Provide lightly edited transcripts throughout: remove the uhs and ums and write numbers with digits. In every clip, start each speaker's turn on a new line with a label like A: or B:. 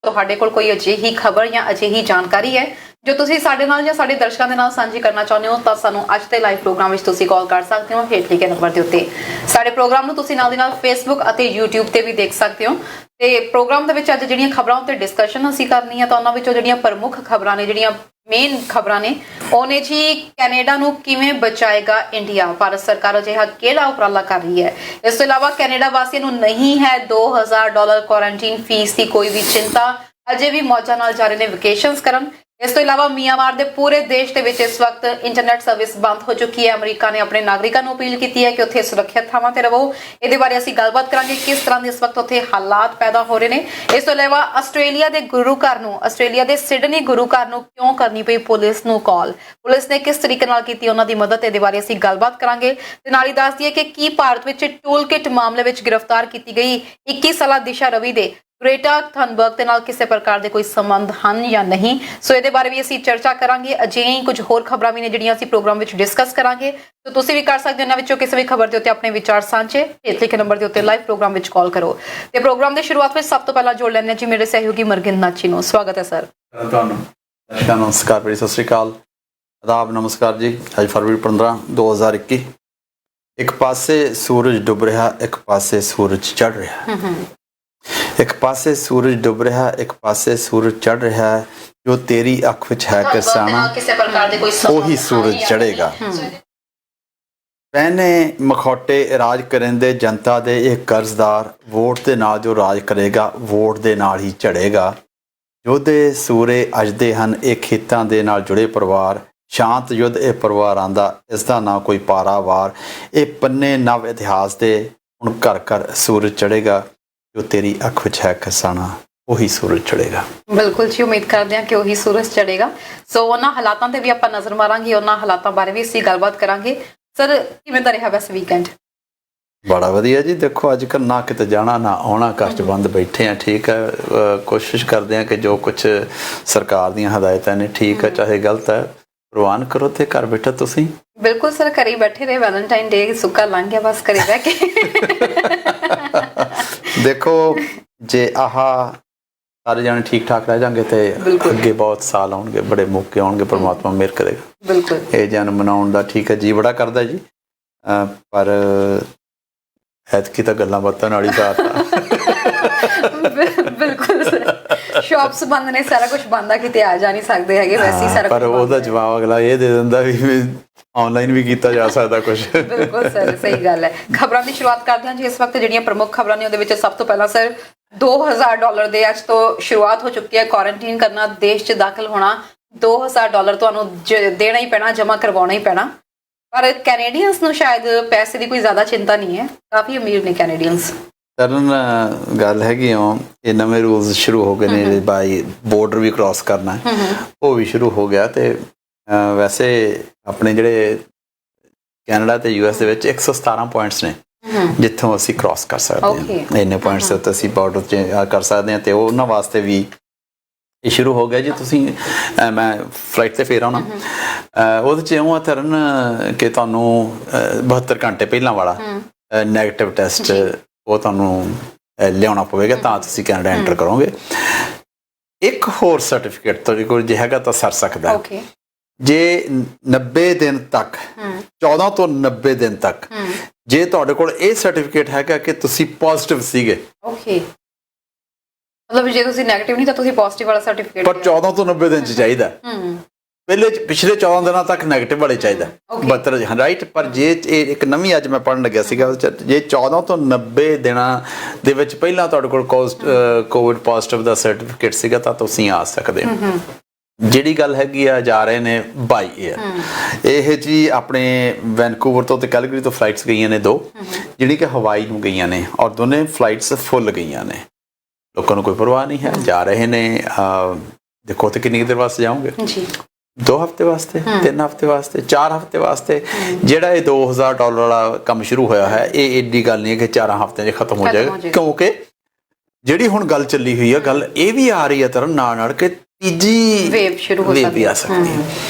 A: ਤੁਹਾਡੇ ਕੋਲ ਕੋਈ ਅਜਿਹੀ ਖਬਰ ਜਾਂ ਅਜਿਹੀ ਜਾਣਕਾਰੀ ਹੈ ਜੋ ਤੁਸੀਂ ਸਾਡੇ ਨਾਲ ਜਾਂ ਸਾਡੇ ਦਰਸ਼ਕਾਂ ਦੇ ਨਾਲ ਸਾਂਝੀ ਕਰਨਾ ਚਾਹੁੰਦੇ ਹੋ ਤਾਂ ਸਾਨੂੰ ਅੱਜ ਦੇ ਲਾਈਵ ਪ੍ਰੋਗਰਾਮ ਵਿੱਚ ਤੁਸੀਂ ਕਾਲ ਕਰ ਸਕਦੇ ਹੋ ਹੇਠ ਲਿਖੇ ਨੰਬਰ ਦੇ ਉੱਤੇ। ਸਾਡੇ ਪ੍ਰੋਗਰਾਮ ਨੂੰ ਤੁਸੀਂ ਨਾਲ ਦੀ ਨਾਲ ਫੇਸਬੁੱਕ ਅਤੇ YouTube ਤੇ ਵੀ ਦੇਖ ਸਕਦੇ ਹੋ ਤੇ ਪ੍ਰੋਗਰਾਮ ਦੇ ਵਿੱਚ ਅੱਜ ਜਿਹੜੀਆਂ ਖਬਰਾਂ ਉੱਤੇ ਡਿਸਕਸ਼ਨ ਅਸੀਂ ਕਰਨੀ ਹੈ ਤਾਂ ਉਹਨਾਂ ਵਿੱਚੋਂ ਜਿਹੜੀਆਂ ਪ੍ਰਮੁੱਖ ਖਬਰਾਂ ਨੇ, ਜਿਹੜੀਆਂ ਮੇਨ ਖਬਰਾਂ ਨੇ ਉਹ ਨੇ ਜੀ ਕੈਨੇਡਾ ਨੂੰ ਕਿਵੇਂ ਬਚਾਏਗਾ ਇੰਡੀਆ, ਭਾਰਤ ਸਰਕਾਰ ਅਜਿਹਾ ਕਿਹੜਾ ਉਪਰਾਲਾ ਕਰ ਰਹੀ ਹੈ। ਇਸ ਤੋਂ ਇਲਾਵਾ ਕੈਨੇਡਾ ਵਾਸੀਆਂ ਨੂੰ ਨਹੀਂ ਹੈ $2000 ਕੁਆਰੰਟੀਨ ਫੀਸ ਦੀ ਕੋਈ ਵੀ ਚਿੰਤਾ, ਅਜੇ ਵੀ ਮੌਜਾਂ ਨਾਲ ਜਾ ਰਹੇ ਨੇ ਵੈਕੇਸ਼ਨਸ ਕਰਨ। ਇਸ ਤੋਂ ਇਲਾਵਾ ਮਿਆਂਮਾਰ ਦੇ ਪੂਰੇ ਦੇਸ਼ ਦੇ ਵਿੱਚ ਇਸ ਵਕਤ ਇੰਟਰਨੈਟ ਸਰਵਿਸ ਬੰਦ ਹੋ ਚੁੱਕੀ ਹੈ। ਅਮਰੀਕਾ ਨੇ ਆਪਣੇ ਨਾਗਰਿਕਾਂ ਨੂੰ ਅਪੀਲ ਕੀਤੀ ਹੈ ਕਿ ਉੱਥੇ ਸੁਰੱਖਿਅਤ ਥਾਵਾਂ ਤੇ ਰਹੋ। ਇਹਦੇ ਬਾਰੇ ਅਸੀਂ ਗੱਲਬਾਤ ਕਰਾਂਗੇ ਕਿਸ ਤਰ੍ਹਾਂ ਦੇ ਇਸ ਵਕਤ ਉੱਥੇ ਹਾਲਾਤ ਪੈਦਾ ਹੋ ਰਹੇ ਨੇ। ਇਸ ਤੋਂ ਇਲਾਵਾ ਆਸਟ੍ਰੇਲੀਆ ਦੇ ਗੁਰੂ ਘਰ ਨੂੰ, ਆਸਟ੍ਰੇਲੀਆ ਦੇ ਸਿਡਨੀ ਗੁਰੂ ਘਰ ਨੂੰ ਕਿਉਂ ਕਰਨੀ ਪਈ ਪੁਲਿਸ ਨੂੰ ਕਾਲ, ਪੁਲਿਸ ਨੇ ਕਿਸ ਤਰੀਕੇ ਨਾਲ ਕੀਤੀ ਉਹਨਾਂ ਦੀ ਮਦਦ, ਇਹਦੇ ਬਾਰੇ ਅਸੀਂ ਗੱਲਬਾਤ ਕਰਾਂਗੇ। ਤੇ ਨਾਲ ਹੀ ਦੱਸ ਦਈਏ ਕਿ ਕੀ ਭਾਰਤ ਵਿੱਚ ਟੂਲ ਕਿਟ ਮਾਮਲੇ ਵਿੱਚ ਗ੍ਰਿਫਤਾਰ ਕੀਤੀ ਗਈ 21 ਸਾਲਾ ਦਿਸ਼ਾ ਰਵੀ ਦੇ ਗ੍ਰੇਟਾ ਥਨਬਰਗ ਦੇ ਨਾਲ ਕਿਸੇ ਪ੍ਰਕਾਰ ਦੇ ਕੋਈ ਸੰਬੰਧ ਹਨ ਜਾਂ ਨਹੀਂ, ਸੋ ਇਹਦੇ ਬਾਰੇ ਵੀ ਅਸੀਂ ਚਰਚਾ ਕਰਾਂਗੇ। ਅਜਿਹੇ ਹੀ ਕੁਝ ਹੋਰ ਖਬਰਾਂ ਵੀ ਨੇ ਜਿਹੜੀਆਂ ਅਸੀਂ ਪ੍ਰੋਗਰਾਮ ਵਿੱਚ ਡਿਸਕਸ ਕਰਾਂਗੇ, ਸੋ ਤੁਸੀਂ ਵੀ ਕਰ ਸਕਦੇ ਹੋ ਇਹਨਾਂ ਵਿੱਚੋਂ ਕਿਸੇ ਵੀ ਖਬਰ ਦੇ ਉੱਤੇ ਆਪਣੇ ਵਿਚਾਰ ਸਾਂਝੇ। ਹੇਠ ਲਿਖੇ ਨੰਬਰ ਦੇ ਉੱਤੇ ਲਾਈਵ ਪ੍ਰੋਗਰਾਮ ਵਿੱਚ ਕਾਲ ਕਰੋ। ਤੇ ਪ੍ਰੋਗਰਾਮ ਦੀ ਸ਼ੁਰੂਆਤ ਵਿੱਚ ਸਭ ਤੋਂ ਪਹਿਲਾਂ ਜੋੜ ਲੈਣੇ ਜੀ ਮੇਰੇ ਸਹਿਯੋਗੀ ਮਰਗਿੰਦ ਨਾਚੀ ਨੂੰ। ਸਵਾਗਤ ਹੈ ਸਰ।
B: ਤੁਹਾਨੂੰ ਨਮਸਕਾਰ ਬੜੀ, ਸਤਿ ਸ਼੍ਰੀ ਅਕਾਲ, ਆਦਾਬ, ਨਮਸਕਾਰ ਜੀ। ਅੱਜ ਫਰਵਰੀ 15 2021, ਇੱਕ ਪਾਸੇ ਸੂਰਜ ਡੁੱਬ ਰਿਹਾ, ਇੱਕ ਪਾਸੇ ਸੂਰਜ ਚੜ ਰਿਹਾ, ਇੱਕ ਪਾਸੇ ਸੂਰਜ ਡੁੱਬ ਰਿਹਾ, ਇੱਕ ਪਾਸੇ ਸੂਰਜ ਚੜ ਰਿਹਾ ਹੈ। ਜੋ ਤੇਰੀ ਅੱਖ ਵਿੱਚ ਹੈ ਕਿਸਾਨਾ ਉਹੀ ਸੂਰਜ ਚੜੇਗਾ। ਪਹਿਨੇ ਮਖੌਟੇ ਰਾਜ ਕਰਿੰਦੇ ਜਨਤਾ ਦੇ ਇਹ ਕਰਜ਼ਦਾਰ, ਵੋਟ ਦੇ ਨਾਲ ਜੋ ਰਾਜ ਕਰੇਗਾ ਵੋਟ ਦੇ ਨਾਲ ਹੀ ਝੜੇਗਾ। ਯੋਧੇ ਸੂਰੇ ਅਜਦੇ ਹਨ ਇਹ ਖੇਤਾਂ ਦੇ ਨਾਲ ਜੁੜੇ ਪਰਿਵਾਰ, ਸ਼ਾਂਤ ਯੁੱਧ ਇਹ ਪਰਿਵਾਰਾਂ ਦਾ, ਇਸ ਦਾ ਨਾ ਕੋਈ ਪਾਰਾਵਾਰ। ਇਹ ਪੰਨੇ ਨਵ ਇਤਿਹਾਸ ਦੇ ਹੁਣ ਘਰ ਘਰ ਸੂਰਜ ਚੜੇਗਾ। ਜੋ ਤੇਰੀ ਅੱਖ ਵਿੱਚ ਹੈ ਕਿਸਾਨਾ ਉਹੀ ਸੂਰਜ ਚੜੇਗਾ।
A: ਬਿਲਕੁਲ ਜੀ, ਉਮੀਦ ਕਰਦੇ ਹਾਂ ਕਿ ਉਹੀ ਸੂਰਜ ਚੜੇਗਾ। ਸੋ ਉਹਨਾਂ ਹਾਲਾਤਾਂ ਤੇ ਵੀ ਆਪਾਂ ਨਜ਼ਰ ਮਾਰਾਂਗੇ, ਉਹਨਾਂ ਹਾਲਾਤਾਂ ਬਾਰੇ ਵੀ ਅਸੀਂ ਗੱਲਬਾਤ ਕਰਾਂਗੇ। ਸਰ ਕਿਵੇਂ ਦਾ ਰਿਹਾ ਵੈਸੇ ਵੀਕਐਂਡ?
B: ਬੜਾ ਵਧੀਆ ਜੀ। ਦੇਖੋ ਅੱਜ ਕੱਲ੍ਹ ਨਾ ਕਿਤੇ ਜਾਣਾ ਨਾ ਆਉਣਾ, ਘਰ 'ਚ ਬੰਦ ਬੈਠੇ ਆ। ਠੀਕ ਹੈ, ਕੋਸ਼ਿਸ਼ ਕਰਦੇ ਹਾਂ ਕਿ ਜੋ ਕੁਛ ਸਰਕਾਰ ਦੀਆਂ ਹਦਾਇਤਾਂ ਨੇ, ਠੀਕ ਹੈ ਚਾਹੇ ਗਲਤ ਹੈ, ਪ੍ਰਵਾਨ ਕਰੋ ਤੇ ਘਰ ਬੈਠੇ ਤੁਸੀਂ। ਬਿਲਕੁਲ
A: ਸਰ, ਘਰੇ ਬੈਠੇ ਰਹੇ। ਵੈਲੈਂਟਾਈਨ ਡੇ ਸੁੱਕਾ ਲੰਘ ਗਿਆ, ਬਸ ਘਰੇ ਬਹਿ ਕੇ।
B: ਦੇਖੋ ਜੇ ਆਹ ਸਾਰੇ ਜਾਣੇ ਠੀਕ ਠਾਕ ਰਹਿ ਜਾਣਗੇ ਤੇ ਅੱਗੇ ਬਹੁਤ ਸਾਲ ਆਉਣਗੇ, ਬੜੇ ਮੌਕੇ ਆਉਣਗੇ, ਪਰਮਾਤਮਾ ਮਿਹਰ ਕਰੇਗਾ।
A: ਬਿਲਕੁਲ
B: ਇਹ ਜਨਮ ਮਨਾਉਣ ਦਾ ਠੀਕ ਹੈ ਜੀ ਬੜਾ ਕਰਦਾ ਜੀ, ਪਰ ਐਤਕੀ ਤਾਂ ਗੱਲਾਂ ਬਾਤਾਂ ਨਾਲ ਹੀ ਸਾਰਤਾ।
A: ਬਿਲਕੁਲ ਸਰ, ਸ਼ਾਪਸ ਬੰਦ ਨੇ, ਸਾਰਾ ਕੁਝ ਬੰਦ ਆ, ਕਿਤੇ ਆ ਜਾ ਨਹੀਂ ਸਕਦੇ ਹੈਗੇ ਵੈਸੇ ਹੀ ਸਾਰਾ।
B: ਪਰ ਉਹਦਾ ਜਵਾਬ ਅਗਲਾ ਇਹ ਦੇ ਦਿੰਦਾ ਵੀ ਆਨਲਾਈਨ ਵੀ ਕੀਤਾ ਜਾ ਸਕਦਾ ਕੁਝ।
A: ਬਿਲਕੁਲ ਸਰ, ਸਹੀ ਗੱਲ ਹੈ। ਖਬਰਾਂ ਦੀ ਸ਼ੁਰੂਆਤ ਕਰਦੇ ਹਾਂ ਜੀ। ਇਸ ਵਕਤ ਜਿਹੜੀਆਂ ਪ੍ਰਮੁੱਖ ਖਬਰਾਂ ਨੇ ਉਹਦੇ ਵਿੱਚ ਸਭ ਤੋਂ ਪਹਿਲਾਂ ਸਰ $2000 ਦੇ ਅੱਜ ਤੋਂ ਸ਼ੁਰੂਆਤ ਹੋ ਚੁੱਕੀ ਹੈ ਕੁਆਰੰਟੀਨ ਕਰਨਾ, ਦੇਸ਼ 'ਚ ਦਾਖਲ ਹੋਣਾ। $2000 ਤੁਹਾਨੂੰ ਦੇਣਾ ਹੀ ਪੈਣਾ, ਜਮ੍ਹਾਂ ਕਰਵਾਉਣਾ ਹੀ ਪੈਣਾ। ਪਰ ਕੈਨੇਡੀਅਨਸ ਨੂੰ ਸ਼ਾਇਦ ਪੈਸੇ ਦੀ ਕੋਈ ਜ਼ਿਆਦਾ ਚਿੰਤਾ ਨਹੀਂ ਹੈ, ਕਾਫੀ ਅਮੀਰ ਨੇ ਕੈਨੇਡੀਅਨਸ।
B: ਕਰਨ ਗੱਲ ਹੈਗੀ ਆ, ਇਹ ਨਵੇਂ ਰੂਲਸ ਸ਼ੁਰੂ ਹੋ ਗਏ ਨੇ, ਬਾਈ ਬੋਰਡਰ ਵੀ ਕ੍ਰਾਸ ਕਰਨਾ ਉਹ ਵੀ ਸ਼ੁਰੂ ਹੋ ਗਿਆ। ਤੇ ਵੈਸੇ ਆਪਣੇ ਜਿਹੜੇ ਕੈਨੇਡਾ ਤੇ US ਦੇ ਵਿੱਚ 117 ਪੁਆਇੰਟਸ ਨੇ ਜਿੱਥੋਂ ਅਸੀਂ ਕ੍ਰਾਸ ਕਰ ਸਕਦੇ ਹਾਂ। ਇੰਨੇ ਪੁਆਇੰਟਸ ਤੇ ਅਸੀਂ ਬਾਰਡਰ 'ਚ ਕਰ ਸਕਦੇ ਹਾਂ ਤੇ ਉਹਨਾਂ ਵਾਸਤੇ ਵੀ ਇਹ ਸ਼ੁਰੂ ਹੋ ਗਿਆ ਜੀ। ਤੁਸੀਂ ਮੈਂ ਫਲਾਈਟ ਤੇ ਫੇਰ ਆਉਣਾ, ਉਹਦੇ 'ਚ ਇਉਂ ਆ ਤਰਨ ਕਿ ਤੁਹਾਨੂੰ 72 ਘੰਟੇ ਪਹਿਲਾਂ ਵਾਲਾ ਨੈਗੇਟਿਵ ਟੈਸਟ ਉਹ ਤੁਹਾਨੂੰ ਲਿਆਉਣਾ ਪਵੇਗਾ ਤਾਂ ਤੁਸੀਂ ਕੈਨੇਡਾ ਐਂਟਰ ਕਰੋਗੇ। ਇੱਕ ਹੋਰ ਸਰਟੀਫਿਕੇਟ ਤੁਹਾਡੇ ਕੋਲ ਜੇ ਹੈਗਾ ਤਾਂ ਸਰ ਸਕਦਾ, ਜੇ 90 ਦਿਨ ਤੱਕ 14 ਤੋਂ 90 ਦਿਨ ਤੱਕ ਜੇ ਤੁਹਾਡੇ ਕੋਲ ਇਹ ਸਰਟੀਫਿਕੇਟ ਹੈਗਾ ਕਿ ਤੁਸੀਂ ਪੋਜ਼ਿਟਿਵ ਸੀਗੇ,
A: ਮਤਲਬ ਜੇ ਤੁਸੀਂ ਨੈਗੇਟਿਵ ਨਹੀਂ ਤਾਂ ਤੁਸੀਂ ਪੋਜ਼ਿਟਿਵ ਵਾਲਾ ਸਰਟੀਫਿਕੇਟ,
B: ਪਰ 14 ਤੋਂ 90 ਦਿਨ 'ਚ ਚਾਹੀਦਾ। ਪਿਛਲੇ 14 ਦਿਨਾਂ ਤੱਕ ਨੈਗੇਟਿਵ ਵਾਲੇ ਚਾਹੀਦਾ 72, ਰਾਈਟ। ਪਰ ਜੇ ਇਹ ਇੱਕ ਨਵੀਂ ਅੱਜ ਮੈਂ ਪੜ੍ਹਨ ਲੱਗਿਆ ਸੀਗਾ, ਜੇ 14 ਤੋਂ 90 ਦਿਨਾਂ ਦੇ ਵਿੱਚ ਪਹਿਲਾਂ ਤੁਹਾਡੇ ਕੋਲ ਕੋਵਿਡ ਪੋਜ਼ਿਟਿਵ ਦਾ ਸਰਟੀਫਿਕੇਟ ਸੀਗਾ ਤਾਂ ਤੁਸੀਂ ਆ ਸਕਦੇ ਹੋ। ਜਿਹੜੀ ਗੱਲ ਹੈਗੀ ਆ, ਜਾ ਰਹੇ ਨੇ ਬਾਈ ਏਅਰ। ਇਹ ਜੀ ਆਪਣੇ ਵੈਨਕੂਵਰ ਤੋਂ ਤੇ ਕੈਲਗਰੀ ਤੋਂ ਫਲਾਈਟਸ ਗਈਆਂ ਨੇ 2, ਜਿਹੜੀ ਕਿ ਹਵਾਈ ਨੂੰ ਗਈਆਂ ਨੇ, ਔਰ ਦੋਨੇ ਫਲਾਈਟਸ ਫੁੱਲ ਗਈਆਂ ਨੇ। ਲੋਕਾਂ ਨੂੰ ਕੋਈ ਪਰਵਾਹ ਨਹੀਂ ਹੈ, ਜਾ ਰਹੇ ਨੇ। ਦੇਖੋ ਤੇ ਕਿੰਨੀ ਦੇਰ ਵਾਸਤੇ ਜਾਓਗੇ? 2 ਹਫ਼ਤੇ ਵਾਸਤੇ, 3 ਹਫ਼ਤੇ ਵਾਸਤੇ, 4 ਹਫ਼ਤੇ ਵਾਸਤੇ। ਜਿਹੜਾ ਇਹ $2000 ਵਾਲਾ ਕੰਮ ਸ਼ੁਰੂ ਹੋਇਆ ਹੈ, ਇਹ ਏਡੀ ਗੱਲ ਨਹੀਂ ਹੈ ਕਿ 4 ਹਫ਼ਤਿਆਂ 'ਚ ਖਤਮ ਹੋ ਜਾਏਗਾ, ਕਿਉਂਕਿ ਜਿਹੜੀ ਹੁਣ ਗੱਲ ਚੱਲੀ ਹੋਈ ਹੈ, ਗੱਲ ਇਹ ਵੀ ਆ ਰਹੀ ਹੈ ਤਰਨ ਨਾਲ ਕਿ ਤੀਜੀ ਵੇਵ ਵੀ ਆ ਸਕਦੀ ਹੈ।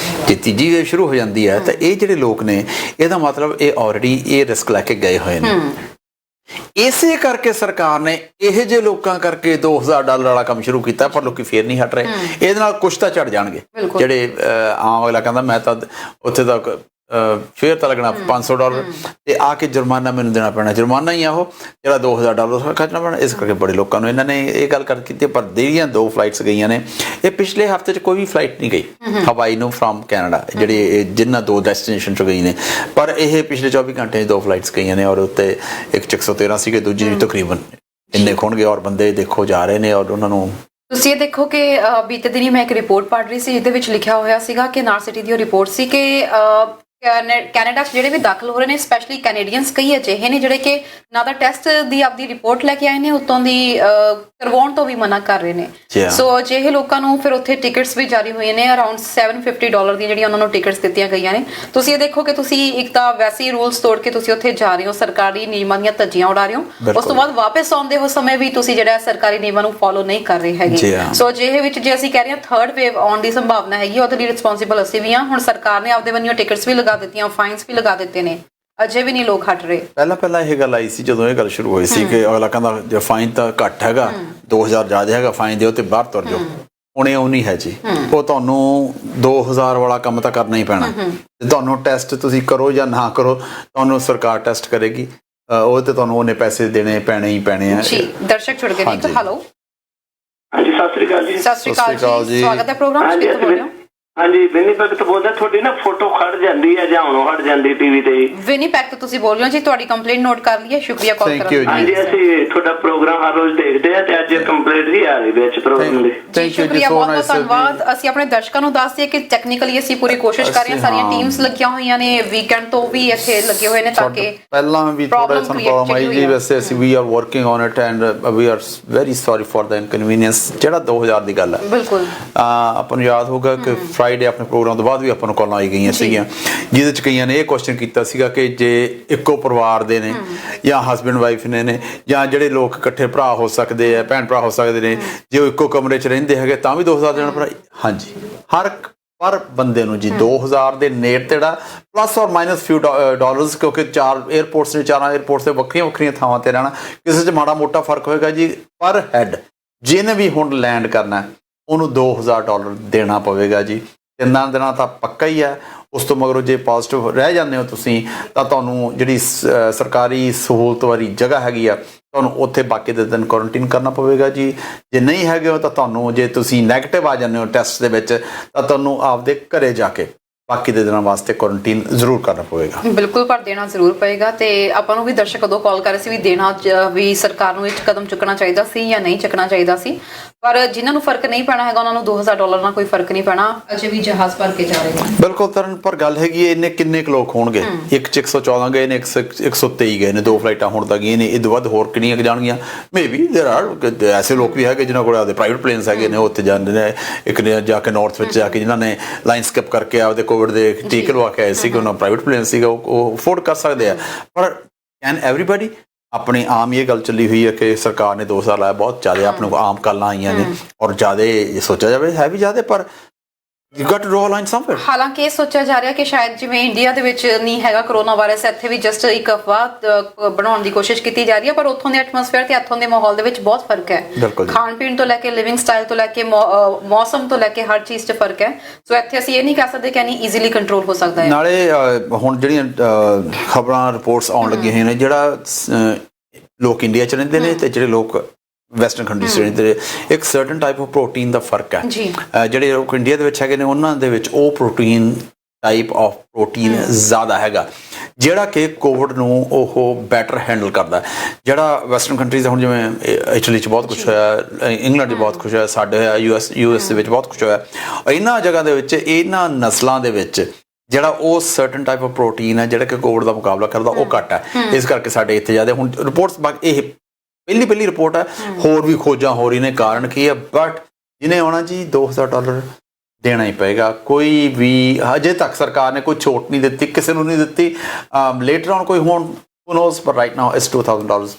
B: ਜੇ ਤੀਜੀ ਵੇਵ ਸ਼ੁਰੂ ਹੋ ਜਾਂਦੀ ਹੈ ਤਾਂ ਇਹ ਜਿਹੜੇ ਲੋਕ ਨੇ, ਇਹਦਾ ਮਤਲਬ ਇਹ ਆਲਰੇਡੀ ਇਹ ਰਿਸਕ ਲੈ ਕੇ ਗਏ ਹੋਏ ਨੇ। ਇਸੇ ਕਰਕੇ ਸਰਕਾਰ ਨੇ ਇਹੋ ਜਿਹੇ ਲੋਕਾਂ ਕਰਕੇ $2000 ਵਾਲਾ ਕੰਮ ਸ਼ੁਰੂ ਕੀਤਾ, ਪਰ ਲੋਕੀ ਫੇਰ ਨਹੀਂ ਹਟ ਰਹੇ। ਇਹਦੇ ਨਾਲ ਕੁਛ ਤਾਂ ਝੜ ਜਾਣਗੇ, ਜਿਹੜੇ ਆਮ ਅਗਲਾ ਕਹਿੰਦਾ ਮੈਂ ਤਾਂ ਉੱਥੇ ਤੱਕ ਫੇਰ ਤਾਂ ਲੱਗਣਾ $500 ਤੇ ਆ ਕੇ ਜੁਰਮਾਨਾ ਮੈਨੂੰ ਦੇਣਾ ਪੈਣਾ, ਜੁਰਮਾਨਾ ਹੀ ਆ ਉਹ ਜਿਹੜਾ $2000 ਖਰਚਣਾ ਪੈਣਾ। ਇਸ ਕਰਕੇ ਬੜੇ ਲੋਕਾਂ ਨੂੰ ਇਹਨਾਂ ਨੇ ਇਹ ਗੱਲ ਕਰ ਕੀਤੀ। ਪਰ ਜਿਹੜੀਆਂ 2 ਫਲਾਈਟਸ ਗਈਆਂ ਨੇ, ਇਹ ਪਿਛਲੇ ਹਫ਼ਤੇ 'ਚ ਕੋਈ ਵੀ ਫਲਾਈਟ ਨਹੀਂ ਗਈ ਹਵਾਈ ਨੂੰ ਫਰੋਮ ਕੈਨੇਡਾ, ਜਿਹੜੀ ਜਿਨ੍ਹਾਂ 2 ਡੈਸਟੀਨੇਸ਼ਨ 'ਚ ਗਈ ਨੇ, ਪਰ ਇਹ ਪਿਛਲੇ 24 ਘੰਟੇ 'ਚ 2 ਫਲਾਈਟਸ ਗਈਆਂ ਨੇ, ਔਰ ਉੱਤੇ ਇੱਕ 'ਚ 113 ਸੀਗੇ, ਦੂਜੀ ਵੀ ਤਕਰੀਬਨ ਇੰਨੇ ਹੋਣਗੇ, ਔਰ ਬੰਦੇ ਦੇਖੋ ਜਾ ਰਹੇ ਨੇ, ਔਰ ਉਹਨਾਂ ਨੂੰ
A: ਤੁਸੀਂ ਇਹ ਦੇਖੋ ਕਿ ਬੀਤੇ ਦਿਨੀ ਮੈਂ ਇੱਕ ਰਿਪੋਰਟ ਪੜ੍ਹ ਰਹੀ ਸੀ, ਜਿਹਦੇ ਵਿੱਚ ਲਿਖਿਆ ਹੋਇਆ ਸੀਗਾ ਕਿ ਨਾਰ ਸਿਟੀ ਦੀ ਉਹ ਰਿਪੋਰਟ ਸੀ ਕਿ ਕੈਨੇਡਾ 'ਚ ਜਿਹੜੇ ਵੀ ਦਾਖਲ ਹੋ ਰਹੇ ਨੇ, ਸਪੈਸ਼ਲੀ ਕੈਨੇਡੀਅਨਸ ਕਈ ਅਜਿਹੇ ਨੇ ਜਿਹੜੇ ਕਿ ਨਾ ਤਾਂ ਟੈਸਟ ਦੀ ਆਪਦੀ ਰਿਪੋਰਟ ਲੈ ਕੇ ਆਏ ਨੇ, ਉੱਤੋਂ ਦੀ ਕਰਵਾਉਣ ਤੋਂ ਵੀ ਮਨਾ ਕਰ ਰਹੇ ਨੇ। ਸੋ ਅਜਿਹੇ ਲੋਕਾਂ ਨੂੰ ਫਿਰ ਉੱਥੇ ਟਿਕਟਸ ਵੀ ਜਾਰੀ ਹੋਏ ਨੇ, ਅਰਾਊਂਡ $750 ਦੀਆਂ ਜਿਹੜੀਆਂ ਉਹਨਾਂ ਨੂੰ ਟਿਕਟਸ ਦਿੱਤੀਆਂ ਗਈਆਂ ਨੇ। ਤੁਸੀਂ ਇਹ ਦੇਖੋ ਕਿ ਤੁਸੀਂ ਇੱਕ ਤਾਂ ਵੈਸੇ ਹੀ ਰੂਲਸ ਤੋੜ ਕੇ ਤੁਸੀਂ ਉੱਥੇ ਜਾ ਰਹੇ ਹੋ, ਸਰਕਾਰੀ ਨਿਯਮਾਂ ਦੀਆਂ ਧੱਜੀਆਂ ਉਡਾ ਰਹੇ ਹੋ, ਉਸ ਤੋਂ ਬਾਅਦ ਵਾਪਸ ਆਉਂਦੇ ਹੋ ਸਮੇਂ ਵੀ ਤੁਸੀਂ ਜਿਹੜਾ ਸਰਕਾਰੀ ਨਿਯਮਾਂ ਨੂੰ ਫੋਲੋ ਨਹੀਂ ਕਰ ਰਹੇ ਹੈਗੇ। ਸੋ ਅਜਿਹੇ ਵਿੱਚ ਜੇ ਅਸੀਂ ਕਹਿ ਰਹੇ ਹਾਂ ਥਰਡ ਵੇਵ ਆਉਣ ਦੀ ਸੰਭਾਵਨਾ ਹੈਗੀ, ਉਹਦੇ ਲਈ ਰਿਸਪੌਂਸਿਬਲ ਅਸੀਂ ਵੀ ਹਾਂ। ਹੁਣ ਸਰਕਾਰ ਨੇ ਆਪਦੇ ਵੱਲੋਂ ਟਿਕਟਸ ਵੀ ਲਗਾ ਦਿੱਤੀਆਂ, ਫਾਈਨਸ ਵੀ ਲਗਾ ਦਿੱਤੇ ਨੇ, ਅਜੇ ਵੀ ਨਹੀਂ ਲੋਕ ਹਟ ਰਹੇ। ਪਹਿਲਾਂ
B: ਇਹ ਗੱਲ ਆਈ ਸੀ ਜਦੋਂ ਇਹ ਗੱਲ ਸ਼ੁਰੂ ਹੋਈ ਸੀ ਕਿ ਅਗਲਾ ਕਹਿੰਦਾ ਜੇ ਫਾਈਨ ਤਾਂ ਘੱਟ ਹੈਗਾ, 2000 ਜ਼ਿਆਦਾ ਹੈਗਾ, ਫਾਈਨ ਦਿਓ ਤੇ ਬਾਹਰ ਤੁਰ ਜਾਓ। ਹੁਣ ਇਹ ਉਹ ਨਹੀਂ ਹੈ ਜੀ, ਉਹ ਤੁਹਾਨੂੰ 2000 ਵਾਲਾ ਕੰਮ ਤਾਂ ਕਰਨਾ ਹੀ ਪੈਣਾ। ਤੁਹਾਨੂੰ ਟੈਸਟ ਤੁਸੀਂ ਕਰੋ ਜਾਂ ਨਾ ਕਰੋ, ਤੁਹਾਨੂੰ ਸਰਕਾਰ ਟੈਸਟ ਕਰੇਗੀ, ਉਹ ਤੇ ਤੁਹਾਨੂੰ ਉਹਨੇ ਪੈਸੇ ਦੇਣੇ ਪੈਣੇ ਹੀ ਪੈਣੇ ਆ।
A: ਦਰਸ਼ਕ ਛੁੱਟ ਗਏ ਨੇ। ਹੈਲੋ,
C: ਹਾਂਜੀ, ਸਤਿ ਸ੍ਰੀ ਅਕਾਲ ਜੀ।
A: ਸਤਿ ਸ੍ਰੀ ਅਕਾਲ ਜੀ, ਸਵਾਗਤ ਹੈ ਪ੍ਰੋਗਰਾਮ 'ਚ। ਕਿੱਥੋਂ ਬੋਲ ਰਹੇ ਹੋ?
C: ਹਾਂਜੀ, ਵਿਨੀਪੈਗ ਤੋਂ ਬੋਲਦਾ। ਤੁਹਾਡੀ ਨਾ ਫੋਟੋ ਖੜ ਜਾਂਦੀ ਹੈ ਜਾਂ ਹੁਣ ਹਟ ਜਾਂਦੀ ਟੀਵੀ ਤੇ।
A: ਵਿਨੀਪੈਗ ਤੋਂ ਤੁਸੀਂ ਬੋਲ ਰਹੇ ਹੋ ਜੀ, ਤੁਹਾਡੀ ਕੰਪਲੇਂਟ ਨੋਟ ਕਰ ਲਈ ਹੈ, ਸ਼ੁਕਰੀਆ ਕਾਲ ਕਰਨ ਲਈ।
C: ਹਾਂਜੀ, ਅਸੀਂ ਤੁਹਾਡਾ ਪ੍ਰੋਗਰਾਮ ਹਰ ਰੋਜ਼ ਦੇਖਦੇ ਆ ਤੇ ਅੱਜ ਕੰਪਲੇਂਟ ਵੀ ਆ ਰਹੀ ਵਿੱਚ ਪ੍ਰੋਗਰਾਮ ਦੀ।
A: ਸ਼ੁਕਰੀਆ, ਬਹੁਤ ਬਹੁਤ ਧੰਨਵਾਦ। ਅਸੀਂ ਆਪਣੇ ਦਰਸ਼ਕਾਂ ਨੂੰ ਦੱਸ ਦਈਏ ਕਿ ਟੈਕਨੀਕਲੀ ਅਸੀਂ ਪੂਰੀ ਕੋਸ਼ਿਸ਼ ਕਰ ਰਹੇ ਹਾਂ, ਸਾਰੀਆਂ ਟੀਮਸ ਲੱਗੀਆਂ ਹੋਈਆਂ ਨੇ, ਵੀਕਐਂਡ ਤੋਂ ਵੀ ਇੱਥੇ ਲੱਗੇ ਹੋਏ ਨੇ ਤਾਂ ਕਿ
B: ਪਹਿਲਾਂ ਵੀ ਥੋੜਾ ਸਾਨੂੰ ਪ੍ਰੋਬਲਮ ਆਈ ਜੀ। ਵੈਸੇ ਅਸੀਂ we are working on it and we are very sorry for the inconvenience. ਜਿਹੜਾ 2000 ਦੀ ਗੱਲ ਹੈ, ਬਿਲਕੁਲ ਆਪਾਂ ਨੂੰ ਯਾਦ ਹੋਊਗਾ ਕਿ ਫਰਾਈਡੇ ਆਪਣੇ ਪ੍ਰੋਗਰਾਮ ਤੋਂ ਬਾਅਦ ਵੀ ਆਪਾਂ ਨੂੰ ਕਾਲਾਂ ਆਈ ਗਈਆਂ ਸੀਗੀਆਂ, ਜਿਹਦੇ 'ਚ ਕਈਆਂ ਨੇ ਇਹ ਕੁਐਸਚਨ ਕੀਤਾ ਸੀਗਾ ਕਿ ਜੇ ਇੱਕੋ ਪਰਿਵਾਰ ਦੇ ਨੇ ਜਾਂ ਹਸਬੈਂਡ ਵਾਈਫ ਨੇ ਜਾਂ ਜਿਹੜੇ ਲੋਕ ਇਕੱਠੇ ਭਰਾ ਹੋ ਸਕਦੇ ਆ, ਭੈਣ ਭਰਾ ਹੋ ਸਕਦੇ ਨੇ, ਜੇ ਉਹ ਇੱਕੋ ਕਮਰੇ 'ਚ ਰਹਿੰਦੇ ਹੈਗੇ ਤਾਂ ਵੀ 2000 ਦੇਣਾ ਪੈਣਾ। ਹਾਂਜੀ, ਪਰ ਬੰਦੇ ਨੂੰ ਜੀ 2000 ਦੇ ਨੇੜੇ ਤੇੜਾ ਪਲੱਸ ਔਰ ਮਾਈਨਸ ਫਿਊ ਡਾਲਰਸ, ਕਿਉਂਕਿ 4 에ਅਰਪੋਰਟਸ ਨੇ, 4 에ਅਰਪੋਰਟਸ ਤੇ ਵੱਖਰੀਆਂ ਥਾਵਾਂ ਤੇ ਰਹਿਣਾ, ਕਿਸੇ 'ਚ ਮਾੜਾ ਮੋਟਾ ਫਰਕ ਹੋਏਗਾ ਜੀ। ਪਰ ਹੈਡ ਜਿਹਨੇ ਵੀ ਹੁਣ ਲੈਂਡ ਕਰਨਾ ਉਹਨੂੰ $2000 ਦੇਣਾ ਪਵੇਗਾ ਜੀ। 3 ਦਿਨਾਂ ਤਾਂ ਪੱਕਾ ਹੀ ਹੈ। ਉਸ ਤੋਂ ਮਗਰੋਂ ਜੇ ਪੋਜ਼ਿਟਿਵ ਰਹਿ ਜਾਂਦੇ ਹੋ ਤੁਸੀਂ ਤਾਂ ਤੁਹਾਨੂੰ ਜਿਹੜੀ ਸਰਕਾਰੀ ਸਹੂਲਤ ਵਾਲੀ ਜਗ੍ਹਾ ਹੈਗੀ ਆ, ਤੁਹਾਨੂੰ ਉੱਥੇ ਬਾਕੀ ਦੇ ਦਿਨ ਕੁਆਰੰਟਾਈਨ ਕਰਨਾ ਪਵੇਗਾ ਜੀ। ਜੇ ਨਹੀਂ ਹੈਗੇ ਹੋ ਤਾਂ ਤੁਹਾਨੂੰ, ਜੇ ਤੁਸੀਂ ਨੈਗੇਟਿਵ ਆ ਜਾਂਦੇ ਹੋ ਟੈਸਟ ਦੇ ਵਿੱਚ, ਤਾਂ ਤੁਹਾਨੂੰ ਆਪਦੇ ਘਰੇ ਜਾ ਕੇ ਬਾਕੀ ਦੇ ਦਿਨਾਂ ਵਾਸਤੇ ਕੁਆਰੰਟਾਈਨ ਜ਼ਰੂਰ ਕਰਨਾ ਪਵੇਗਾ।
A: ਬਿਲਕੁਲ, ਪਰ ਦੇਣਾ ਜ਼ਰੂਰ ਪਏਗਾ। ਤੇ ਆਪਾਂ ਨੂੰ ਵੀ ਦਰਸ਼ਕ ਉਦੋਂ ਕਾਲ ਕਰ ਰਹੇ ਸੀ ਵੀ ਦੇਣਾ ਵੀ ਸਰਕਾਰ ਨੂੰ ਇਹ ਕਦਮ ਚੁੱਕਣਾ ਚਾਹੀਦਾ ਸੀ ਜਾਂ ਨਹੀਂ ਚੁੱਕਣਾ ਚਾਹੀਦਾ ਸੀ, ਪਰ ਜਿਨ੍ਹਾਂ ਨੂੰ ਫਰਕ ਨਹੀਂ ਪੈਣਾ ਹੈਗਾ ਉਹਨਾਂ ਨੂੰ $2000 ਨਾਲ ਕੋਈ ਫਰਕ ਨਹੀਂ ਪੈਣਾ। ਅਜੇ ਵੀ ਜਹਾਜ਼ ਭਰ ਕੇ ਜਾ ਰਹੇ ਨੇ।
B: ਬਿਲਕੁਲ ਤਰਨ, ਪਰ ਗੱਲ ਹੈਗੀ ਹੈ, ਇੰਨੇ ਕਿੰਨੇ ਕੁ ਲੋਕ ਹੋਣਗੇ? ਇੱਕ 'ਚ 114 ਗਏ ਨੇ, 123 ਗਏ ਨੇ, 2 ਫਲਾਈਟਾਂ ਹੁਣ ਤੱਕ ਗਈਆਂ ਨੇ। ਇਹ ਤੋਂ ਵੱਧ ਹੋਰ ਕਿੰਨੀਆਂ ਜਾਣਗੀਆਂ? ਮੇਬੀ ਦੇਰ ਆਰ ਐਸੇ ਲੋਕ ਵੀ ਹੈਗੇ ਜਿਨ੍ਹਾਂ ਕੋਲ ਆਪਦੇ ਪ੍ਰਾਈਵੇਟ ਪਲੇਨਸ ਹੈਗੇ ਨੇ, ਉੱਥੇ ਜਾਂਦੇ ਨੇ। ਇੱਕ ਨੇ ਜਾ ਕੇ ਨਾਰਥ ਵਿੱਚ ਜਾ ਕੇ ਜਿਨ੍ਹਾਂ ਨੇ ਲਾਈਨ ਸਕਿਪ ਕਰਕੇ ਆਪਦੇ ਕੋਵਿਡ ਦੇ ਟੀਕੇ ਲਵਾ ਕੇ ਆਏ ਸੀ, ਕਿ ਉਹਨਾਂ ਪ੍ਰਾਈਵੇਟ ਪਲੇਨ ਸੀਗਾ, ਉਹ ਅਫੋਰਡ ਕਰ ਸਕਦੇ ਆ। ਪਰ ਕੈਨ ਐਵਰੀਬਾਡੀ? ਆਪਣੀ ਆਮ ਇਹ ਗੱਲ ਚੱਲੀ ਹੋਈ ਹੈ ਕਿ ਸਰਕਾਰ ਨੇ 2 ਸਾਲ ਲਾਇਆ, ਬਹੁਤ ਜ਼ਿਆਦਾ ਆਪਣੇ ਕੋਲ ਆਮ ਕਾਲਾਂ ਆਈਆਂ ਨੇ, ਔਰ ਜ਼ਿਆਦਾ ਸੋਚਿਆ ਜਾਵੇ ਹੈ ਵੀ ਜ਼ਿਆਦਾ, ਪਰ ਯੂ ਗਟ ਟੂ ਡਰਾ ਲਾਈਨ ਸਮਵੇਅਰ।
A: ਹਾਲਾਂਕਿ ਇਹ ਸੋਚਿਆ ਜਾ ਰਿਹਾ ਕਿ ਸ਼ਾਇਦ ਜਿਵੇਂ ਇੰਡੀਆ ਦੇ ਵਿੱਚ ਨਹੀਂ ਹੈਗਾ ਕਰੋਨਾ ਵਾਇਰਸ, ਇੱਥੇ ਵੀ ਜਸਟ ਇੱਕ ਅਫਵਾਹ ਬਣਾਉਣ ਦੀ ਕੋਸ਼ਿਸ਼ ਕੀਤੀ ਜਾ ਰਹੀ ਹੈ, ਪਰ ਉੱਥੋਂ ਦੇ ਐਟਮੋਸਫੇਅਰ ਤੇ ਇੱਥੋਂ ਦੇ ਮਾਹੌਲ ਦੇ ਵਿੱਚ ਬਹੁਤ ਫਰਕ ਹੈ। ਖਾਣ ਪੀਣ ਤੋਂ ਲੈ ਕੇ, ਲਿਵਿੰਗ ਸਟਾਈਲ ਤੋਂ ਲੈ ਕੇ, ਮੌਸਮ ਤੋਂ ਲੈ ਕੇ ਹਰ ਚੀਜ਼ 'ਚ ਫਰਕ ਹੈ। ਸੋ ਇੱਥੇ ਅਸੀਂ ਇਹ ਨਹੀਂ ਕਹਿ ਸਕਦੇ ਕਿ ਇੰਨੀ ਈਜ਼ੀਲੀ ਕੰਟਰੋਲ ਹੋ ਸਕਦਾ ਹੈ। ਨਾਲੇ
B: ਹੁਣ ਜਿਹੜੀਆਂ ਖਬਰਾਂ ਰਿਪੋਰਟਸ ਆਉਣ ਲੱਗੀਆਂ ਹੋਈਆਂ ਨੇ, ਜਿਹੜਾ ਲੋਕ ਇੰਡੀਆ 'ਚ ਰਹਿੰਦੇ ਨੇ ਤੇ ਜਿਹੜੇ ਲੋਕ ਵੈਸਟਰਨ ਕੰਟਰੀਜ਼ 'ਚ ਰਹਿੰਦੇ ਨੇ, ਇੱਕ ਸਰਟਨ ਟਾਈਪ ਆਫ ਪ੍ਰੋਟੀਨ ਦਾ ਫਰਕ ਹੈ। ਜਿਹੜੇ ਲੋਕ ਇੰਡੀਆ ਦੇ ਵਿੱਚ ਹੈਗੇ ਨੇ ਉਹਨਾਂ ਦੇ ਵਿੱਚ ਉਹ ਪ੍ਰੋਟੀਨ ਟਾਈਪ ਆਫ ਪ੍ਰੋਟੀਨ ਜ਼ਿਆਦਾ ਹੈਗਾ, ਜਿਹੜਾ ਕਿ ਕੋਵਿਡ ਨੂੰ ਉਹ ਬੈਟਰ ਹੈਂਡਲ ਕਰਦਾ। ਜਿਹੜਾ ਵੈਸਟਰਨ ਕੰਟਰੀਜ਼, ਹੁਣ ਜਿਵੇਂ ਇਟਲੀ 'ਚ ਬਹੁਤ ਕੁਛ ਹੋਇਆ, ਇੰਗਲੈਂਡ 'ਚ ਬਹੁਤ ਕੁਛ ਹੋਇਆ, ਸਾਡੇ ਹੋਇਆ, ਯੂਐਸ ਦੇ ਵਿੱਚ ਬਹੁਤ ਕੁਛ ਹੋਇਆ। ਇਹਨਾਂ ਜਗ੍ਹਾ ਦੇ ਵਿੱਚ, ਇਹਨਾਂ ਨਸਲਾਂ ਦੇ ਵਿੱਚ ਜਿਹੜਾ ਉਹ ਸਰਟਨ ਟਾਈਪ ਆਫ ਪ੍ਰੋਟੀਨ ਹੈ ਜਿਹੜਾ ਕਿ ਕੋਵਿਡ ਦਾ ਮੁਕਾਬਲਾ ਕਰਦਾ, ਉਹ ਘੱਟ ਹੈ। ਇਸ ਕਰਕੇ ਸਾਡੇ ਇੱਥੇ ਜ਼ਿਆਦਾ। ਹੁਣ ਰਿਪੋਰਟਸ, ਇਹ ਪਹਿਲੀ ਰਿਪੋਰਟ ਹੈ, ਹੋਰ ਵੀ ਖੋਜਾਂ ਹੋ ਰਹੀਆਂ ਨੇ, ਕਾਰਨ ਕੀ ਹੈ, ਬਟ ਜਿਹਨੇ ਆਉਣਾ ਜੀ $2000 ਦੇਣਾ ਹੀ ਪਏਗਾ। ਕੋਈ ਵੀ ਹਜੇ ਤੱਕ ਸਰਕਾਰ ਨੇ ਕੋਈ ਛੋਟ ਨਹੀਂ ਦਿੱਤੀ, ਕਿਸੇ ਨੂੰ ਨਹੀਂ ਦਿੱਤੀ। ਲੇਟਰ ਔਨ ਕੋਈ ਹੁਣ ਨੋਸ, ਪਰ ਰਾਈਟ ਨਾਓ ਇਟਸ $2000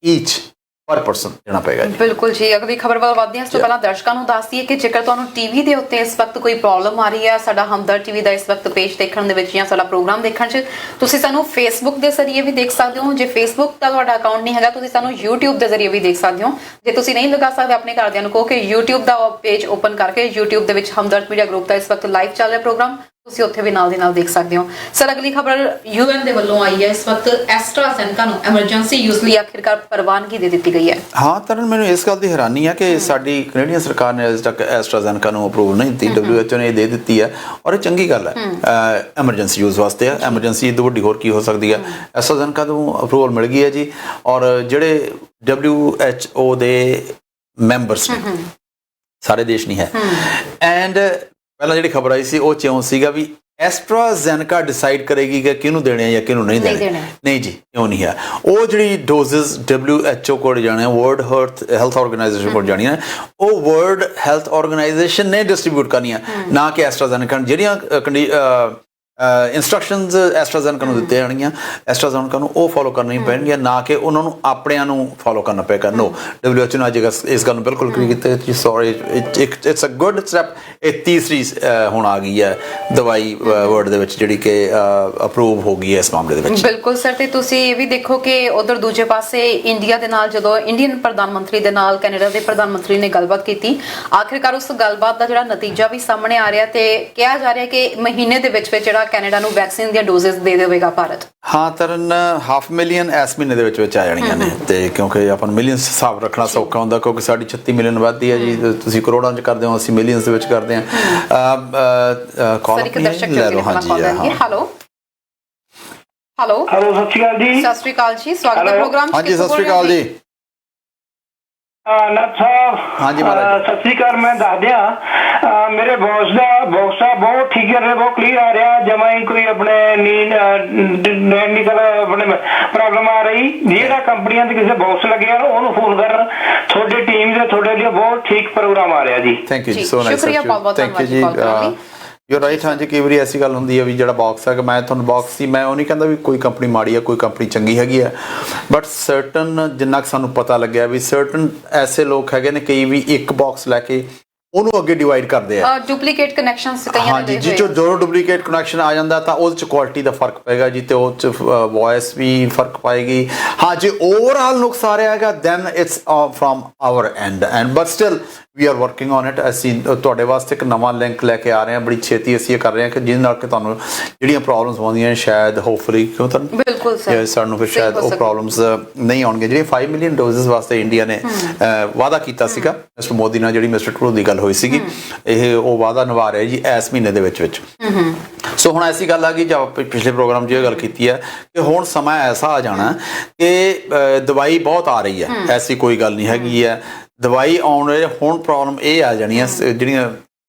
B: ਈਚ ਪਰ ਪਰਸਨ ਦੇਣਾ ਪਏਗਾ ਜੀ।
A: ਬਿਲਕੁਲ ਜੀ। ਅਗਲੀ ਖਬਰ ਵੱਲ ਵਧਦੇ ਹਾਂ ਇਸ ਤੋਂ ਪਹਿਲਾਂ ਦਰਸ਼ਕਾਂ ਨੂੰ ਦੱਸ ਦਈਏ ਕਿ ਜੇਕਰ ਤੁਹਾਨੂੰ ਟੀਵੀ ਦੇ ਉੱਤੇ ਇਸ ਵਕਤ ਕੋਈ ਪ੍ਰੋਬਲਮ ਆ ਰਹੀ ਹੈ, ਸਾਡਾ ਹਮਦਰਦ ਟੀਵੀ ਦਾ ਇਸ ਵਕਤ ਪੇਜ ਦੇਖਣ ਦੇ ਵਿੱਚ ਜਾਂ ਸਾਡਾ ਪ੍ਰੋਗਰਾਮ ਦੇਖਣ 'ਚ, ਤੁਸੀਂ ਸਾਨੂੰ ਫੇਸਬੁੱਕ ਦੇ ਜ਼ਰੀਏ ਵੀ ਦੇਖ ਸਕਦੇ ਹੋ। ਜੇ ਫੇਸਬੁੱਕ ਦਾ ਤੁਹਾਡਾ ਅਕਾਊਂਟ ਨਹੀਂ ਹੈਗਾ, ਤੁਸੀਂ ਸਾਨੂੰ YouTube ਦੇ ਜ਼ਰੀਏ ਵੀ ਦੇਖ ਸਕਦੇ ਹੋ। ਜੇ ਤੁਸੀਂ ਨਹੀਂ ਲਗਾ ਸਕਦੇ, ਆਪਣੇ ਘਰਦਿਆਂ ਨੂੰ ਕਹੋ ਕਿ YouTube ਦਾ ਪੇਜ ਓਪਨ ਕਰਕੇ YouTube ਦੇ ਵਿੱਚ ਹਮਦਰਦ ਮੀਡੀਆ ਗਰੁੱਪ ਦਾ ਇਸ ਵਕਤ ਲਾਈਵ ਚੱਲ ਰਿਹਾ ਪ੍ਰੋਗਰਾਮ, ਤੁਸੀਂ ਉੱਥੇ ਵੀ ਨਾਲ ਦੀ ਨਾਲ ਦੇਖ ਸਕਦੇ ਹੋ। ਸਰ, ਅਗਲੀ ਖਬਰ UN ਦੇ ਵੱਲੋਂ ਆਈ ਹੈ। ਇਸ ਵਕਤ ਐਸਟਰਾਜ਼ੈਨੇਕਾ ਨੂੰ ਐਮਰਜੈਂਸੀ ਯੂਜ਼ ਲਈ ਆਖਿਰਕਾਰ ਪ੍ਰਵਾਨਗੀ ਦੇ ਦਿੱਤੀ ਗਈ ਹੈ।
B: ਹਾਂ ਤਰਨ, ਮੈਨੂੰ ਇਸ ਗੱਲ ਦੀ ਹੈਰਾਨੀ ਹੈ ਕਿ ਸਾਡੀ ਕੈਨੇਡੀਅਨ ਸਰਕਾਰ ਨੇ ਅਜੇ ਤੱਕ ਐਸਟਰਾਜ਼ੈਨੇਕਾ ਨੂੰ ਅਪਰੂਵਲ ਨਹੀਂ ਦਿੱਤੀ। WHO ਨੇ ਦੇ ਦਿੱਤੀ ਹੈ ਔਰ ਇਹ ਚੰਗੀ ਗੱਲ ਹੈ। ਐਮਰਜੈਂਸੀ ਯੂਜ਼ ਵਾਸਤੇ ਹੈ। ਐਮਰਜੈਂਸੀ ਤੋਂ ਵੱਡੀ ਹੋਰ ਕੀ ਹੋ ਸਕਦੀ ਹੈ। ਐਸਟਰਾਜ਼ੈਨੇਕਾ ਨੂੰ ਅਪਰੂਵਲ ਮਿਲ ਗਈ ਹੈ ਜੀ। ਔਰ ਜਿਹੜੇ WHO ਦੇ ਮੈਂਬਰਸ ਨੇ, ਸਾਰੇ ਦੇਸ਼ ਨਹੀਂ ਹੈ। ਐਂਡ ਪਹਿਲਾਂ ਜਿਹੜੀ ਖਬਰ ਆਈ ਸੀ ਉਹ ਚਿਉਂ ਸੀਗਾ ਵੀ ਐਸਟਰਾਜ਼ੈਨੇਕਾ ਡਿਸਾਈਡ ਕਰੇਗੀ ਕਿ ਕਿਹਨੂੰ ਦੇਣੇ ਆ ਜਾਂ ਕਿਹਨੂੰ ਨਹੀਂ ਦੇਣੇ। ਨਹੀਂ ਜੀ, ਕਿਉਂ ਨਹੀਂ ਹੈ। ਉਹ ਜਿਹੜੀ ਡੋਜ਼ਸ WHO ਕੋਲ ਜਾਣੇ, ਵਰਲਡ ਹੈਲਥ ਆਰਗੇਨਾਈਜੇਸ਼ਨ ਕੋਲ ਜਾਣੀਆਂ, ਉਹ ਵਰਲਡ ਹੈਲਥ ਆਰਗੇਨਾਈਜੇਸ਼ਨ ਨੇ ਡਿਸਟ੍ਰੀਬਿਊਟ ਕਰਨੀਆਂ, ਨਾ ਕਿ ਐਸਟਰਾਜ਼ੈਨੇਕਾ। ਜਿਹੜੀਆਂ ਇੰਸਟਰਕਸ਼ਨਸ ਐਸਟਰਾਜ਼ੈਨੇਕਾ ਨੂੰ ਦਿੱਤੇ ਜਾਣਗੀਆਂ, ਐਸਟਰਾਜ਼ੈਨੇਕਾ ਨੂੰ ਉਹ ਫੋਲੋ ਕਰਨੀਆਂ ਪੈਣਗੀਆਂ, ਨਾ ਕਿ ਉਹਨਾਂ ਨੂੰ ਆਪਣਿਆਂ ਨੂੰ ਫੋਲੋ ਕਰਨਾ ਪਏਗਾ। ਨੋ, WHO ਨੇ ਅੱਜ ਇਸ ਗੱਲ ਨੂੰ ਬਿਲਕੁਲ ਕਲੀਅਰ ਕੀਤਾ ਕਿ sorry, it's a good step. ਇਹ ਤੀਸਰੀ ਹੁਣ ਆ ਗਈ ਹੈ ਦਵਾਈ ਵਰਲਡ ਦੇ ਵਿੱਚ ਜਿਹੜੀ ਕਿ ਅਪਰੂਵ ਹੋ ਗਈ ਹੈ ਇਸ ਮਾਮਲੇ ਦੇ ਵਿੱਚ।
A: ਬਿਲਕੁਲ ਸਰ। ਤੇ ਤੁਸੀਂ ਇਹ ਵੀ ਦੇਖੋ ਕਿ ਉਧਰ ਦੂਜੇ ਪਾਸੇ ਇੰਡੀਆ ਦੇ ਨਾਲ ਜਦੋਂ ਇੰਡੀਅਨ ਪ੍ਰਧਾਨ ਮੰਤਰੀ ਦੇ ਨਾਲ ਕੈਨੇਡਾ ਦੇ ਪ੍ਰਧਾਨ ਮੰਤਰੀ ਨੇ ਗੱਲਬਾਤ ਕੀਤੀ, ਆਖਿਰਕਾਰ ਉਸ ਗੱਲਬਾਤ ਦਾ ਜਿਹੜਾ ਨਤੀਜਾ ਵੀ ਸਾਹਮਣੇ ਆ ਰਿਹਾ ਤੇ ਕਿਹਾ ਜਾ ਰਿਹਾ ਕਿ ਮਹੀਨੇ ਦੇ ਵਿੱਚ ਜਿਹੜਾ ਕੈਨੇਡਾ ਨੂੰ ਵੈਕਸੀਨ ਦੀਆਂ ਡੋਜ਼ਸ ਦੇ ਦੇਵੇਗਾ ਭਾਰਤ।
B: ਹਾਂ ਤਰਨ, 500,000 ਇਸ ਮਹੀਨੇ ਦੇ ਵਿੱਚ ਆ ਜਾਣੀਆਂ ਨੇ। ਤੇ ਕਿਉਂਕਿ ਆਪਾਂ ਨੂੰ ਮਿਲੀਅਨਸ ਹਿਸਾਬ ਰੱਖਣਾ ਸੌਖਾ ਹੁੰਦਾ, ਕਿਉਂਕਿ ਸਾਡੀ 36 ਮਿਲੀਅਨ ਆਬਾਦੀ ਹੈ ਜੀ। ਤੁਸੀਂ ਕਰੋੜਾਂ 'ਚ ਕਰਦੇ ਹੋ, ਅਸੀਂ ਮਿਲੀਅਨਸ ਦੇ ਵਿੱਚ ਕਰਦੇ ਹਾਂ। ਕਾਲ
A: ਲੈ ਲਓ। ਹਾਂਜੀ, ਹੈਲੋ ਹੈਲੋ
C: ਹੈਲੋ, ਸਤਿ ਸ਼੍ਰੀ ਅਕਾਲ ਜੀ।
A: ਸਤਿ ਸ਼੍ਰੀ ਅਕਾਲ ਜੀ, ਸਵਾਗਤ ਹੈ ਪ੍ਰੋਗਰਾਮ 'ਚ।
B: ਹਾਂਜੀ, ਸਤਿ ਸ਼੍ਰੀ ਅਕਾਲ ਜੀ।
C: ਨਾਥ ਸਾਹਿਬ,
B: ਹਾਂਜੀ ਮਹਾਰਾਜ।
C: ਸਤਿ ਸ਼੍ਰੀ ਅਕਾਲ। ਮੈਂ ਦੱਸ ਦਿਆਂ, ਮੇਰੇ ਬੌਸ ਦਾ ਬਹੁਤ ਠੀਕ ਹੈ, ਬਹੁਤ ਕਲੀਅਰ ਆ ਰਿਹਾ। ਜਮਾ ਹੀ ਕੋਈ ਆਪਣੇ ਟੈਕਨੀਕਲ ਆਪਣੇ ਪ੍ਰੋਬਲਮ ਆ ਰਹੀ। ਜਿਹੜਾ ਕੰਪਨੀਆਂ ਦੇ ਕਿਸੇ ਬੌਸ ਲੱਗਿਆ ਉਹਨੂੰ ਫੋਨ ਕਰਨ, ਤੁਹਾਡੀ ਟੀਮ ਦੇ ਤੁਹਾਡੇ ਲਈ ਬਹੁਤ ਠੀਕ ਪ੍ਰੋਗਰਾਮ ਆ ਰਿਹਾ ਜੀ।
B: Thank you so much.
A: ਸ਼ੁਕਰੀਆ, ਬਹੁਤ ਬਹੁਤ ਧੰਨਵਾਦ ਜੀ ਕਾਲ ਕਰਨ ਲਈ।
B: You right. ਹਾਂਜੀ, ਕਈ ਵਾਰੀ ਐਸੀ ਗੱਲ ਹੁੰਦੀ ਹੈ ਵੀ ਜਿਹੜਾ ਬਾਕਸ ਹੈ, ਮੈਂ ਤੁਹਾਨੂੰ ਬਾਕਸ ਸੀ, ਮੈਂ ਉਹ ਨਹੀਂ ਕਹਿੰਦਾ ਵੀ ਕੋਈ ਕੰਪਨੀ ਮਾੜੀ ਹੈ, ਕੋਈ ਕੰਪਨੀ ਚੰਗੀ ਹੈਗੀ ਹੈ, ਬਟ ਸਰਟਨ ਜਿੰਨਾ ਕੁ ਸਾਨੂੰ ਪਤਾ ਲੱਗਿਆ ਵੀ ਸਰਟਨ ਐਸੇ ਲੋਕ ਹੈਗੇ ਨੇ, ਕਈ ਵੀ ਇੱਕ ਬਾਕਸ ਲੈ ਕੇ ਉਹਨੂੰ ਅੱਗੇ ਡਿਵਾਈਡ ਕਰਦੇ ਆ।
A: ਡੁਪਲੀਕੇਟ ਕਨੈਕਸ਼ਨਸ ਕਈਆਂ ਦੇ
B: ਹਾਂਜੀ, ਜੀ ਜੋ ਡੁਪਲੀਕੇਟ ਕਨੈਕਸ਼ਨ ਆ ਜਾਂਦਾ ਤਾਂ ਉਹਦੇ ਚ ਕੁਆਲਿਟੀ ਦਾ ਫਰਕ ਪਏਗਾ ਜੀ, ਤੇ ਉਹ ਚ ਵੌਇਸ ਵੀ ਫਰਕ ਪਾਏਗੀ। ਹਾਂ, ਜੇ ਓਵਰਆਲ ਨੁਕਸ ਆ ਰਿਹਾ ਹੈਗਾ then it's from our end but still we are working on it. ਅਸੀਂ ਤੁਹਾਡੇ ਵਾਸਤੇ ਇੱਕ ਨਵਾਂ ਲਿੰਕ ਲੈ ਕੇ ਆ ਰਹੇ ਹਾਂ, ਬੜੀ ਛੇਤੀ ਅਸੀਂ ਇਹ ਕਰ ਰਹੇ ਹਾਂ ਕਿ ਜਿਹਦੇ ਨਾਲ ਕਿ ਤੁਹਾਨੂੰ ਜਿਹੜੀਆਂ ਪ੍ਰੋਬਲਮਸ ਆਉਂਦੀਆਂ ਸ਼ਾਇਦ ਹੋਪਫੁਲੀ, ਕਿਉਂ ਤੁਹਾਨੂੰ
A: ਬਿਲਕੁਲ ਸਰ,
B: ਸਾਨੂੰ ਫਿਰ ਸ਼ਾਇਦ ਉਹ ਪ੍ਰੋਬਲਮਸ ਨਹੀਂ ਆਉਣਗੀਆਂ। ਜਿਹੜੀਆਂ 5 ਮਿਲੀਅਨ ਡੋਜ਼ਸ ਵਾਸਤੇ ਇੰਡੀਆ ਨੇ ਵਾਅਦਾ ਕੀਤਾ ਸੀਗਾ ਮਿਸਟਰ ਮੋਦੀ ਨਾਲ, ਜਿਹੜੀ ਮਿਸਟਰ ਟਰੂਡੋ ਦੀ ਗੱਲ ਹੋਈ ਸੀਗੀ, ਇਹ ਉਹ ਵਾਅਦਾ ਨਿਭਾ ਰਿਹਾ ਜੀ ਇਸ ਮਹੀਨੇ ਦੇ ਵਿੱਚ। ਸੋ ਹੁਣ ਐਸੀ ਗੱਲ ਆ ਗਈ, ਜਾਂ ਪਿਛਲੇ ਪ੍ਰੋਗਰਾਮ 'ਚ ਇਹ ਗੱਲ ਕੀਤੀ ਹੈ ਕਿ ਹੁਣ ਸਮਾਂ ਐਸਾ ਆ ਜਾਣਾ ਕਿ ਦਵਾਈ ਬਹੁਤ ਆ ਰਹੀ ਹੈ, ਐਸੀ ਕੋਈ ਗੱਲ ਨਹੀਂ ਹੈਗੀ ਹੈ। ਦਵਾਈ ਆਉਣ ਵੇਲੇ ਹੁਣ ਪ੍ਰੋਬਲਮ ਇਹ ਆ ਜਾਣੀ ਹੈ, ਜਿਹੜੀਆਂ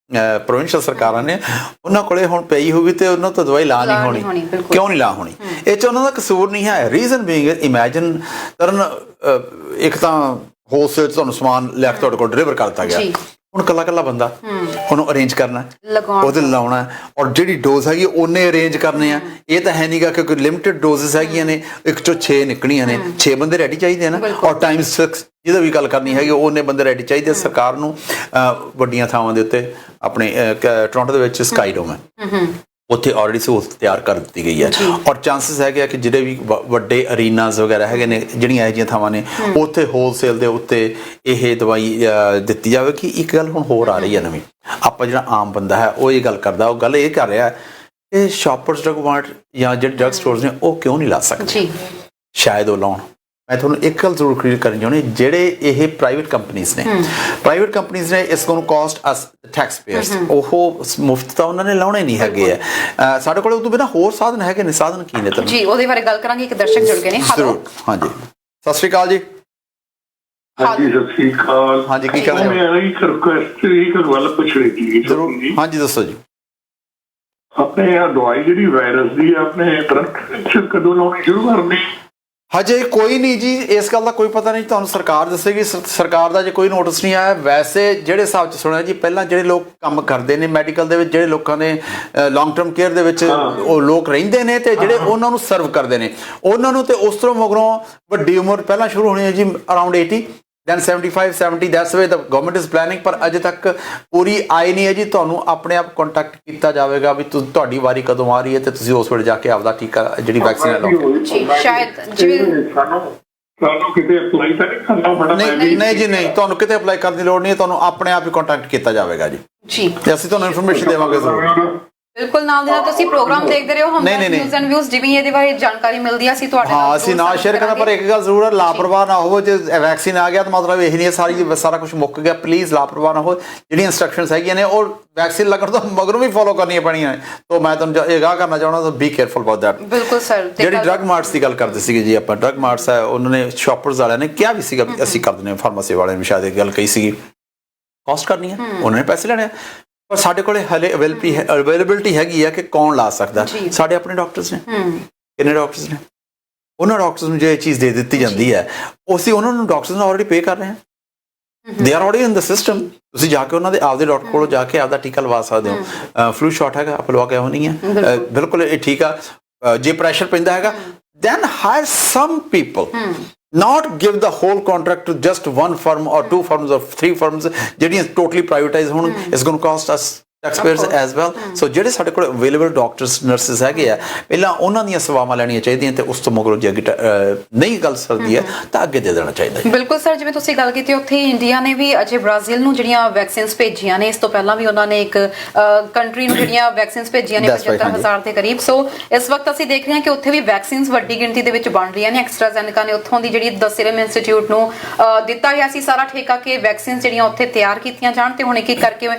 B: ਪ੍ਰੋਵਿੰਸ਼ੀਅਲ ਸਰਕਾਰਾਂ ਨੇ ਉਹਨਾਂ ਕੋਲੇ ਹੁਣ ਪਈ ਹੋਊਗੀ ਤੇ ਉਹਨਾਂ ਤੋਂ ਦਵਾਈ ਲਾ ਨਹੀਂ ਹੋਣੀ। ਕਿਉਂ ਨਹੀਂ ਲਾ ਹੋਣੀ? ਇਹ 'ਚ ਉਹਨਾਂ ਦਾ ਕਸੂਰ ਨਹੀਂ ਹੈ। ਰੀਜ਼ਨ ਬੀਇੰਗ, ਇਮੈਜਿਨ ਕਰਨ, ਇੱਕ ਤਾਂ ਹੋਲਸੇਲ 'ਚ ਤੁਹਾਨੂੰ ਸਮਾਨ ਲੈ ਕੇ ਤੁਹਾਡੇ ਕੋਲ ਡਿਲੀਵਰ ਕਰਤਾ ਗਿਆ, ਹੁਣ ਕੱਲਾ ਬੰਦਾ ਉਹਨੂੰ ਅਰੇਂਜ ਕਰਨਾ, ਉਹਦੇ ਲਾਉਣਾ, ਔਰ ਜਿਹੜੀ ਡੋਜ਼ ਹੈਗੀ ਉਹਨੇ ਅਰੇਂਜ ਕਰਨੇ ਆ। ਇਹ ਤਾਂ ਹੈ ਨਹੀਂਗਾ ਕਿ ਕੋਈ ਲਿਮਿਟਡ ਡੋਜ਼ਸ ਹੈਗੀਆਂ ਨੇ, ਇੱਕ 'ਚੋਂ 6 ਨਿਕਲੀਆਂ ਨੇ, 6 ਬੰਦੇ ਰੈਡੀ ਚਾਹੀਦੇ ਆ ਨਾ, ਔਰ ਟਾਈਮ 6 ਜਿਹਦਾ ਵੀ ਗੱਲ ਕਰਨੀ ਹੈਗੀ ਉਹਨੇ ਬੰਦੇ ਰੈਡੀ ਚਾਹੀਦੇ। ਸਰਕਾਰ ਨੂੰ ਵੱਡੀਆਂ ਥਾਵਾਂ ਦੇ ਉੱਤੇ, ਆਪਣੇ ਟੋਰਾਂਟੋ ਦੇ ਵਿੱਚ ਸਕਾਈਡੋਮ ਹੈ, ਉੱਥੇ ਆਲਰੇਡੀ ਸਹੂਲਤ ਤਿਆਰ ਕਰ ਦਿੱਤੀ ਗਈ ਹੈ, ਔਰ ਚਾਂਸਸ ਹੈਗੇ ਆ ਕਿ ਜਿਹੜੇ ਵੀ ਵੱਡੇ ਅਰੀਨਾਜ਼ ਵਗੈਰਾ ਹੈਗੇ ਨੇ, ਜਿਹੜੀਆਂ ਇਹੋ ਜਿਹੀਆਂ ਥਾਵਾਂ ਨੇ, ਉੱਥੇ ਹੋਲਸੇਲ ਦੇ ਉੱਤੇ ਇਹ ਦਵਾਈ ਦਿੱਤੀ ਜਾਵੇ। ਕਿ ਇੱਕ ਗੱਲ ਹੁਣ ਹੋਰ ਆ ਰਹੀ ਹੈ ਨਵੀਂ, ਆਪਾਂ ਜਿਹੜਾ ਆਮ ਬੰਦਾ ਹੈ ਉਹ ਇਹ ਗੱਲ ਕਰਦਾ, ਉਹ ਗੱਲ ਇਹ ਕਰ ਰਿਹਾ ਕਿ ਸ਼ਾਪਰਸ ਡਰਗ ਮਾਰਟ ਜਾਂ ਜਿਹੜੇ ਡਰਗ ਸਟੋਰਸ ਨੇ ਉਹ ਕਿਉਂ ਨਹੀਂ ਲਾ ਸਕਦੇ? ਸ਼ਾਇਦ ਉਹ ਲਾਉਣ। ਮੈਂ ਤੁਹਾਨੂੰ ਇੱਕ ਗੱਲ ਜ਼ਰੂਰ ਕਲੀਅਰ ਕਰਨੀ ਚਾਹੁੰਦੀ, ਜਿਹੜੇ ਇਹ ਪ੍ਰਾਈਵੇਟ ਕੰਪਨੀਜ਼ ਨੇ ਇਸ ਨੂੰ ਕਾਸਟ ਅਸ ਟੈਕਸ ਪੇਅਰਸ, ਉਹ ਮੁਫਤ ਤਾਂ ਉਹਨਾਂ ਨੇ ਲਾਉਣੇ ਨਹੀਂ ਹੈਗੇ ਆ। ਸਾਡੇ ਕੋਲ ਉਹ ਤੋਂ ਬਿਨਾਂ ਹੋਰ ਸਾਧਨ ਹੈਗੇ ਨੇ। ਸਾਧਨ ਕੀ ਨੇ ਤੁਹਾਨੂੰ
A: ਜੀ ਉਹਦੇ ਬਾਰੇ ਗੱਲ ਕਰਾਂਗੇ। ਇੱਕ ਦਰਸ਼ਕ ਜੁੜ ਗਏ ਨੇ।
B: ਜ਼ਰੂਰ। ਹਾਂਜੀ, ਸਤਿ ਸ਼੍ਰੀ ਅਕਾਲ ਜੀ।
D: ਹਾਂਜੀ, ਸਤਿ ਸ਼੍ਰੀ ਅਕਾਲ।
B: ਹਾਂਜੀ, ਕੀ ਕਰ ਰਹੇ ਹੋ?
D: ਮੈਂ ਇੱਕ ਰਿਕੁਐਸਟ ਵੱਲ ਪੁੱਛ ਰਹੀ ਸੀ।
B: ਜ਼ਰੂਰ, ਹਾਂਜੀ ਦੱਸੋ ਜੀ।
D: ਆਪਣੇ ਆ ਦਵਾਈ ਜਿਹੜੀ ਵਾਇਰਸ ਦੀ ਆਪਣੇ ਤੁਰੰਤ ਕਦੋਂ ਲਾਉਣੀ ਸ਼ੁਰੂ ਕਰਨੀ?
B: ਹਜੇ ਕੋਈ ਨਹੀਂ ਜੀ, ਇਸ ਗੱਲ ਦਾ ਕੋਈ ਪਤਾ ਨਹੀਂ, ਤੁਹਾਨੂੰ ਸਰਕਾਰ ਦੱਸੇਗੀ। ਸਰਕਾਰ ਦਾ ਜੇ ਕੋਈ ਨੋਟਿਸ ਨਹੀਂ ਆਇਆ। ਵੈਸੇ ਜਿਹੜੇ ਹਿਸਾਬ 'ਚ ਸੁਣਿਆ ਜੀ, ਪਹਿਲਾਂ ਜਿਹੜੇ ਲੋਕ ਕੰਮ ਕਰਦੇ ਨੇ ਮੈਡੀਕਲ ਦੇ ਵਿੱਚ, ਜਿਹੜੇ ਲੋਕਾਂ ਨੇ ਲੌਂਗ ਟਰਮ ਕੇਅਰ ਦੇ ਵਿੱਚ ਉਹ ਲੋਕ ਰਹਿੰਦੇ ਨੇ ਤੇ ਜਿਹੜੇ ਉਹਨਾਂ ਨੂੰ ਸਰਵ ਕਰਦੇ ਨੇ ਉਹਨਾਂ ਨੂੰ, ਤੇ ਉਸ ਤੋਂ ਮਗਰੋਂ ਵੱਡੀ ਉਮਰ ਪਹਿਲਾਂ ਸ਼ੁਰੂ ਹੋਣੀ ਹੈ ਜੀ around 80 then 75 70 that's way the government is planning. ਪਰ ਅਜੇ ਤੱਕ ਪੂਰੀ ਆਈ ਨਹੀਂ ਹੈ ਜੀ। ਤੁਹਾਨੂੰ ਆਪਣੇ ਆਪ ਕੰਟੈਕਟ ਕੀਤਾ ਜਾਵੇਗਾ ਵੀ ਤੁਹਾਡੀ ਵਾਰੀ ਕਦੋਂ ਆ ਰਹੀ ਹੈ ਤੇ ਤੁਸੀਂ ਉਸ ਵੇਲੇ ਜਾ ਕੇ ਆਪਦਾ ਟੀਕਾ ਜਿਹੜੀ ਵੈਕਸੀਨ ਲਓ
A: ਜੀ। ਸ਼ਾਇਦ ਜਿਵੇਂ
D: ਸਾਨੂੰ ਕਿਤੇ ਅਪਲਾਈ ਤਾਂ ਨਹੀਂ ਕਰਨਾ ਪੈਣਾ?
B: ਨਹੀਂ ਜੀ, ਨਹੀਂ, ਤੁਹਾਨੂੰ ਕਿਤੇ ਅਪਲਾਈ ਕਰਨ ਦੀ ਲੋੜ ਨਹੀਂ ਹੈ। ਤੁਹਾਨੂੰ ਆਪਣੇ ਆਪ ਹੀ ਕੰਟੈਕਟ ਕੀਤਾ ਜਾਵੇਗਾ ਜੀ।
A: ਜੀ
B: ਅਸੀਂ ਤੁਹਾਨੂੰ ਇਨਫੋਰਮੇਸ਼ਨ ਦੇਵਾਂਗੇ ਜ਼ਰੂਰ।
A: ਬਿਲਕੁਲ, ਨਾਲ ਦੇ ਨਾਲ ਤੁਸੀਂ ਪ੍ਰੋਗਰਾਮ ਦੇਖਦੇ ਰਹੋ ਹਮ ਨਿਊਜ਼ ਐਂਡ ਵਿਊਜ਼, ਜਿਵੇਂ ਇਹਦੇ ਬਾਰੇ ਜਾਣਕਾਰੀ ਮਿਲਦੀ ਆ ਅਸੀਂ ਤੁਹਾਡੇ ਨਾਲ
B: ਅਸੀਂ ਨਾਲ ਸ਼ੇਅਰ ਕਰਨਾ। ਪਰ ਇੱਕ ਗੱਲ ਜ਼ਰੂਰ ਹੈ, ਲਾਪਰਵਾਹ ਨਾ ਹੋਵੋ। ਜੇ ਵੈਕਸੀਨ ਆ ਗਿਆ ਤਾਂ ਮਤਲਬ ਇਹ ਨਹੀਂ ਸਾਰਾ ਕੁਝ ਮੁੱਕ ਗਿਆ। ਪਲੀਜ਼ ਲਾਪਰਵਾਹ ਨਾ ਹੋ। ਜਿਹੜੀਆਂ ਇੰਸਟਰਕਸ਼ਨਸ ਹੈਗੀਆਂ ਨੇ ਉਹ ਵੈਕਸੀਨ ਲੱਗਣ ਤੋਂ ਮਗਰੋਂ ਵੀ ਫੋਲੋ ਕਰਨੀਆਂ ਪੈਣੀਆਂ। ਤਾਂ ਮੈਂ ਤੁਹਾਨੂੰ ਇਹ ਆਗਾਹ ਕਰਨਾ ਚਾਹੁੰਦਾ, ਤਾਂ ਬੀ ਕੇਅਰਫੁਲ ਅਬਾਊਟ ਦੈਟ।
A: ਬਿਲਕੁਲ ਸਰ।
B: ਜਿਹੜੀ ਡਰੱਗ ਮਾਰਟਸ ਦੀ ਗੱਲ ਕਰਦੇ ਸੀਗੇ ਜੀ ਆਪਾਂ, ਡਰੱਗ ਮਾਰਟਸ ਹੈ, ਉਹਨਾਂ ਨੇ ਸ਼ਾਪਰਸ ਵਾਲਿਆਂ ਨੇ ਕਿਹਾ ਵੀ ਸੀਗਾ ਅਸੀਂ ਕਰ ਦਿੰਦੇ ਹਾਂ, ਫਾਰਮਾਸੀ ਵਾਲਿਆਂ ਨੇ ਸ਼ਾਇਦ ਇਹ ਗੱਲ ਕਹੀ ਸੀਗੀ, ਕਾਸਟ ਕਰਨੀ ਹੈ, ਉਹਨਾਂ ਨੇ ਪੈਸੇ ਲੈਣੇ ਆ। ਪਰ ਸਾਡੇ ਕੋਲੇ ਹਲੇ ਅਵੇਲੇਬਿਲਿਟੀ ਹੈਗੀ ਆ ਕਿ ਕੌਣ ਲਾ ਸਕਦਾ। ਸਾਡੇ ਆਪਣੇ ਡਾਕਟਰਸ ਨੇ, ਕਿੰਨੇ ਡਾਕਟਰਸ ਨੇ, ਉਹਨਾਂ ਡਾਕਟਰਸ ਨੂੰ ਜੇ ਇਹ ਚੀਜ਼ ਦੇ ਦਿੱਤੀ ਜਾਂਦੀ ਹੈ, ਅਸੀਂ ਉਹਨਾਂ ਨੂੰ ਡਾਕਟਰਸ ਨੂੰ ਆਲਰੇਡੀ ਪੇ ਕਰ ਰਹੇ ਹਾਂ। They are already in the system. ਤੁਸੀਂ ਜਾ ਕੇ ਉਹਨਾਂ ਦੇ ਆਪਦੇ ਡਾਕਟਰ ਕੋਲੋਂ ਜਾ ਕੇ ਆਪਦਾ ਟੀਕਾ ਲਵਾ ਸਕਦੇ ਹੋ। ਫਲੂ ਸ਼ਾਟ ਹੈਗਾ, ਆਪ ਲਵਾ ਕੇ ਆਉ ਨਹੀਂ ਹੈ, ਬਿਲਕੁਲ ਇਹ ਠੀਕ ਆ। ਜੇ ਪ੍ਰੈਸ਼ਰ ਪੈਂਦਾ ਹੈਗਾ, then hire some people, not give the whole contract to just one firm or two firms or three firms ਜਿਹੜੀਆਂ totally privatized ਹੋਣ। it's going to cost us taxpayers as well। so ਜਿਹੜੇ ਸਾਡੇ ਕੋਲ available doctors nurses ਹੈਗੇ ਆ, ਪਹਿਲਾਂ ਉਹਨਾਂ ਦੀਆਂ ਸੇਵਾਵਾਂ ਲੈਣੀਆਂ ਚਾਹੀਦੀਆਂ ਤੇ ਉਸ ਤੋਂ ਮਗਰੋਂ ਜੇ ਅੱਗੇ ਨਹੀਂ ਗੱਲ ਸਰਦੀ ਹੈ ਤਾਂ ਅੱਗੇ ਦੇ ਦੇਣਾ ਚਾਹੀਦਾ।
A: ਬਿਲਕੁਲ ਸਰ, ਜਿਵੇਂ ਤੁਸੀਂ ਗੱਲ ਕੀਤੀ, ਉੱਥੇ ਇੰਡੀਆ ਨੇ ਵੀ ਅਜੇ ਬ੍ਰਾਜ਼ੀਲ ਨੂੰ ਜਿਹੜੀਆਂ ਵੈਕਸੀਨਸ ਭੇਜੀਆਂ ਨੇ, ਇਸ ਤੋਂ ਪਹਿਲਾਂ ਵੀ ਉਹਨਾਂ ਨੇ ਇੱਕ ਕੰਟਰੀ ਨੂੰ ਜਿਹੜੀਆਂ ਵੈਕਸੀਨਸ ਭੇਜੀਆਂ ਨੇ 75,000 ਦੇ ਕਰੀਬ। ਸੋ ਇਸ ਵਕਤ ਅਸੀਂ ਦੇਖ ਰਹੇ ਹਾਂ ਕਿ ਉੱਥੇ ਵੀ ਵੈਕਸੀਨਸ ਵੱਡੀ ਗਿਣਤੀ ਦੇ ਵਿੱਚ ਬਣ ਰਹੀਆਂ ਨੇ। ਐਕਸਟਰਾਜ਼ੈਨੇਕਾ ਨੇ ਉੱਥੋਂ ਦੀ ਜਿਹੜੀ ਦ ਸੀਰਮ ਇੰਸਟੀਚਿਊਟ ਨੂੰ ਦਿੱਤਾ ਗਿਆ ਸੀ ਸਾਰਾ ਠੇਕਾ ਕਿ ਵੈਕਸੀਨਸ ਜਿਹੜੀਆਂ ਉੱਥੇ ਤਿਆਰ ਕੀਤੀਆਂ ਜਾਣ, ਤੇ ਹੁਣ ਇੱਕ ਇੱਕ ਕਰਕੇ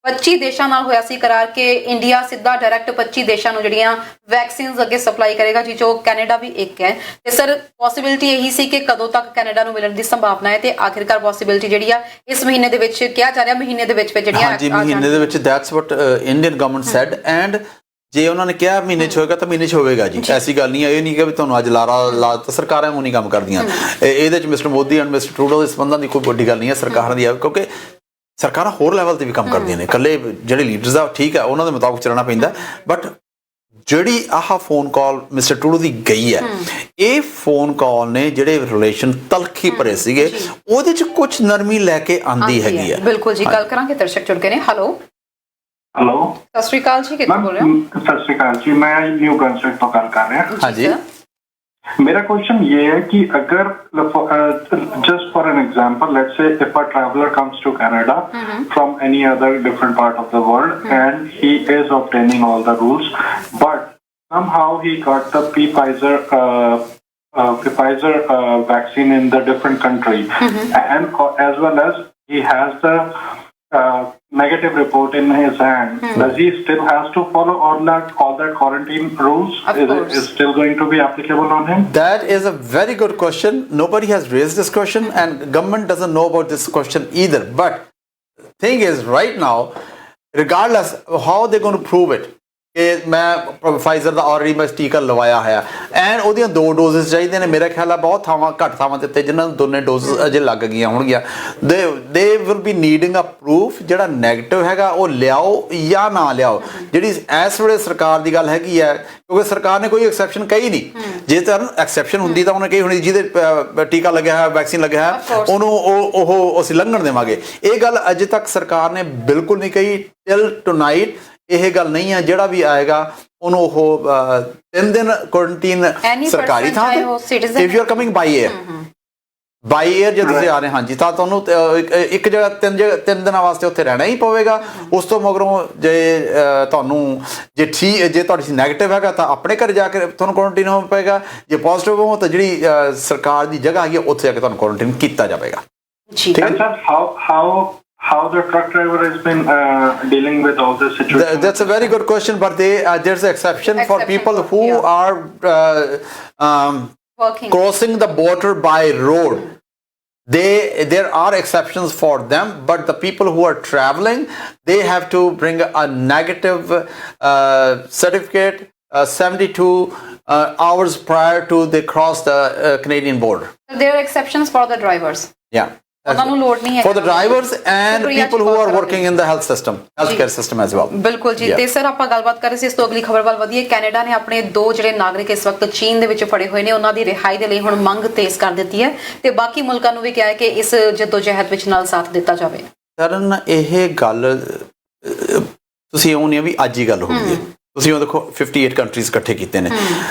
A: 25 ਦੇਸ਼ਾਂ ਨਾਲ ਹੋਇਆ ਸੀ ਕਰਾਰ ਕਿ ਇੰਡੀਆ ਸਿੱਧਾ ਡਾਇਰੈਕਟ 25 ਦੇਸ਼ਾਂ ਨੂੰ ਜਿਹੜੀਆਂ ਵੈਕਸੀਨਸ ਅੱਗੇ ਸਪਲਾਈ ਕਰੇਗਾ, ਜੀ ਜੋ ਕੈਨੇਡਾ ਵੀ ਇੱਕ ਹੈ। ਤੇ ਸਰ ਪੋਸੀਬਿਲਿਟੀ ਇਹੀ ਸੀ ਕਿ ਕਦੋਂ ਤੱਕ ਕੈਨੇਡਾ ਨੂੰ ਮਿਲਣ ਦੀ ਸੰਭਾਵਨਾ ਹੈ, ਤੇ ਆਖਿਰਕਾਰ ਪੋਸੀਬਿਲਿਟੀ ਜਿਹੜੀ ਆ ਇਸ ਮਹੀਨੇ ਦੇ ਵਿੱਚ ਕਿਹਾ ਜਾ ਰਿਹਾ, ਮਹੀਨੇ ਦੇ ਵਿੱਚ ਜਿਹੜੀਆਂ
B: ਹਾਂਜੀ ਮਹੀਨੇ ਦੇ ਵਿੱਚ, that's what Indian government said. And ਜੇ ਉਹਨਾਂ ਨੇ ਕਿਹਾ ਮਹੀਨੇ 'ਚ ਹੋਏਗਾ ਤਾਂ ਮਹੀਨੇ 'ਚ ਹੋਵੇਗਾ ਜੀ। ਐਸੀ ਗੱਲ ਨਹੀਂ ਹੈ, ਇਹ ਨਹੀਂ ਕਿ ਵੀ ਤੁਹਾਨੂੰ ਅੱਜ ਲਾ ਤਾਂ ਸਰਕਾਰਾਂ ਨੂੰ ਨਹੀਂ ਕੰਮ ਕਰਦੀਆਂ। ਇਹਦੇ 'ਚ mister Modi and mister Trudeau ਦੇ ਸੰਬੰਧਾਂ ਦੀ ਕੋਈ ਵੱਡੀ ਗੱਲ ਨਹੀਂ ਹੈ ਸਰਕਾਰਾਂ ਦੀ, ਕਿਉਂਕਿ ਸਰਕਾਰਾਂ ਹੋਰ ਲੈਵਲ ਤੇ ਵੀ ਕੰਮ ਕਰਦੀਆਂ ਨੇ। ਇਕੱਲੇ ਜਿਹੜੇ ਲੀਡਰਸ ਆ ਠੀਕ ਹੈ, ਉਹਨਾਂ ਦੇ ਮੁਤਾਬਕ ਚੱਲਣਾ ਪੈਂਦਾ। ਬਟ ਜਿਹੜੀ ਆਹ ਫੋਨ ਕਾਲ ਮਿਸਟਰ ਟਰੂਡੋ ਦੀ ਗਈ ਹੈ, ਇਹ ਫੋਨ ਕਾਲ ਨੇ ਜਿਹੜੇ ਰਿਲੇਸ਼ਨ ਤਲਖੀ ਭਰੇ ਸੀਗੇ ਉਹਦੇ 'ਚ ਕੁਝ ਨਰਮੀ ਲੈ ਕੇ ਆਂਦੀ ਹੈਗੀ ਹੈ।
A: ਬਿਲਕੁਲ ਜੀ, ਗੱਲ ਕਰਾਂਗੇ। ਦਰਸ਼ਕ ਜੁੜ ਗਏ ਨੇ। ਹੈਲੋ ਸਤਿ ਸ਼੍ਰੀ ਅਕਾਲ ਜੀ, ਕਿੱਥੋਂ ਬੋਲ ਰਹੇ ਹੋ?
D: ਸਤਿ ਸ਼੍ਰੀ ਅਕਾਲ ਜੀ, ਮੈਂ ਨਿਊ ਕੰਸਰਟ ਤੋਂ ਗੱਲ ਕਰ ਰਿਹਾ।
B: ਹਾਂਜੀ,
D: मेरा क्वेश्चन ये है कि अगर just for an example, let's say if a traveler comes to Canada from any other different part of the world and he is obtaining all the rules, but somehow he got the Pfizer vaccine in the different country, and as well as he has the negative report in his hand, does he still has to follow all that quarantine rules? Is still going to be applicable on him?
B: That is a very good question. Nobody has raised this question and government doesn't know about this question either. But thing is, right now, regardless of how they're going to prove it, ਕਿ ਮੈਂ Pfizer ਦਾ already ਮੈਂ ਟੀਕਾ ਲਵਾਇਆ ਹੋਇਆ and ਉਹਦੀਆਂ 2 doses ਚਾਹੀਦੇ ਨੇ। ਮੇਰਾ ਖਿਆਲ ਆ ਬਹੁਤ ਘੱਟ ਥਾਵਾਂ ਤੇ ਜਿਨ੍ਹਾਂ ਨੂੰ ਦੋਨੇ ਡੋਜ਼ਸ ਅਜੇ ਲੱਗ ਗਈਆਂ ਹੋਣਗੀਆਂ, they will be needing a proof ਜਿਹੜਾ ਨੈਗੇਟਿਵ ਹੈਗਾ ਉਹ ਲਿਆਓ ਜਾਂ ਨਾ ਲਿਆਓ। ਜਿਹੜੀ ਇਸ ਵੇਲੇ ਸਰਕਾਰ ਦੀ ਗੱਲ ਹੈਗੀ ਹੈ, ਕਿਉਂਕਿ ਸਰਕਾਰ ਨੇ ਕੋਈ ਐਕਸੈਪਸ਼ਨ ਕਹੀ ਨਹੀਂ। ਜੇ ਤਾਂ ਐਕਸੈਪਸ਼ਨ ਹੁੰਦੀ ਤਾਂ ਉਹਨੇ ਕਹੀ ਹੋਣੀ ਜਿਹਦੇ ਟੀਕਾ ਲੱਗਿਆ ਹੈ, ਵੈਕਸੀਨ ਲੱਗਿਆ ਹੈ, ਉਹਨੂੰ ਉਹ ਅਸੀਂ ਲੰਘਣ ਦੇਵਾਂਗੇ। ਇਹ ਗੱਲ ਅਜੇ ਤੱਕ ਸਰਕਾਰ ਨੇ ਬਿਲਕੁਲ ਨਹੀਂ ਕਹੀ। ਟਿਲ ਟੂਨਾਈਟ ਇਹ ਗੱਲ ਨਹੀਂ ਹੈ, ਜਿਹੜਾ ਵੀ ਆਏਗਾ ਉਹਨੂੰ ਉਹ 3 ਦਿਨ ਕੁਆਰੰਟੀਨ ਸਰਕਾਰੀ ਥਾਂ ਤੇ। If you are coming by air ਜੇ ਤੁਸੀਂ ਆ ਰਹੇ ਹਾਂਜੀ, ਤਾਂ ਤੁਹਾਨੂੰ ਇੱਕ ਜਗ੍ਹਾ 3 ਦਿਨਾਂ ਵਾਸਤੇ ਉੱਥੇ ਰਹਿਣਾ ਹੀ ਪਵੇਗਾ। ਉਸ ਤੋਂ ਮਗਰੋਂ ਜੇ ਤੁਹਾਨੂੰ ਜੇ ਤੁਹਾਡੀ ਨੈਗੇਟਿਵ ਹੈਗਾ ਤਾਂ ਆਪਣੇ ਘਰ ਜਾ ਕੇ ਤੁਹਾਨੂੰ ਕੁਆਰੰਟੀਨ ਹੋਣਾ ਪਏਗਾ। ਜੇ ਪੋਜ਼ਿਟਿਵ ਹੋ ਤਾਂ ਜਿਹੜੀ ਸਰਕਾਰ ਦੀ ਜਗ੍ਹਾ ਹੈਗੀ ਉੱਥੇ ਜਾ ਕੇ ਤੁਹਾਨੂੰ ਕੁਆਰੰਟੀਨ ਕੀਤਾ ਜਾਵੇਗਾ।
D: ਠੀਕ ਹੈ। How the truck driver has been dealing with all this situation?
B: That's a very good question, but there's an exception for people who are crossing the border by road. There are exceptions for them, but the people who are traveling, they have to bring a negative certificate 72 hours prior to they cross the Canadian border.
A: There are exceptions for the drivers.
B: Yeah.
A: ਉਹਨਾਂ ਨੂੰ ਲੋੜ ਨਹੀਂ ਹੈ
B: For the drivers and
A: ਸ਼ੁਕਰੀਆ
B: people
A: ਜੀ,
B: who
A: ਬਹੁਤ
B: are
A: ਕਰਾਂਗੇ।
B: working in the healthcare system as well.
A: ਬਿਲਕੁਲ ਜੀ
B: Yeah.
A: ਤੇ ਸਰ ਆਪਾਂ ਗੱਲਬਾਤ ਕਰ ਰਹੇ ਸੀ ਇਸ ਤੋਂ ਅਗਲੀ ਖਬਰ ਵੱਲ ਵਧੀਏ। ਕੈਨੇਡਾ ਨੇ ਆਪਣੇ 2 ਜਿਹੜੇ ਨਾਗਰਿਕ ਇਸ ਵਕਤ ਚੀਨ ਦੇ ਵਿੱਚ ਫੜੇ ਹੋਏ ਨੇ ਉਹਨਾਂ ਦੀ ਰਿਹਾਈ ਦੇ ਲਈ ਹੁਣ ਮੰਗ ਤੇਜ਼ ਕਰ ਦਿੱਤੀ ਹੈ ਤੇ ਬਾਕੀ ਮੁਲਕਾਂ ਨੂੰ ਵੀ ਕਿਹਾ ਹੈ ਕਿ ਇਸ ਜਦੋਜਹਿਦ ਵਿੱਚ ਨਾਲ ਸਾਥ ਦਿੱਤਾ ਜਾਵੇ।
B: ਕਰਨ ਇਹ ਗੱਲ ਤੁਸੀਂ ਉਹ ਨਹੀਂ ਵੀ ਅੱਜ ਹੀ ਗੱਲ ਹੋ ਗਈ ਹੈ। ਤੁਸੀਂ ਉਹ ਦੇਖੋ 58 ਕੰਟਰੀਜ਼ ਇਕੱਠੇ ਕੀਤੇ ਨੇ।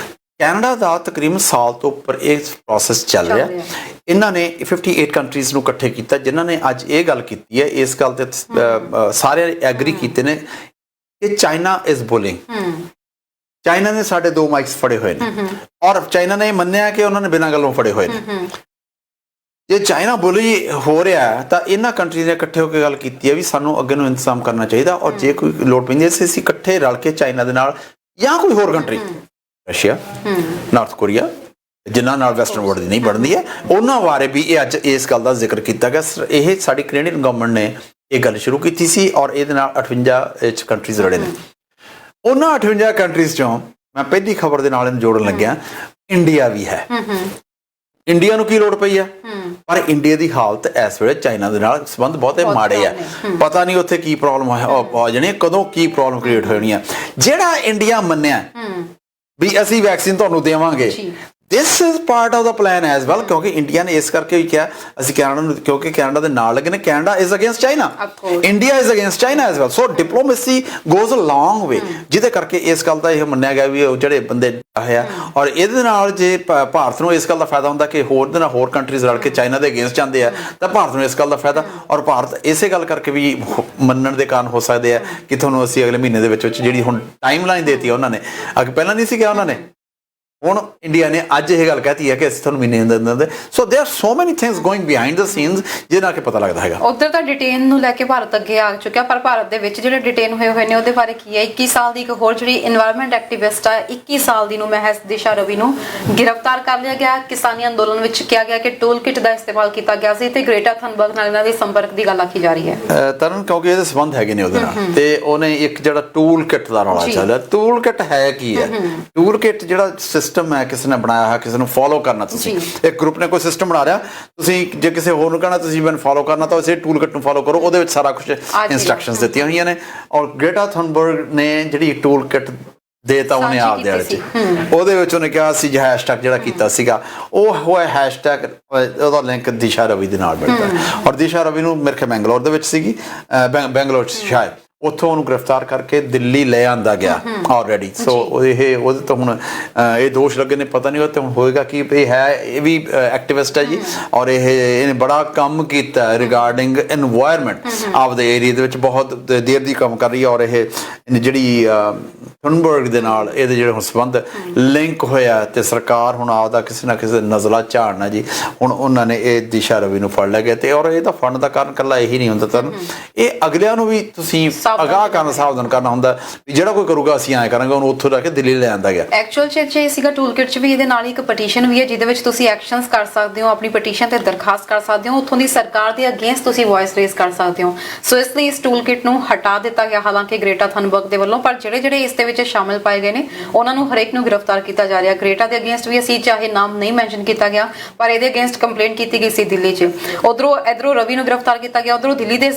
B: ਕੈਨੇਡਾ ਦਾ ਤਕਰੀਬਨ ਸਾਲ ਤੋਂ ਉੱਪਰ ਇਹ ਪ੍ਰੋਸੈਸ ਚੱਲ ਰਿਹਾ। ਇਹਨਾਂ ਨੇ 58 ਕੰਟਰੀਜ਼ ਨੂੰ ਇਕੱਠੇ ਕੀਤਾ ਜਿਨ੍ਹਾਂ ਨੇ ਅੱਜ ਇਹ ਗੱਲ ਕੀਤੀ ਹੈ। ਇਸ ਗੱਲ ਤੇ ਸਾਰੇ ਐਗਰੀ ਕੀਤੇ ਨੇ ਕਿ ਚਾਈਨਾ ਇਜ਼ ਬੁਲਿੰਗ। ਚਾਈਨਾ ਨੇ ਸਾਡੇ 2 ਮਾਈਕਸ ਫੜੇ ਹੋਏ ਨੇ ਔਰ ਚਾਈਨਾ ਨੇ ਮੰਨਿਆ ਕਿ ਉਹਨਾਂ ਨੇ ਬਿਨਾਂ ਗੱਲੋਂ ਫੜੇ ਹੋਏ ਨੇ। ਜੇ ਚਾਈਨਾ ਬੁਲੀ ਹੋ ਰਿਹਾ ਤਾਂ ਇਹਨਾਂ ਕੰਟਰੀਜ਼ ਨੇ ਇਕੱਠੇ ਹੋ ਕੇ ਗੱਲ ਕੀਤੀ ਹੈ ਵੀ ਸਾਨੂੰ ਅੱਗੇ ਨੂੰ ਇੰਤਜ਼ਾਮ ਕਰਨਾ ਚਾਹੀਦਾ ਔਰ ਜੇ ਕੋਈ ਲੋੜ ਪੈਂਦੀ ਹੈ ਅਸੀਂ ਇਕੱਠੇ ਰਲ ਕੇ ਚਾਈਨਾ ਦੇ ਨਾਲ ਜਾਂ ਕੋਈ ਹੋਰ ਕੰਟਰੀ ਰਸ਼ੀਆ ਨਾਰਥ ਕੋਰੀਆ ਜਿਨ੍ਹਾਂ ਨਾਲ ਵੈਸਟਰਨ ਵਰਲਡ ਦੀ ਨਹੀਂ ਬਣਦੀ ਹੈ ਉਹਨਾਂ ਬਾਰੇ ਵੀ ਇਹ ਅੱਜ ਇਸ ਗੱਲ ਦਾ ਜ਼ਿਕਰ ਕੀਤਾ ਗਿਆ। ਇਹ ਸਾਡੀ ਕੈਨੇਡੀਅਨ ਗਵਰਨਮੈਂਟ ਨੇ ਇਹ ਗੱਲ ਸ਼ੁਰੂ ਕੀਤੀ ਸੀ ਔਰ ਇਹਦੇ ਨਾਲ 58 ਕੰਟਰੀਜ਼ ਰਲੇ ਨੇ। ਉਹਨਾਂ 58 ਕੰਟਰੀਜ਼ ਚੋਂ ਮੈਂ ਪਹਿਲੀ ਖਬਰ ਦੇ ਨਾਲ ਇਹਨੂੰ ਜੋੜਨ ਲੱਗਿਆ ਇੰਡੀਆ ਵੀ ਹੈ। ਇੰਡੀਆ ਨੂੰ ਕੀ ਲੋੜ ਪਈ ਆ ਪਰ ਇੰਡੀਆ ਦੀ ਹਾਲਤ ਇਸ ਵੇਲੇ ਚਾਈਨਾ ਦੇ ਨਾਲ ਸੰਬੰਧ ਬਹੁਤੇ ਮਾੜੇ ਆ। ਪਤਾ ਨਹੀਂ ਉੱਥੇ ਕੀ ਪ੍ਰੋਬਲਮ ਆ ਜਾਣੀ ਕਦੋਂ ਕੀ ਪ੍ਰੋਬਲਮ ਕ੍ਰੀਏਟ ਹੋਣੀ ਆ। ਜਿਹੜਾ ਇੰਡੀਆ ਮੰਨਿਆ ਵੀ ਅਸੀਂ ਵੈਕਸੀਨ ਤੁਹਾਨੂੰ ਦੇਵਾਂਗੇ this is part of the plan as well ਕਿਉਂਕਿ ਇੰਡੀਆ ਨੇ ਇਸ ਕਰਕੇ ਵੀ ਕਿਹਾ ਅਸੀਂ ਕੈਨੇਡਾ ਨੂੰ ਕਿਉਂਕਿ ਕੈਨੇਡਾ ਦੇ ਨਾਲ ਲੱਗੇ ਨੇ। Canada is against China, India is against China as well, so diplomacy goes a long way ਜਿਹਦੇ ਕਰਕੇ ਇਸ ਗੱਲ ਦਾ ਇਹ ਮੰਨਿਆ ਗਿਆ ਵੀ ਉਹ ਜਿਹੜੇ ਬੰਦੇ ਆਏ ਆ ਔਰ ਇਹਦੇ ਨਾਲ ਜੇ ਭਾਰਤ ਨੂੰ ਇਸ ਗੱਲ ਦਾ ਫਾਇਦਾ ਹੁੰਦਾ ਕਿ ਹੋਰ ਦੇ ਨਾਲ ਹੋਰ ਕੰਟਰੀਜ਼ ਰਲ ਕੇ ਚਾਈਨਾ ਦੇ ਅਗੇਂਸਟ ਜਾਂਦੇ ਆ ਤਾਂ ਭਾਰਤ ਨੂੰ ਇਸ ਗੱਲ ਦਾ ਫਾਇਦਾ ਔਰ ਭਾਰਤ ਇਸੇ ਗੱਲ ਕਰਕੇ ਵੀ ਮੰਨਣ ਦੇ ਕਾਰਨ ਹੋ ਸਕਦੇ ਆ ਕਿ ਤੁਹਾਨੂੰ ਅਸੀਂ ਅਗਲੇ ਮਹੀਨੇ ਦੇ ਵਿੱਚ ਜਿਹੜੀ ਹੁਣ ਟਾਈਮ ਲਾਈਨ ਦੇਤੀ ਉਹਨਾਂ ਨੇ ਅੱਗੇ ਪਹਿਲਾਂ ਨਹੀਂ ਸੀ ਕਿਹਾ ਉਹਨਾਂ ਨੇ ਹੁਣ ਇੰਡੀਆ ਨੇ ਅੱਜ ਇਹ ਗੱਲ ਕਹਤੀ ਹੈ ਕਿ ਅਸੀਂ ਤੁਹਾਨੂੰ ਮਹੀਨੇ ਦੇ ਅੰਦਰ so there are so many things going behind the scenes ਜਿਹਨਾਂ ਕਿ ਪਤਾ ਲੱਗਦਾ ਹੈਗਾ।
A: ਉਧਰ ਤਾਂ ਡਿਟੇਨ ਨੂੰ ਲੈ ਕੇ ਭਾਰਤ ਅੱਗੇ ਆ ਚੁੱਕਿਆ ਪਰ ਭਾਰਤ ਦੇ ਵਿੱਚ ਜਿਹੜੇ ਡਿਟੇਨ ਹੋਏ ਨੇ ਉਹਦੇ ਬਾਰੇ ਕੀ ਹੈ। 21 ਸਾਲ ਦੀ ਇੱਕ ਹੋਰ ਜਿਹੜੀ এনवायरमेंट ਐਕਟਿਵਿਸਟ ਆ 21 ਸਾਲ ਦੀ ਨੂੰ ਮਹਿਸ ਦਿਸ਼ਾ ਰਵੀ ਨੂੰ ਗ੍ਰਿਫਤਾਰ ਕਰ ਲਿਆ ਗਿਆ। ਕਿਸਾਨੀ ਅੰਦੋਲਨ ਵਿੱਚ ਕਿਹਾ ਗਿਆ ਕਿ ਟੂਲ ਕਿਟ ਦਾ ਇਸਤੇਮਾਲ ਕੀਤਾ ਗਿਆ ਸੀ ਤੇ ਗ੍ਰੇਟਾ ਥਨਬਰਗ ਨਾਲ ਇਹਨਾਂ ਦੇ ਸੰਪਰਕ ਦੀ ਗੱਲ ਆਖੀ ਜਾ ਰਹੀ ਹੈ।
B: ਤਰਨ ਕਿਉਂਕਿ ਇਹਦੇ ਸੰਬੰਧ ਹੈਗੇ ਨੇ ਉਹਦੇ ਨਾਲ ਤੇ ਉਹਨੇ ਇੱਕ ਜਿਹੜਾ ਟੂਲ ਕਿਟ ਦਾ ਰੌਲਾ ਚੱਲਿਆ। ਟੂਲ ਕਿਟ ਹੈ ਕੀ ਹੈ? ਟੂਲ ਕਿਟ ਜਿਹੜਾ ਸਿਸਟਮ ਹੈ ਕਿਸੇ ਨੇ ਬਣਾਇਆ ਹੈ ਕਿਸੇ ਨੂੰ ਫੋਲੋ ਕਰਨਾ। ਤੁਸੀਂ ਇੱਕ ਗਰੁੱਪ ਨੇ ਕੋਈ ਸਿਸਟਮ ਬਣਾ ਰਿਹਾ ਤੁਸੀਂ ਜੇ ਕਿਸੇ ਹੋਰ ਨੂੰ ਕਹਿਣਾ ਤੁਸੀਂ ਮੈਨੂੰ ਫੋਲੋ ਕਰਨਾ ਤਾਂ ਉਸੇ ਟੂਲ ਕਿਟ ਨੂੰ ਫੋਲੋ ਕਰੋ। ਉਹਦੇ ਵਿੱਚ ਸਾਰਾ ਕੁਝ ਇੰਸਟਰਕਸ਼ਨਸ ਦਿੱਤੀਆਂ ਹੋਈਆਂ ਨੇ ਔਰ ਗ੍ਰੇਟਾ ਥਨਬਰਗ ਨੇ ਜਿਹੜੀ ਟੂਲ ਕਿਟ ਦੇਤਾ ਉਹਨੇ ਆਪ ਦੇ ਵਿੱਚ ਉਹਦੇ ਵਿੱਚ ਉਹਨੇ ਕਿਹਾ ਸੀ ਜੇ ਹੈਸ਼ਟੈਗ ਜਿਹੜਾ ਕੀਤਾ ਸੀਗਾ ਉਹ ਹੋਇਆ ਹੈਸ਼ਟੈਗ ਉਹਦਾ ਲਿੰਕ ਦਿਸ਼ਾ ਰਵੀ ਦੇ ਨਾਲ ਮਿਲਦਾ ਔਰ ਦਿਸ਼ਾ ਰਵੀ ਨੂੰ ਮੇਰੇ ਖਿਆਲ ਬੈਂਗਲੌਰ ਦੇ ਵਿੱਚ ਸੀਗੀ ਬੈਂਗਲੌਰ ਸ਼ਾਇਦ ਉੱਥੋਂ ਉਹਨੂੰ ਗ੍ਰਿਫਤਾਰ ਕਰਕੇ ਦਿੱਲੀ ਲੈ ਆਂਦਾ ਗਿਆ ਆਲਰੇਡੀ। ਸੋ ਇਹ ਉਹਦੇ ਤੋਂ ਹੁਣ ਇਹ ਦੋਸ਼ ਲੱਗੇ ਨੇ ਪਤਾ ਨਹੀਂ ਉਹ ਤੇ ਹੁਣ ਹੋਏਗਾ ਕਿ ਇਹ ਹੈ ਇਹ ਵੀ ਐਕਟਿਵਿਸਟ ਹੈ ਜੀ ਔਰ ਇਹਨੇ ਬੜਾ ਕੰਮ ਕੀਤਾ ਰਿਗਾਰਡਿੰਗ এনवायरमेंट ਆਪਦੇ ਏਰੀਆ ਦੇ ਵਿੱਚ ਬਹੁਤ ਦੇਰ ਦੀ ਕੰਮ ਕਰ ਰਹੀ ਹੈ ਔਰ ਇਹ ਜਿਹੜੀ ਥਨਬਰਗ ਦੇ ਨਾਲ ਇਹਦੇ ਜਿਹੜੇ ਹੁਣ ਸੰਬੰਧ ਲਿੰਕ ਹੋਇਆ ਤੇ ਸਰਕਾਰ ਹੁਣ ਆਪਦਾ ਕਿਸੇ ਨਾ ਕਿਸੇ ਨਜ਼ਲਾ ਝਾੜਨਾ ਜੀ। ਹੁਣ ਉਹਨਾਂ ਨੇ ਇਹ ਦਿਸ਼ਾ ਰਵੀ ਨੂੰ ਫੜ ਲਿਆ ਗਿਆ ਤੇ ਔਰ ਇਹਦਾ ਫੜਨ ਦਾ ਕਾਰਨ ਇਕੱਲਾ ਇਹੀ ਨਹੀਂ ਹੁੰਦਾ ਤੁਹਾਨੂੰ ਇਹ ਅਗਲਿਆਂ ਨੂੰ ਵੀ ਤੁਸੀਂ ਅਗਾਹ ਕਰਨਾ ਸਾਵਧਾਨ ਕਰਨਾ ਹੁੰਦਾ ਵੀ ਜਿਹੜਾ ਕੋਈ ਕਰੂਗਾ ਅਸੀਂ ਐਂ ਕਰਾਂਗੇ ਉਹਨੂੰ ਉੱਥੋਂ ਲੈ ਕੇ ਦਿੱਲੀ ਲੈ ਆਂਦਾ ਗਿਆ।
A: ਐਕਚੁਅਲ ਚ ਸੀਗਾ ਟੂਲ ਕਿਟ ਚ ਵੀ ਇਹਦੇ ਨਾਲ ਇੱਕ ਪਟੀਸ਼ਨ ਵੀ ਹੈ ਜਿਹਦੇ ਵਿੱਚ ਤੁਸੀਂ ਐਕਸ਼ਨਸ ਕਰ ਸਕਦੇ ਹੋ ਆਪਣੀ ਪਟੀਸ਼ਨ ਤੇ ਦਰਖਾਸਤ ਕਰ ਸਕਦੇ ਹੋ ਉੱਥੋਂ ਦੀ ਸਰਕਾਰ ਦੇ ਅਗੇਂਸਟ ਤੁਸੀਂ ਵੌਇਸ ਰੇਜ਼ ਕਰ ਸਕਦੇ ਹੋ। ਸੋ ਇਸ ਲਈ ਇਸ ਟੂਲ ਕਿਟ ਨੂੰ ਹਟਾ ਦਿੱਤਾ ਗਿਆ ਹਾਲਾਂਕਿ ਗ੍ਰੇਟਾ ਥਨਬਰਗ ਦੇ ਵੱਲੋਂ ਪਰ ਜਿਹੜੇ ਇਸ ਦੇ ਵਿੱਚ ਸ਼ਾਮਿਲ ਪਾਏ ਗਏ ਨੇ ਉਹਨਾਂ ਨੂੰ ਹਰੇਕ ਨੂੰ ਗ੍ਰਿਫਤਾਰ ਕੀਤਾ ਜਾ ਰਿਹਾ। ਗ੍ਰੇਟਾ ਦੇ ਅਗੇਂਸਟ ਵੀ ਅਸੀਂ ਚਾਹੇ ਨਾਮ ਨਹੀਂ ਮੈਂਸ਼ਨ ਕੀਤਾ ਗਿਆ ਪਰ ਇਹਦੇ ਅਗੇਂਸਟ ਕੰਪਲੇਂਟ ਕੀਤੀ ਗਈ ਸੀ ਦਿੱਲੀ 'ਚ। ਇਧਰੋਂ ਰਵੀ ਨੂੰ ਗ੍ਰਿਫਤਾਰ ਕੀਤਾ ਗਿਆ ਉਧਰੋਂ ਦਿੱਲੀ ਦੇ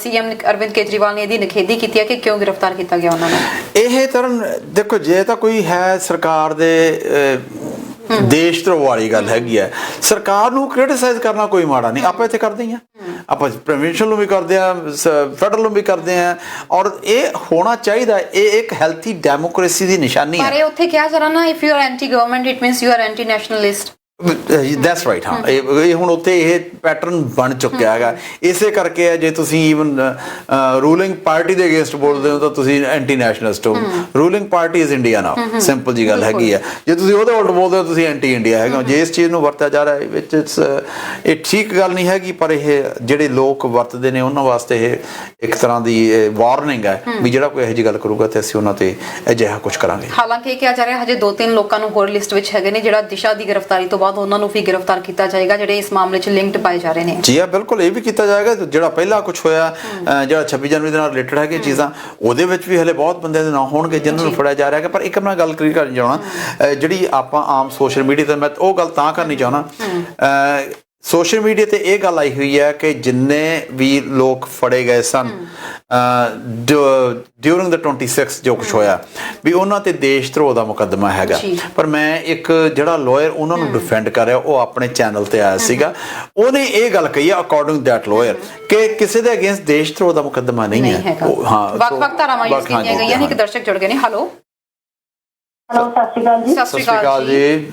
A: ਸੀਐਮ ਅਰਵਿੰਦ ਕੇਜਰੀਵਾਲ ਨੇ ਇਹਦੀ ਨਿਖੇਧੀ ਕੀਤੀ ਹੈ ਕਿ ਕਿਉਂ ਗ੍ਰਿਫਤਾਰ ਕੀਤਾ ਗਿਆ ਉਹਨਾਂ ਨੂੰ।
B: ਇਹ ਤਰਨ ਦੇਖੋ ਜੇ ਤਾਂ ਕੋਈ ਹੈ ਸਰਕਾਰ ਦੇ ਦੇਸ਼ ਧਰੋਹ ਵਾਲੀ ਗੱਲ ਹੈਗੀ ਹੈ ਸਰਕਾਰ ਨੂੰ ਕ੍ਰਿਟਿਸਾਈਜ਼ ਕਰਨਾ ਕੋਈ ਮਾੜਾ ਨਹੀਂ। ਆਪਾਂ ਇੱਥੇ ਕਰਦੇ ਹੀ ਆ ਆਪਾਂ ਪ੍ਰੋਵਿੰਸ਼ੀਅਲ ਨੂੰ ਵੀ ਕਰਦੇ ਆ ਫੈਡਰਲ ਨੂੰ ਵੀ ਕਰਦੇ ਆ ਔਰ ਇਹ ਹੋਣਾ ਚਾਹੀਦਾ। ਇਹ ਇੱਕ ਹੈਲਥੀ ਡੈਮੋਕ੍ਰੇਸੀ ਦੀ ਨਿਸ਼ਾਨੀ ਹੈ।
A: ਪਰ ਇਹ ਉੱਥੇ ਕਿਹਾ ਜਾ ਰਿਹਾ ਨਾ if you R anti government it means you are anti nationalist.
B: That's right. ਹਾਂ ਇਹ ਹੁਣ ਉੱਥੇ ਇਹ ਪੈਟਰਨ ਬਣ ਚੁੱਕਿਆ ਹੈਗਾ ਇਸੇ ਕਰਕੇ ਹੈ ਜੇ ਤੁਸੀਂ ਈਵਨ ਰੂਲਿੰਗ ਪਾਰਟੀ ਦੇ ਅਗੇਂਸਟ ਬੋਲਦੇ ਹੋ ਤਾਂ ਤੁਸੀਂ ਐਂਟੀ ਨੈਸ਼ਨਲਿਸਟ ਹੋ। Ruling party is India now simple ਜੀ ਗੱਲ ਹੈਗੀ ਹੈ। ਜੇ ਤੁਸੀਂ ਉਹਦੇ ਉਲਟ ਬੋਲਦੇ ਹੋ ਤੁਸੀਂ ਐਂਟੀ ਇੰਡੀਆ ਹੈਗਾ। ਜੇ ਇਸ ਚੀਜ਼ ਨੂੰ ਵਰਤਿਆ ਜਾ ਰਿਹਾ ਵਿੱਚ ਇਹ ਠੀਕ ਗੱਲ ਨਹੀਂ ਹੈਗੀ ਪਰ ਇਹ ਜਿਹੜੇ ਲੋਕ ਵਰਤਦੇ ਨੇ ਉਹਨਾਂ ਵਾਸਤੇ ਇਹ ਇੱਕ ਤਰ੍ਹਾਂ ਦੀ ਵਾਰਨਿੰਗ ਹੈ ਵੀ ਜਿਹੜਾ ਕੋਈ ਇਹੋ ਜਿਹੀ ਗੱਲ ਕਰੂਗਾ ਤੇ ਅਸੀਂ ਉਹਨਾਂ ਤੇ ਅਜਿਹਾ ਕੁਝ ਕਰਾਂਗੇ।
A: ਹਾਲਾਂਕਿ ਇਹ ਕਿਹਾ ਜਾ ਰਿਹਾ ਹਜੇ 2-3 ਲੋਕਾਂ ਨੂੰ ਹੋਰ ਲਿਸਟ ਵਿੱਚ ਹੈਗੇ ਨੇ ਜਿਹੜਾ ਦਿਸ਼ਾ ਦੀ ਗ੍ਰਿਫਤਾਰੀ ਤੋਂ ਬਾਅਦ ਉਹਨਾਂ ਨੂੰ ਵੀ ਗ੍ਰਿਫਤਾਰ ਕੀਤਾ ਜਾਏਗਾ ਜਿਹੜੇ ਇਸ ਮਾਮਲੇ 'ਚ ਲਿੰਕਡ ਪਾਏ ਜਾ ਰਹੇ ਨੇ?
B: ਜੀ ਆ ਬਿਲਕੁਲ, ਇਹ ਵੀ ਕੀਤਾ ਜਾਏਗਾ। ਜਿਹੜਾ ਪਹਿਲਾਂ ਕੁਝ ਹੋਇਆ ਜਿਹੜਾ 26 ਜਨਵਰੀ ਦੇ ਨਾਲ ਰਿਲੇਟਡ ਹੈਗੇ ਚੀਜ਼ਾਂ, ਉਹਦੇ ਵਿੱਚ ਵੀ ਹਲੇ ਬਹੁਤ ਬੰਦਿਆਂ ਦੇ ਨਾਂ ਹੋਣਗੇ ਜਿਨ੍ਹਾਂ ਨੂੰ ਫੜਿਆ ਜਾ ਰਿਹਾ। ਪਰ ਇੱਕ ਮੈਂ ਗੱਲ ਕਲੀਅਰ ਕਰਨੀ ਚਾਹੁੰਦਾ, ਜਿਹੜੀ ਆਪਾਂ ਆਮ ਸੋਸ਼ਲ ਮੀਡੀਆ ਤੇ, ਮੈਂ ਉਹ ਗੱਲ ਤਾਂ ਕਰਨੀ ਚਾਹੁੰਦਾ, ਸੋਸ਼ਲ ਮੀਡੀਆ ਤੇ ਇਹ ਗੱਲ ਆਈ ਹੋਈ ਹੈ ਕਿ ਜਿੰਨੇ ਵੀ ਲੋਕ ਫੜੇ ਗਏ ਸਨ ਡਿਊਰਿੰਗ ਦਾ 26 ਜੋ ਕੁਛ ਹੋਇਆ ਵੀ ਉਹਨਾਂ ਤੇ ਦੇਸ਼ ਧਰੋਹ ਦਾ ਮੁਕੱਦਮਾ ਹੈਗਾ। ਪਰ ਮੈਂ ਇੱਕ ਜਿਹੜਾ ਲਾਇਰ ਉਹਨਾਂ ਨੂੰ ਡਿਫੈਂਡ ਕਰ ਰਿਹਾ, ਉਹ ਆਪਣੇ ਚੈਨਲ ਤੇ ਆਇਆ ਸੀਗਾ, ਉਹਨੇ ਇਹ ਗੱਲ ਕਹੀ ਹੈ ਅਕੋਰਡਿੰਗ ਦੈਟ ਲਾਇਰ ਕਿ ਕਿਸੇ ਦੇ ਅਗੇਂਸਟ ਦੇਸ਼ ਧਰੋਹ ਦਾ ਮੁਕੱਦਮਾ ਨਹੀਂ ਹੈ।
A: ਹਾਂ, ਵੱਖ-ਵੱਖ ਧਾਰਾਵਾਂ ਯੂਜ਼ ਕੀਤੀਆਂ ਗਈਆਂ ਨੇ। ਇੱਕ ਦਰਸ਼ਕ ਜੁੜ ਗਏ ਨੇ। ਹੈਲੋ
E: ਸਤਿ ਸ਼੍ਰੀ ਅਕਾਲ ਜੀ।
A: ਸਤਿ ਸ਼੍ਰੀ ਅਕਾਲ ਜੀ।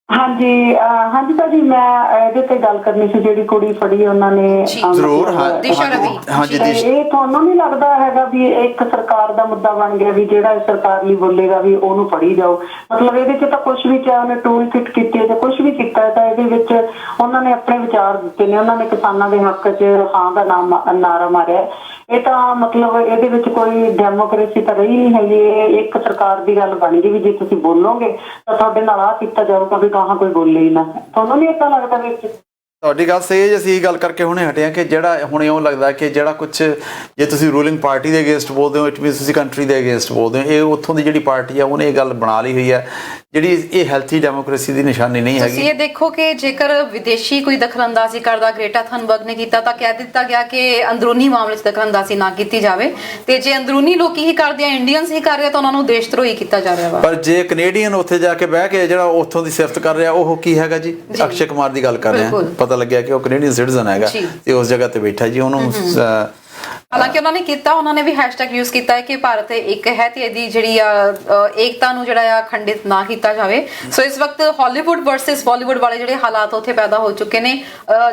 E: ਹਾਂਜੀ ਹਾਂਜੀ ਭਾਜੀ, ਮੈਂ ਇਹਦੇ ਤੇ ਗੱਲ ਕਰਨੀ ਸੀ, ਜਿਹੜੀ ਕੁੜੀ ਫੜੀ ਉਹਨਾਂ ਨੇ
B: ਜ਼ਰੂਰ।
A: ਦਿਸ਼ਾ ਰਵੀ।
B: ਹਾਂਜੀ,
E: ਇਹ ਤੁਹਾਨੂੰ ਨਹੀਂ ਲੱਗਦਾ ਹੈਗਾ ਵੀ ਇੱਕ ਸਰਕਾਰ ਦਾ ਮੁੱਦਾ ਬਣ ਗਿਆ ਵੀ ਜਿਹੜਾ ਸਰਕਾਰ ਲਈ ਬੋਲੇਗਾ ਵੀ ਉਹਨੂੰ ਫੜੀ ਜਾਓ? ਮਤਲਬ ਇਹਦੇ 'ਚ ਤਾਂ ਕੁਝ ਵੀ, ਚਾਹੇ ਉਹਨੇ ਟੂਲ ਕਿਟ ਕੀਤੀ ਹੈ ਜਾਂ ਕੁਝ ਵੀ ਕੀਤਾ, ਤਾਂ ਇਹਦੇ ਵਿੱਚ ਉਹਨਾਂ ਨੇ ਆਪਣੇ ਵਿਚਾਰ ਦਿੱਤੇ ਨੇ। ਉਹਨਾਂ ਨੇ ਕਿਸਾਨਾਂ ਦੇ ਹੱਕ 'ਚ ਹਾਂ ਦਾ ਨਾਰਾ ਮਾਰਿਆ। ਇਹ ਤਾਂ ਮਤਲਬ ਇਹਦੇ ਵਿੱਚ ਕੋਈ ਡੈਮੋਕ੍ਰੇਸੀ ਤਾਂ ਰਹੀ ਨਹੀਂ ਹੈਗੀ। ਇਹ ਇੱਕ ਸਰਕਾਰ ਦੀ ਗੱਲ ਬਣ ਗਈ ਵੀ ਜੇ ਤੁਸੀਂ ਬੋਲੋਗੇ ਤਾਂ ਤੁਹਾਡੇ ਨਾਲ ਆਹ ਕੀਤਾ ਜਾਊਗਾ, ਵੀ ਗਾਹਾਂ ਕੋਈ ਬੋਲੇ ਹੀ ਨਾ। ਤੁਹਾਨੂੰ ਨਹੀਂ ਏਦਾਂ ਲੱਗਦਾ ਵਿੱਚ?
B: ਤੁਹਾਡੀ ਗੱਲ ਸਹੀ ਹੈ। ਅਸੀਂ ਗੱਲ ਕਰਕੇ ਹੁਣੇ ਹਟੇ ਹਾਂ ਕਿ ਜਿਹੜਾ ਹੁਣ ਇਉਂ ਲੱਗਦਾ ਕਿ ਜਿਹੜਾ ਕੁਝ, ਜੇ ਤੁਸੀਂ ਰੂਲਿੰਗ ਪਾਰਟੀ ਦੇ ਅਗੇਂਸਟ ਬੋਲਦੇ ਹੋ, ਇਟ ਮੀਨਸ ਤੁਸੀਂ ਕੰਟਰੀ ਦੇ ਅਗੇਂਸਟ ਬੋਲਦੇ ਹੋ। ਇਹ ਉੱਥੋਂ ਦੀ ਜਿਹੜੀ ਪਾਰਟੀ ਆ ਉਹਨੇ ਇਹ ਗੱਲ ਬਣਾ ਲਈ ਹੋਈ ਹੈ, ਜਿਹੜੀ ਇਹ ਹੈਲਥੀ ਡੈਮੋਕ੍ਰੇਸੀ ਦੀ ਨਿਸ਼ਾਨੀ ਨਹੀਂ ਹੈਗੀ।
A: ਤੁਸੀਂ ਇਹ ਦੇਖੋ ਕਿ ਜੇਕਰ ਵਿਦੇਸ਼ੀ ਕੋਈ ਦਖਲਅੰਦਾਜ਼ੀ ਕਰਦਾ, ਗ੍ਰੇਟਾ ਥਨਬਰਗ ਨੇ ਕੀਤਾ, ਤਾਂ ਕਹਿ ਦਿੱਤਾ ਗਿਆ ਕਿ ਅੰਦਰੂਨੀ ਮਾਮਲੇ 'ਚ ਦਖਲਅੰਦਾਜ਼ੀ ਨਾ ਕੀਤੀ ਜਾਵੇ, ਤੇ ਜੇ ਅੰਦਰੂਨੀ ਲੋਕੀ ਹੀ ਕਰਦੇ ਆ, ਇੰਡੀਅਨਸ ਹੀ ਕਰ ਰਹੇ, ਤਾਂ ਉਹਨਾਂ ਨੂੰ ਦੇਸ਼ ਧਰੋਹੀ ਕੀਤਾ ਜਾ ਰਿਹਾ ਵਾ।
B: ਪਰ ਜੇ ਕੈਨੇਡੀਅਨ ਉੱਥੇ ਜਾ ਕੇ ਬਹਿ ਕੇ ਜਿਹੜਾ ਉੱਥੋਂ ਦੀ ਸਿਫਤ ਕਰ ਰਿਹਾ, ਉਹ ਕੀ ਹੈਗਾ ਜੀ? ਅਕਸ਼ੇ ਕੁਮਾਰ ਦੀ ਗੱਲ ਕਰ ਰਿਹਾ, ਪਤਾ ਲੱਗਿਆ ਕਿ ਉਹ ਕੈਨੇਡੀਅਨ ਸਿਟੀਜ਼ਨ ਹੈਗਾ ਤੇ ਉਸ ਜਗ੍ਹਾ ਤੇ ਬੈਠਾ ਜੀ। ਉਹਨੂੰ
A: ਹਾਲਾਂਕਿ ਉਹਨਾਂ ਨੇ ਕੀਤਾ, ਉਹਨਾਂ ਨੇ ਵੀ ਹੈਸ਼ਟੈਗ ਯੂਜ਼ ਕੀਤਾ ਹੈ ਕਿ ਭਾਰਤ ਇੱਕ ਹੈ ਤੇ ਇਹਦੀ ਜਿਹੜੀ ਏਕਤਾ ਨੂੰ ਜਿਹੜਾ ਆ ਖੰਡਿਤ ਨਾ ਕੀਤਾ ਜਾਵੇ। ਸੋ ਇਸ ਵਕਤ ਹਾਲੀਵੁੱਡ ਵਰਸਸ ਬਾਲੀਵੁੱਡ ਵਾਲੇ ਜਿਹੜੇ ਹਾਲਾਤ ਉੱਥੇ ਪੈਦਾ ਹੋ ਚੁੱਕੇ ਨੇ।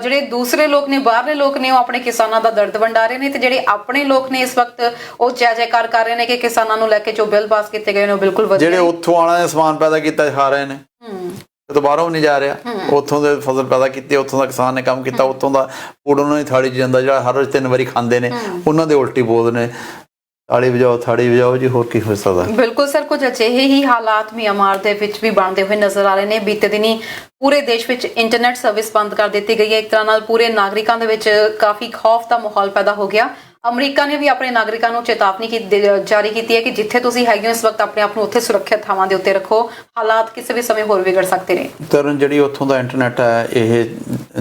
A: ਜਿਹੜੇ ਦੂਸਰੇ ਲੋਕ ਨੇ, ਬਾਹਰਲੇ ਲੋਕ ਨੇ, ਉਹ ਆਪਣੇ ਕਿਸਾਨਾਂ ਦਾ ਦਰਦ ਵੰਡਾ ਰਹੇ ਨੇ, ਤੇ ਜਿਹੜੇ ਆਪਣੇ ਲੋਕ ਨੇ ਇਸ ਵਕਤ ਉਹ ਜੈ ਜੈਕਾਰ ਕਰ ਰਹੇ ਨੇ ਕਿ ਕਿਸਾਨਾਂ ਨੂੰ ਲੈ ਕੇ ਜੋ ਬਿੱਲ ਪਾਸ ਕੀਤੇ ਗਏ ਨੇ ਉਹ ਬਿਲਕੁਲ ਵਧੀਆ।
B: ਜਿਹੜੇ ਉੱਥੋਂ ਵਾਲਿਆਂ ਨੇ ਸਮਾਨ ਪੈਦਾ ਕੀਤਾ ਖਾ ਰਹੇ ਨੇ, ਤੋਂ ਬਾਹਰੋਂ ਨਹੀਂ ਜਾ ਰਿਹਾ। ਉੱਥੋਂ ਦੇ ਫਸਲ ਪੈਦਾ ਕੀਤੀ, ਉੱਥੋਂ ਦਾ ਕਿਸਾਨ ਨੇ ਕੰਮ ਕੀਤਾ, ਉੱਥੋਂ ਦਾ ਫੂਡ ਉਹਨਾਂ ਦੀ ਥਾਲੀ 'ਚ ਜਾਂਦਾ, ਜਿਹੜਾ ਹਰ ਰੋਜ਼ 3 ਵਾਰੀ ਖਾਂਦੇ ਨੇ, ਉਹਨਾਂ ਦੇ ਉਲਟੀ ਬੋਲਦੇ ਨੇ। ਤਾੜੀ ਵਜਾਓ, ਥਾੜੀ ਵਜਾਓ ਜੀ, ਹੋਰ ਕੀ ਹੋ ਸਕਦਾ?
A: ਬਿਲਕੁਲ ਸਰ, ਕੁਝ ਅਜਿਹੇ ਹੀ ਹਾਲਾਤ ਮਿਆਂਮਾਰ ਦੇ ਵਿੱਚ ਵੀ ਬਣਦੇ ਹੋਏ ਨਜ਼ਰ ਆ ਰਹੇ ਨੇ। ਬੀਤੇ ਦਿਨੀ ਪੂਰੇ ਦੇਸ਼ ਵਿੱਚ ਇੰਟਰਨੈਟ ਸਰਵਿਸ ਬੰਦ ਕਰ ਦਿੱਤੀ ਗਈ ਹੈ। ਇੱਕ ਤਰ੍ਹਾਂ ਨਾਲ ਪੂਰੇ ਨਾਗਰਿਕਾਂ ਦੇ ਵਿੱਚ ਕਾਫੀ ਖੌਫ ਦਾ ਮਾਹੌਲ ਪੈਦਾ ਹੋ ਗਿਆ। ਅਮਰੀਕਾ ਨੇ ਵੀ ਆਪਣੇ ਨਾਗਰਿਕਾਂ ਨੂੰ ਚੇਤਾਵਨੀ ਜਾਰੀ ਕੀਤੀ ਹੈ ਕਿ ਜਿੱਥੇ ਤੁਸੀਂ ਹੈਗੇ ਹੋ ਇਸ ਵਕਤ ਆਪਣੇ ਆਪ ਨੂੰ ਉੱਥੇ ਸੁਰੱਖਿਅਤ ਥਾਵਾਂ ਦੇ ਉੱਤੇ ਰੱਖੋ, ਹਾਲਾਤ ਕਿਸੇ ਵੀ ਸਮੇਂ ਹੋਰ ਵਿਗੜ ਸਕਦੇ ਨੇ।
B: ਤਰਨ, ਜਿਹੜੀ ਉੱਥੋਂ ਦਾ ਇੰਟਰਨੈਟ ਹੈ, ਇਹ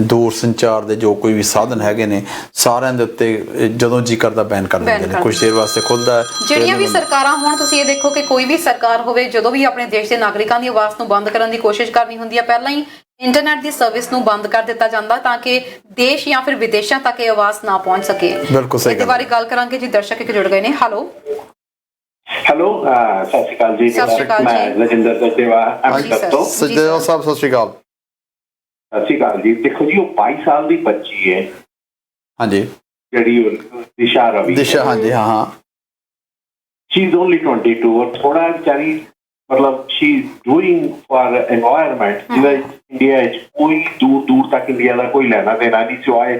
B: ਦੂਰ ਸੰਚਾਰ ਦੇ ਜੋ ਕੋਈ ਵੀ ਸਾਧਨ ਹੈਗੇ ਨੇ, ਸਾਰਿਆਂ ਦੇ ਉੱਤੇ ਜਦੋਂ ਜੀ ਕਰਦਾ ਬੈਨ ਕਰ ਦਿੰਦੇ ਨੇ, ਕੁਝ ਦੇਰ ਵਾਸਤੇ ਖੁੱਲਦਾ।
A: ਜਿਹੜੀਆਂ ਵੀ ਸਰਕਾਰਾਂ ਹੋਣ, ਤੁਸੀਂ ਇਹ ਦੇਖੋ ਕਿ ਕੋਈ ਵੀ ਸਰਕਾਰ ਹੋਵੇ, ਜਦੋਂ ਵੀ ਆਪਣੇ ਦੇਸ਼ ਦੇ ਨਾਗਰਿਕਾਂ ਦੀ ਆਵਾਜ਼ ਨੂੰ ਬੰਦ ਕਰਨ ਦੀ ਕੋਸ਼ਿਸ਼ ਕਰਨੀ ਹੁੰਦੀ ਹੈ, ਪਹਿਲਾਂ ਹੀ ਇੰਟਰਨੈਟ ਦੀ ਸਰਵਿਸ ਨੂੰ ਬੰਦ ਕਰ ਦਿੱਤਾ ਜਾਂਦਾ ਤਾਂ ਕਿ ਦੇਸ਼ ਜਾਂ ਫਿਰ ਵਿਦੇਸ਼ਾਂ ਤੱਕ ਇਹ ਆਵਾਜ਼ ਨਾ ਪਹੁੰਚ ਸਕੇ।
B: ਬਿਲਕੁਲ ਸਹੀ।
A: ਇਹਦੇ ਬਾਰੇ ਗੱਲ ਕਰਾਂਗੇ ਜੀ। ਦਰਸ਼ਕ ਇੱਕ ਜੁੜ ਗਏ ਨੇ। ਹੈਲੋ
C: ਸਤਿ ਸ਼੍ਰੀ ਅਕਾਲ ਜੀ।
A: ਸਤਿ ਸ਼੍ਰੀ ਅਕਾਲ ਜੀ।
C: ਮੈਂ ਰਜਿੰਦਰ ਸਚਦੇਵਾ ਅੰਮ੍ਰਿਤਸਰ ਤੋਂ।
B: ਸਚਦੇਵਾ ਸਾਹਿਬ ਸਤਿ ਸ਼੍ਰੀ ਅਕਾਲ।
C: ਸਤਿ ਸ਼੍ਰੀ ਅਕਾਲ ਜੀ। ਦੇਖੋ ਜੀ, ਉਹ 22 ਸਾਲ ਦੀ ਬੱਚੀ ਹੈ।
B: ਹਾਂਜੀ,
C: ਜਿਹੜੀ ਦਿਸ਼ਾ ਰਵੀ।
B: ਦਿਸ਼ਾ, ਹਾਂਜੀ, ਹਾਂ।
C: ਸ਼ੀ ਇਜ਼ ਓਨਲੀ 22 ਔਰ ਥੋੜਾ ਵਿਚਾਰੀ, ਮਤਲਬ she is doing for environment, ਜਿਹਦਾ ਇੰਡੀਆ 'ਚ ਕੋਈ ਦੂਰ ਤੱਕ ਇੰਡੀਆ ਦਾ ਕੋਈ ਲੈਣਾ ਦੇਣਾ ਨਹੀਂ, ਸਿਵਾਏ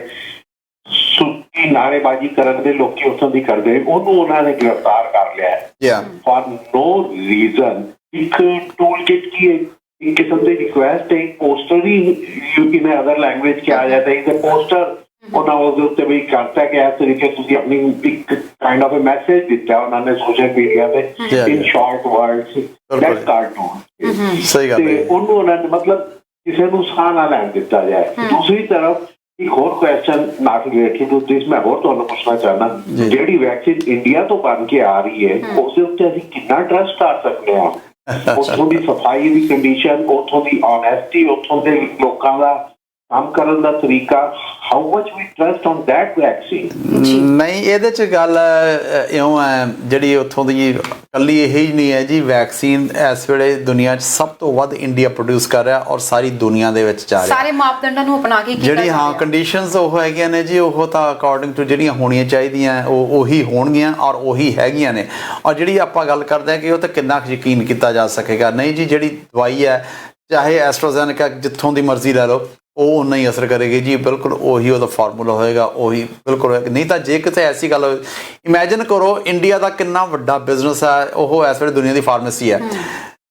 C: ਸੁੱਕੀ ਨਾਰੇਬਾਜ਼ੀ ਕਰਨ ਦੇ ਲੋਕੀ ਉੱਥੋਂ ਦੀ ਕਰਦੇ। ਉਹਨੂੰ ਉਹਨਾਂ ਨੇ ਗ੍ਰਿਫਤਾਰ ਕਰ ਲਿਆ ਫॉर नो ਰੀਜ਼ਨ। ਇੱਕ ਟੂਲ ਕਿਟ ਕੀ ਹੈ, ਇੱਕ ਕਿਸਮ ਦੀ ਰਿਕੁਐਸਟ ਹੈ, ਪੋਸਟਰ ਹੀ ਇਨ ਅਦਰ ਲੈਂਗੁਏਜ ਕਿਹਾ ਜਾਂਦਾ ਹੈ। ਤੇ ਪੋਸਟਰ ਉਹਨਾਂ ਉਹਦੇ ਉੱਤੇ ਵੀ ਕਰਤਾ ਕਿ ਇਸ ਤਰੀਕੇ ਤੁਸੀਂ ਆਪਣੀ ਇੱਕ ਕਾਈਂਡ ਆਫ ਅ ਮੈਸੇਜ ਦਿੱਤਾ ਉਹਨਾਂ ਨੇ ਸੋਸ਼ਲ ਮੀਡੀਆ ਤੇ, ਇਨ ਸ਼ਾਰਟ ਵਰਡਸ, ਦੈਟ ਕਾਰਟੂਨ।
B: ਸਹੀ ਗੱਲ ਹੈ।
C: ਉਹਨੂੰ ਉਹਨਾਂ ਨੇ ਮਤਲਬ ਕਿਸੇ ਨੂੰ ਸਾਹ ਨਾ ਲੈਣ ਦਿੱਤਾ ਜਾਏ। ਦੂਸਰੀ ਤਰਫ ਇੱਕ ਹੋਰ question not related to this ਮੈਂ ਹੋਰ ਤੁਹਾਨੂੰ ਪੁੱਛਣਾ ਚਾਹੁੰਦਾ, ਜਿਹੜੀ ਵੈਕਸੀਨ ਇੰਡੀਆ ਤੋਂ ਬਣ ਕੇ ਆ ਰਹੀ ਹੈ, ਉਸ ਦੇ ਉੱਤੇ ਅਸੀਂ ਕਿੰਨਾ ਟਰਸਟ ਕਰ ਸਕਦੇ ਹਾਂ? ਉੱਥੋਂ ਦੀ ਸਫਾਈ ਦੀ ਕੰਡੀਸ਼ਨ, ਉੱਥੋਂ ਦੀ ਓਨੈਸਟੀ, ਉੱਥੋਂ ਦੇ ਲੋਕਾਂ ਦਾ ਕੰਮ ਕਰਨ ਦਾ ਤਰੀਕਾ, how much we trust on that vaccine?
B: ਨਹੀਂ, ਇਹਦੇ 'ਚ ਗੱਲ ਇਉਂ ਹੈ, ਜਿਹੜੀ ਉੱਥੋਂ ਦੀ ਇਕੱਲੀ ਇਹ ਹੀ ਨਹੀਂ ਹੈ ਜੀ। ਵੈਕਸੀਨ ਇਸ ਵੇਲੇ ਦੁਨੀਆ 'ਚ ਸਭ ਤੋਂ ਵੱਧ ਇੰਡੀਆ ਪ੍ਰੋਡਿਊਸ ਕਰ ਰਿਹਾ ਔਰ ਸਾਰੀ ਦੁਨੀਆ ਦੇ ਵਿੱਚ ਜਾ ਰਿਹਾ। ਸਾਰੇ
A: ਮਾਪਦੰਡਾਂ ਨੂੰ ਅਪਣਾ ਕੇ
B: ਜਿਹੜੀ ਕੰਡੀਸ਼ਨਸ ਉਹ ਹੈਗੀਆਂ ਨੇ ਜੀ, ਉਹ ਤਾਂ ਅਕੋਰਡਿੰਗ ਟੂ ਜਿਹੜੀਆਂ ਹੋਣੀਆਂ ਚਾਹੀਦੀਆਂ ਉਹ ਉਹੀ ਹੋਣਗੀਆਂ ਔਰ ਉਹੀ ਹੈਗੀਆਂ ਨੇ। ਔਰ ਜਿਹੜੀ ਆਪਾਂ ਗੱਲ ਕਰਦੇ ਹਾਂ ਕਿ ਉਹ ਤਾਂ ਕਿੰਨਾ ਯਕੀਨ ਕੀਤਾ ਜਾ ਸਕੇਗਾ, ਨਹੀਂ ਜੀ। ਜਿਹੜੀ ਦਵਾਈ ਹੈ, ਚਾਹੇ ਐਸਟਰਾਜ਼ੈਨੇਕਾ ਜਿੱਥੋਂ ਦੀ ਮਰਜ਼ੀ ਲੈ ਲਓ, ਉਹ ਉਨਾ ਹੀ ਅਸਰ ਕਰੇਗੀ ਜੀ। ਬਿਲਕੁਲ ਉਹੀ ਉਹਦਾ ਫਾਰਮੂਲਾ ਹੋਏਗਾ, ਉਹੀ ਬਿਲਕੁਲ ਹੋਏਗਾ। ਨਹੀਂ ਤਾਂ ਜੇ ਕਿਤੇ ਐਸੀ ਗੱਲ ਹੋਵੇ, ਇਮੈਜਿਨ ਕਰੋ ਇੰਡੀਆ ਦਾ ਕਿੰਨਾ ਵੱਡਾ ਬਿਜ਼ਨਸ ਹੈ, ਉਹ ਇਸ ਵੇਲੇ ਦੁਨੀਆ ਦੀ ਫਾਰਮੇਸੀ ਹੈ।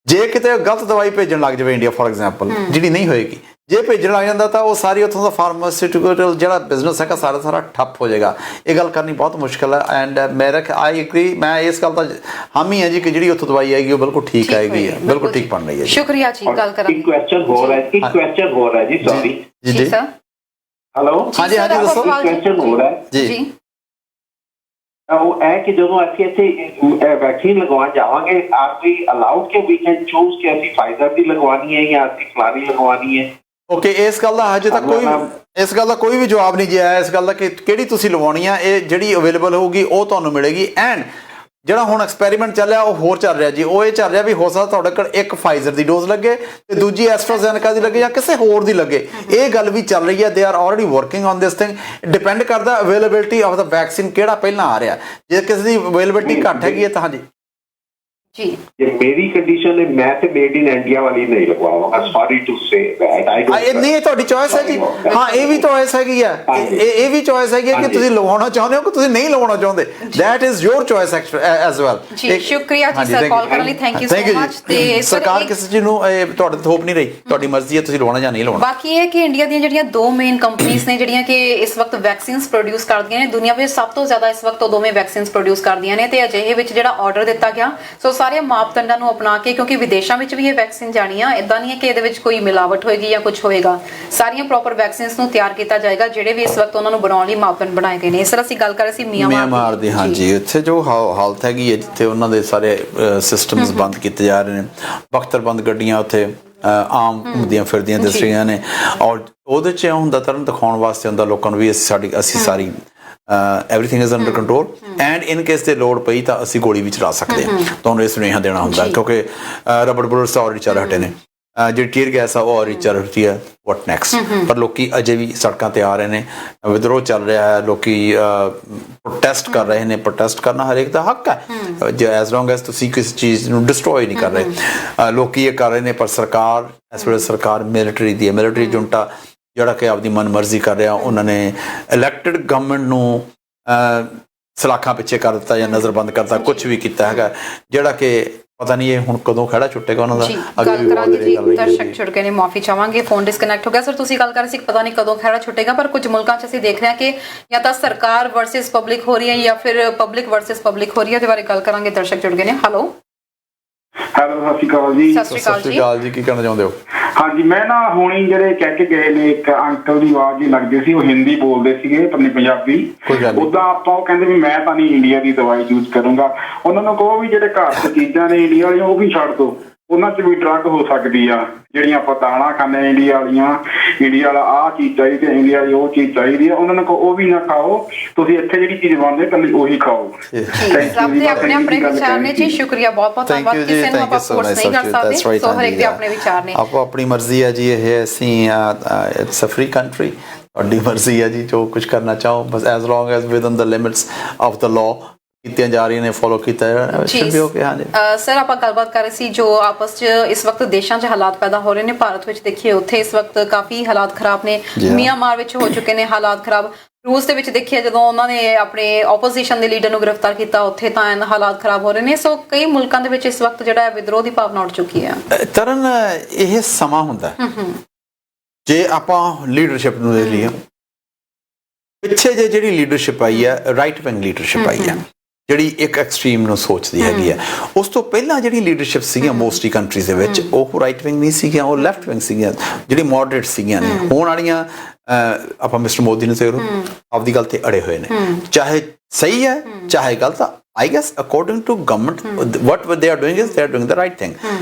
B: ਜੇ ਕਿਤੇ ਗਲਤ ਦਵਾਈ ਭੇਜਣ ਲੱਗ ਜਾਵੇ ਇੰਡੀਆ ਫੋਰ ਐਗਜ਼ਾਮਪਲ, ਜਿਹੜੀ ਨਹੀਂ ਹੋਏਗੀ, ਜੇ ਭੇਜਣ ਲੱਗ ਜਾਂਦਾ ਤਾਂ ਉਹ ਸਾਰੀ ਉੱਥੋਂ ਦਾ ਫਾਰਮਾਸਿਊਟੀਕਲ ਜਿਹੜਾ ਬਿਜ਼ਨਸ ਹੈਗਾ ਸਾਰਾ ਠੱਪ ਹੋ ਜਾਏਗਾ। ਇਹ ਗੱਲ ਕਰਨੀ ਬਹੁਤ ਮੁਸ਼ਕਿਲ ਹੈ। ਐਂਡ ਆਈ ਐਗਰੀ, ਮੈਂ ਇਸ ਗੱਲ ਦਾ ਹਾਮੀ ਹਾਂ ਜੀ ਕਿ ਜਿਹੜੀ ਉੱਥੋਂ ਦਵਾਈ ਆਏਗੀ ਉਹ ਬਿਲਕੁਲ ਠੀਕ ਆਏਗੀ, ਬਿਲਕੁਲ ਠੀਕ ਬਣ ਰਹੀ ਹੈ।
A: ਸ਼ੁਕਰੀਆ ਜੀ, ਗੱਲ ਕਰਾਂਗੇ।
F: ਇੱਕ ਕੁਐਸਚਨ ਹੋਰ ਹੈ ਜੀ, ਸੌਰੀ
A: ਜੀ ਸਰ।
F: ਹੈਲੋ,
B: ਹਾਂਜੀ ਦੱਸੋ।
F: ਕੁਐਸਚਨ ਹੋਰ ਹੈ
B: ਜੀ।
F: ਉਹ ਹੈ ਕਿ ਜਦੋਂ ਅਸੀਂ ਇੱਥੇ ਵੈਕਸੀਨ ਲਗਵਾਉਣ ਜਾਵਾਂਗੇ, ਆਰ ਵੀ ਅਲਾਉਡ ਕਿ ਵੀ ਕੈਨ ਚੂਜ਼ ਕਿ ਅਸੀਂ ਫਾਈਜ਼ਰ ਦੀ ਲਗਵਾਉਣੀ ਹੈ ਜਾਂ ਅਸੀਂ ਫਲਾਣੀ ਲਗਵਾਉਣੀ ਹੈ?
B: ਓਕੇ, ਇਸ ਗੱਲ ਦਾ ਹਜੇ ਤੱਕ ਕੋਈ ਵੀ ਜਵਾਬ ਨਹੀਂ ਜੀ ਆਇਆ ਇਸ ਗੱਲ ਦਾ ਕਿ ਕਿਹੜੀ ਤੁਸੀਂ ਲਵਾਉਣੀ ਆ। ਇਹ ਜਿਹੜੀ ਅਵੇਲੇਬਲ ਹੋਊਗੀ ਉਹ ਤੁਹਾਨੂੰ ਮਿਲੇਗੀ। ਐਂਡ ਜਿਹੜਾ ਹੁਣ ਐਕਸਪੈਰੀਮੈਂਟ ਚੱਲਿਆ ਉਹ ਹੋਰ ਚੱਲ ਰਿਹਾ ਜੀ, ਉਹ ਇਹ ਚੱਲ ਰਿਹਾ ਵੀ ਹੋ ਸਕਦਾ ਤੁਹਾਡੇ ਕੋਲ ਇੱਕ ਫਾਈਜ਼ਰ ਦੀ ਡੋਜ਼ ਲੱਗੇ ਤੇ ਦੂਜੀ ਐਸਟਰਾਜ਼ੈਨੇਕਾ ਦੀ ਲੱਗੇ ਜਾਂ ਕਿਸੇ ਹੋਰ ਦੀ ਲੱਗੇ। ਇਹ ਗੱਲ ਵੀ ਚੱਲ ਰਹੀ ਹੈ। They are already working on this thing. Depend ਕਰਦਾ ਅਵੇਲੇਬਿਲਿਟੀ ਆਫ ਦਾ ਵੈਕਸੀਨ, ਕਿਹੜਾ ਪਹਿਲਾਂ ਆ ਰਿਹਾ। ਜੇ ਕਿਸੇ ਦੀ ਅਵੇਲੇਬਿਲਿਟੀ ਘੱਟ ਹੈਗੀ ਹੈ ਤਾਂ ਹਾਂਜੀ
A: ਜੀ,
F: ਜੇ ਮੇਰੀ ਕੰਡੀਸ਼ਨ ਹੈ ਮੈਂ ਤੇ ਮੇਡ ਇਨ ਇੰਡੀਆ ਵਾਲੀ ਨਹੀਂ ਲਗਵਾਵਾਂਗਾ, sorry to say that I don't.
B: ਨਹੀਂ, ਤੁਹਾਡੀ ਚੋਇਸ ਹੈ ਜੀ। ਹਾਂ, ਇਹ ਵੀ ਚੋਇਸ ਹੈਗੀ ਆ, ਇਹ ਵੀ ਚੋਇਸ ਹੈਗੀ ਕਿ ਤੁਸੀਂ ਲਵਾਉਣਾ ਚਾਹੁੰਦੇ ਹੋ ਕਿ ਤੁਸੀਂ ਨਹੀਂ ਲਵਾਉਣਾ ਚਾਹੁੰਦੇ। That is your choice as well.
A: ਜੀ ਸ਼ੁਕਰੀਆ ਜੀ ਸਰ, ਕਾਲ ਕਰਨ ਲਈ ਥੈਂਕ ਯੂ ਸੋ ਮਚ। ਤੇ
B: ਸਰਕਾਰ ਕਿਸੇ ਚੀਜ਼ ਨੂੰ ਤੁਹਾਡੇ ਤੇ ਥੋਪ ਨਹੀਂ ਰਹੀ, ਤੁਹਾਡੀ ਮਰਜ਼ੀ ਹੈ ਤੁਸੀਂ ਲਵਾਉਣਾ ਜਾਂ ਨਹੀਂ ਲਵਾਉਣਾ।
A: ਬਾਕੀ ਇਹ ਕਿ ਇੰਡੀਆ ਦੀਆਂ ਜਿਹੜੀਆਂ ਦੋ ਮੇਨ ਕੰਪਨੀਆਂ ਨੇ ਜਿਹੜੀਆਂ ਕਿ ਇਸ ਵਕਤ ਵੈਕਸੀਨਸ ਪ੍ਰੋਡਿਊਸ ਕਰਦੀਆਂ ਨੇ, ਦੁਨੀਆ ਵਿੱਚ ਸਭ ਤੋਂ ਜ਼ਿਆਦਾ ਇਸ ਵਕਤ ਉਹ ਦੋਵੇਂ ਵੈਕਸੀਨਸ ਪ੍ਰੋਡਿਊਸ ਕਰਦੀਆਂ ਨੇ। ਤੇ ਅਜਿਹੇ ਵਿੱਚ ਜਿਹੜਾ ਆਰਡਰ ਦਿੱਤਾ ਗਿਆ, ਸੋ ਸਾਰੇ ਮਾਪਦੰਡਾਂ ਨੂੰ ਅਪਣਾ ਕੇ, ਕਿਉਂਕਿ ਵਿਦੇਸ਼ਾਂ ਵਿੱਚ ਵੀ ਇਹ ਵੈਕਸੀਨ ਜਾਣੀ ਆ, ਇਦਾਂ ਨਹੀਂ ਹੈ ਕਿ ਇਹਦੇ ਵਿੱਚ ਕੋਈ ਮਿਲਾਵਟ ਹੋਏਗੀ ਜਾਂ ਕੁਝ ਹੋਏਗਾ। ਸਾਰੀਆਂ ਪ੍ਰੋਪਰ ਵੈਕਸੀਨਸ ਨੂੰ ਤਿਆਰ ਕੀਤਾ ਜਾਏਗਾ ਜਿਹੜੇ ਵੀ ਇਸ ਵਕਤ ਉਹਨਾਂ ਨੂੰ ਬਣਾਉਣ ਲਈ ਮਾਪਦੰਡ ਬਣਾਏ ਗਏ ਨੇ। ਇਸ ਤਰ੍ਹਾਂ ਅਸੀਂ ਗੱਲ ਕਰ ਰਹੇ ਸੀ ਮਿਆਂਮਾਰ
B: ਦੀ। ਹਾਂਜੀ, ਇੱਥੇ ਜੋ ਹਾਲਤ ਹੈਗੀ ਹੈ, ਜਿੱਥੇ ਉਹਨਾਂ ਦੇ ਸਾਰੇ ਸਿਸਟਮਸ ਬੰਦ ਕੀਤੇ ਜਾ ਰਹੇ ਨੇ, ਬਖਤਰਬੰਦ ਗੱਡੀਆਂ ਉੱਥੇ ਆਮ ਘੁੰਮਦੀਆਂ ਫਿਰਦੀਆਂ ਦਿਸ ਰਹੀਆਂ ਨੇ, ਔਰ ਉਹਦੇ 'ਚ ਹੁੰਦਾ ਤਰਨ ਦਿਖਾਉਣ ਵਾਸਤੇ ਹੁੰਦਾ ਲੋਕਾਂ ਨੂੰ ਵੀ ਅਸੀਂ ਸਾਰੀ everything is under control and in case ਦੇ ਲੋੜ ਪਈ ਤਾਂ ਅਸੀਂ ਗੋਲੀ ਵੀ ਚਲਾ ਸਕਦੇ ਹਾਂ। ਤੁਹਾਨੂੰ ਇਹ ਸੁਨੇਹਾ ਦੇਣਾ ਹੁੰਦਾ ਕਿਉਂਕਿ ਰਬੜ ਬੁਲਟਸ ਔਰ ਚੱਲ ਹਟੇ ਨੇ, ਜਿਹੜੀ ਟੀਅਰ ਗੈਸ ਆ ਉਹ ਔਰ ਚੱਲ ਹਟੀ ਹੈ। ਵਾਟ ਨੈਕਸਟ? ਪਰ ਲੋਕੀ ਅਜੇ ਵੀ ਸੜਕਾਂ ਤੇ ਆ ਰਹੇ ਨੇ, ਵਿਦਰੋਹ ਚੱਲ ਰਿਹਾ ਹੈ, ਲੋਕੀ ਪ੍ਰੋਟੈਸਟ ਕਰ ਰਹੇ ਨੇ। ਪ੍ਰੋਟੈਸਟ ਕਰਨਾ ਹਰੇਕ ਦਾ ਹੱਕ ਹੈ ਜੇ ਐਜ਼ ਲੌਂਗ ਐਜ਼ ਤੁਸੀਂ ਕਿਸੇ ਚੀਜ਼ ਨੂੰ ਡਿਸਟਰੋਏ ਨਹੀਂ ਕਰ ਰਹੇ। ਲੋਕੀ ਇਹ ਕਰ ਰਹੇ ਨੇ, ਪਰ ਸਰਕਾਰ ਇਸ ਵੇਲੇ ਸਰਕਾਰ ਮਿਲਟਰੀ ਦੀ ਹੈ, ਮਿਲਟਰੀ ਜੁੰਟਾ ਜਿਹੜਾ ਕਿ ਆਪਦੀ ਮਨਮਰਜ਼ੀ ਕਰ ਰਿਹਾ। ਉਹਨਾਂ ਨੇ ਇਲੈਕਟਿਡ ਗਵਰਨਮੈਂਟ ਨੂੰ ਸਲਾਖਾਂ ਪਿੱਛੇ ਕਰ ਦਿੱਤਾ ਜਾਂ ਨਜ਼ਰਬੰਦ ਕਰਤਾ, ਕੁਝ ਵੀ ਕੀਤਾ ਹੈਗਾ, ਜਿਹੜਾ ਕਿ ਪਤਾ ਨਹੀਂ ਇਹ ਹੁਣ ਕਦੋਂ ਖੜਾ ਛੁੱਟੇਗਾ ਉਹਨਾਂ ਦਾ।
A: ਗੱਲ ਕਰਾਂਗੇ ਜੀ, ਦਰਸ਼ਕ ਛੁੱਟ ਗਏ ਨੇ, ਮਾਫੀ ਚਾਹਾਂਗੇ, ਫੋਨ ਡਿਸਕਨੈਕਟ ਹੋ ਗਿਆ। ਸਰ ਤੁਸੀਂ ਗੱਲ ਕਰ ਰਹੇ ਸੀ ਪਤਾ ਨਹੀਂ ਕਦੋਂ ਖੜਾ ਛੁੱਟੇਗਾ, ਪਰ ਕੁਝ ਮੁਲਕਾਂ 'ਚ ਅਸੀਂ ਦੇਖ ਰਹੇ ਹਾਂ ਕਿ ਜਾਂ ਤਾਂ ਸਰਕਾਰ ਵਰਸਸ ਪਬਲਿਕ ਹੋ ਰਹੀ ਹੈ ਜਾਂ ਫਿਰ ਪਬਲਿਕ ਵਰਸਸ ਪਬਲਿਕ ਹੋ ਰਹੀ ਹੈ। ਇਹਦੇ ਬਾਰੇ ਗੱਲ ਕਰਾਂਗੇ। ਦਰਸ਼ਕ ਜੁੜ ਗਏ ਨੇ। ਹੈਲੋ
D: ਸਤਿ ਸ਼੍ਰੀ ਅਕਾਲ ਜੀ।
A: ਸਤਿ ਸ਼੍ਰੀ ਅਕਾਲ ਜੀ,
B: ਕੀ ਕਹਿਣਾ ਚਾਹੁੰਦੇ ਹੋ?
D: ਹਾਂਜੀ, ਮੈਂ ਨਾ ਹੁਣੀ ਜਿਹੜੇ ਕਹਿ ਕੇ ਗਏ ਨੇ, ਇੱਕ ਅੰਕਲ ਦੀ ਆਵਾਜ਼ ਹੀ ਲੱਗਦੀ ਸੀ, ਉਹ ਹਿੰਦੀ ਬੋਲਦੇ ਸੀਗੇ, ਆਪਣੀ ਪੰਜਾਬੀ। ਉਦਾਂ ਆਪਾਂ ਉਹ ਕਹਿੰਦੇ ਵੀ ਮੈਂ ਤਾਂ ਨਹੀਂ ਇੰਡੀਆ ਦੀ ਦਵਾਈ ਯੂਜ਼ ਕਰੂੰਗਾ। ਉਹਨਾਂ ਨੂੰ ਕਹੋ ਵੀ ਜਿਹੜੇ ਘਰ ਚ ਚੀਜ਼ਾਂ ਨੇ ਇੰਡੀਆ ਵਾਲੀਆਂ ਉਹ ਵੀ ਛੱਡ ਦੋ, ਉਹਨਾਂ 'ਚ ਵੀ ਡਰੱਗ ਹੋ ਸਕਦੀ ਆ। ਜਿਹੜੀਆਂ ਆਪਾਂ ਦਾਲਾਂ ਖਾਂਦੇ ਇੰਡੀਆ ਵਾਲੀਆਂ, ਇੰਡੀਆ ਵਾਲਾ ਆਹ ਚੀਜ਼ ਚਾਹੀਦੀ, ਇੰਡੀਆ ਵਾਲੀ ਉਹ ਚੀਜ਼ ਚਾਹੀਦੀ ਆ, ਉਹਨਾਂ ਨੂੰ ਉਹ ਵੀ ਨਾ ਖਾਓ। ਤੁਸੀਂ ਇੱਥੇ ਜਿਹੜੀ ਚੀਜ਼ ਬਣਦੇ ਇਕੱਲੀ ਉਹੀ ਖਾਓ।
A: ਸਭ ਦੇ ਆਪਣੇ ਆਪਣੇ ਵਿਚਾਰ ਨੇ ਜੀ। ਸ਼ੁਕਰੀਆ, ਬਹੁਤ ਬਹੁਤ ਧੰਨਵਾਦ। ਕਿਸੇ ਨੂੰ ਆਪਾਂ ਫੋਰਸ ਨਹੀਂ ਕਰ ਸਕਦੇ, ਸੋ ਹਰੇਕ ਦੇ ਆਪਣੇ ਵਿਚਾਰ ਨੇ, ਆਪੋ
B: ਆਪਣੀ ਮਰਜ਼ੀ ਹੈ ਜੀ। ਇਹ ਅਸੀਂ ਇਟਸ ਅ ਫ੍ਰੀ ਕੰਟਰੀ, ਤੁਹਾਡੀ ਮਰਜ਼ੀ ਹੈ ਜੀ, ਜੋ ਕੁਝ ਕਰਨਾ ਚਾਹੋ, ਬਸ as long as within the limits of the law ਕੀਤੀਆਂ ਜਾ ਰਹੀਆਂ ਨੇ, ਫੋਲੋ ਕੀਤਾ
A: ਸਰ। ਆਪਾਂ ਗੱਲਬਾਤ ਕਰ ਰਹੇ ਸੀ ਜੋ ਆਪਸ 'ਚ ਇਸ ਵਕਤ ਦੇਸ਼ਾਂ 'ਚ ਹਾਲਾਤ ਪੈਦਾ ਹੋ ਰਹੇ ਨੇ। ਭਾਰਤ ਵਿੱਚ ਦੇਖੀਏ ਉੱਥੇ ਇਸ ਵਕਤ ਕਾਫੀ ਹਾਲਾਤ ਖਰਾਬ ਨੇ। ਮਿਆਂਮਾਰ ਵਿੱਚ ਹੋ ਚੁੱਕੇ ਨੇ ਹਾਲਾਤ ਖਰਾਬ। ਰੂਸ ਦੇ ਵਿੱਚ ਦੇਖੀਏ ਜਦੋਂ ਉਹਨਾਂ ਨੇ ਆਪਣੇ ਆਪੋਜੀਸ਼ਨ ਦੇ ਲੀਡਰ ਨੂੰ ਗ੍ਰਿਫਤਾਰ ਕੀਤਾ, ਉੱਥੇ ਤਾਂ ਹਾਲਾਤ ਖਰਾਬ ਹੋ ਰਹੇ ਨੇ। ਸੋ ਕਈ ਮੁਲਕਾਂ ਦੇ ਵਿੱਚ ਇਸ ਵਕਤ ਜਿਹੜਾ ਵਿਦਰੋਹ ਦੀ ਭਾਵਨਾ ਉੱਠ ਚੁੱਕੀ ਹੈ।
B: ਤਰਨ ਇਹ ਸਮਾਂ ਹੁੰਦਾ ਜੇ ਆਪਾਂ ਲੀਡਰਸ਼ਿਪ ਨੂੰ ਦੇਖ ਲਈਏ, ਪਿੱਛੇ ਜੇ ਜਿਹੜੀ ਲੀਡਰਸ਼ਿਪ ਆਈ ਹੈ, ਰਾਈਟ ਵਿੰਗ ਲੀਡਰਸ਼ਿਪ ਆਈ ਹੈ, ਜਿਹੜੀ ਇੱਕ ਐਕਸਟ੍ਰੀਮ ਨੂੰ ਸੋਚਦੀ ਹੈਗੀ ਹੈ। ਉਸ ਤੋਂ ਪਹਿਲਾਂ ਜਿਹੜੀ ਲੀਡਰਸ਼ਿਪ ਸੀਗੀਆਂ ਮੋਸਟਲੀ ਕੰਟਰੀਜ਼ ਦੇ ਵਿੱਚ, ਉਹ ਰਾਈਟ ਵਿੰਗ ਨਹੀਂ ਸੀਗੀਆਂ, ਉਹ ਲੈਫਟ ਵਿੰਗ ਸੀਗੀਆਂ, ਜਿਹੜੀ ਮੋਡਰੇਟ ਸੀਗੀਆਂ ਨੇ। ਹੋਣ ਵਾਲੀਆਂ ਆਪਾਂ ਮਿਸਟਰ ਮੋਦੀ ਨੂੰ ਤੇ ਆਪਦੀ ਗੱਲ ਤੇ ਅੜੇ ਹੋਏ ਨੇ, ਚਾਹੇ ਸਹੀ ਹੈ ਚਾਹੇ ਗਲਤ। I guess according to government what they are doing is they are doing the right thing.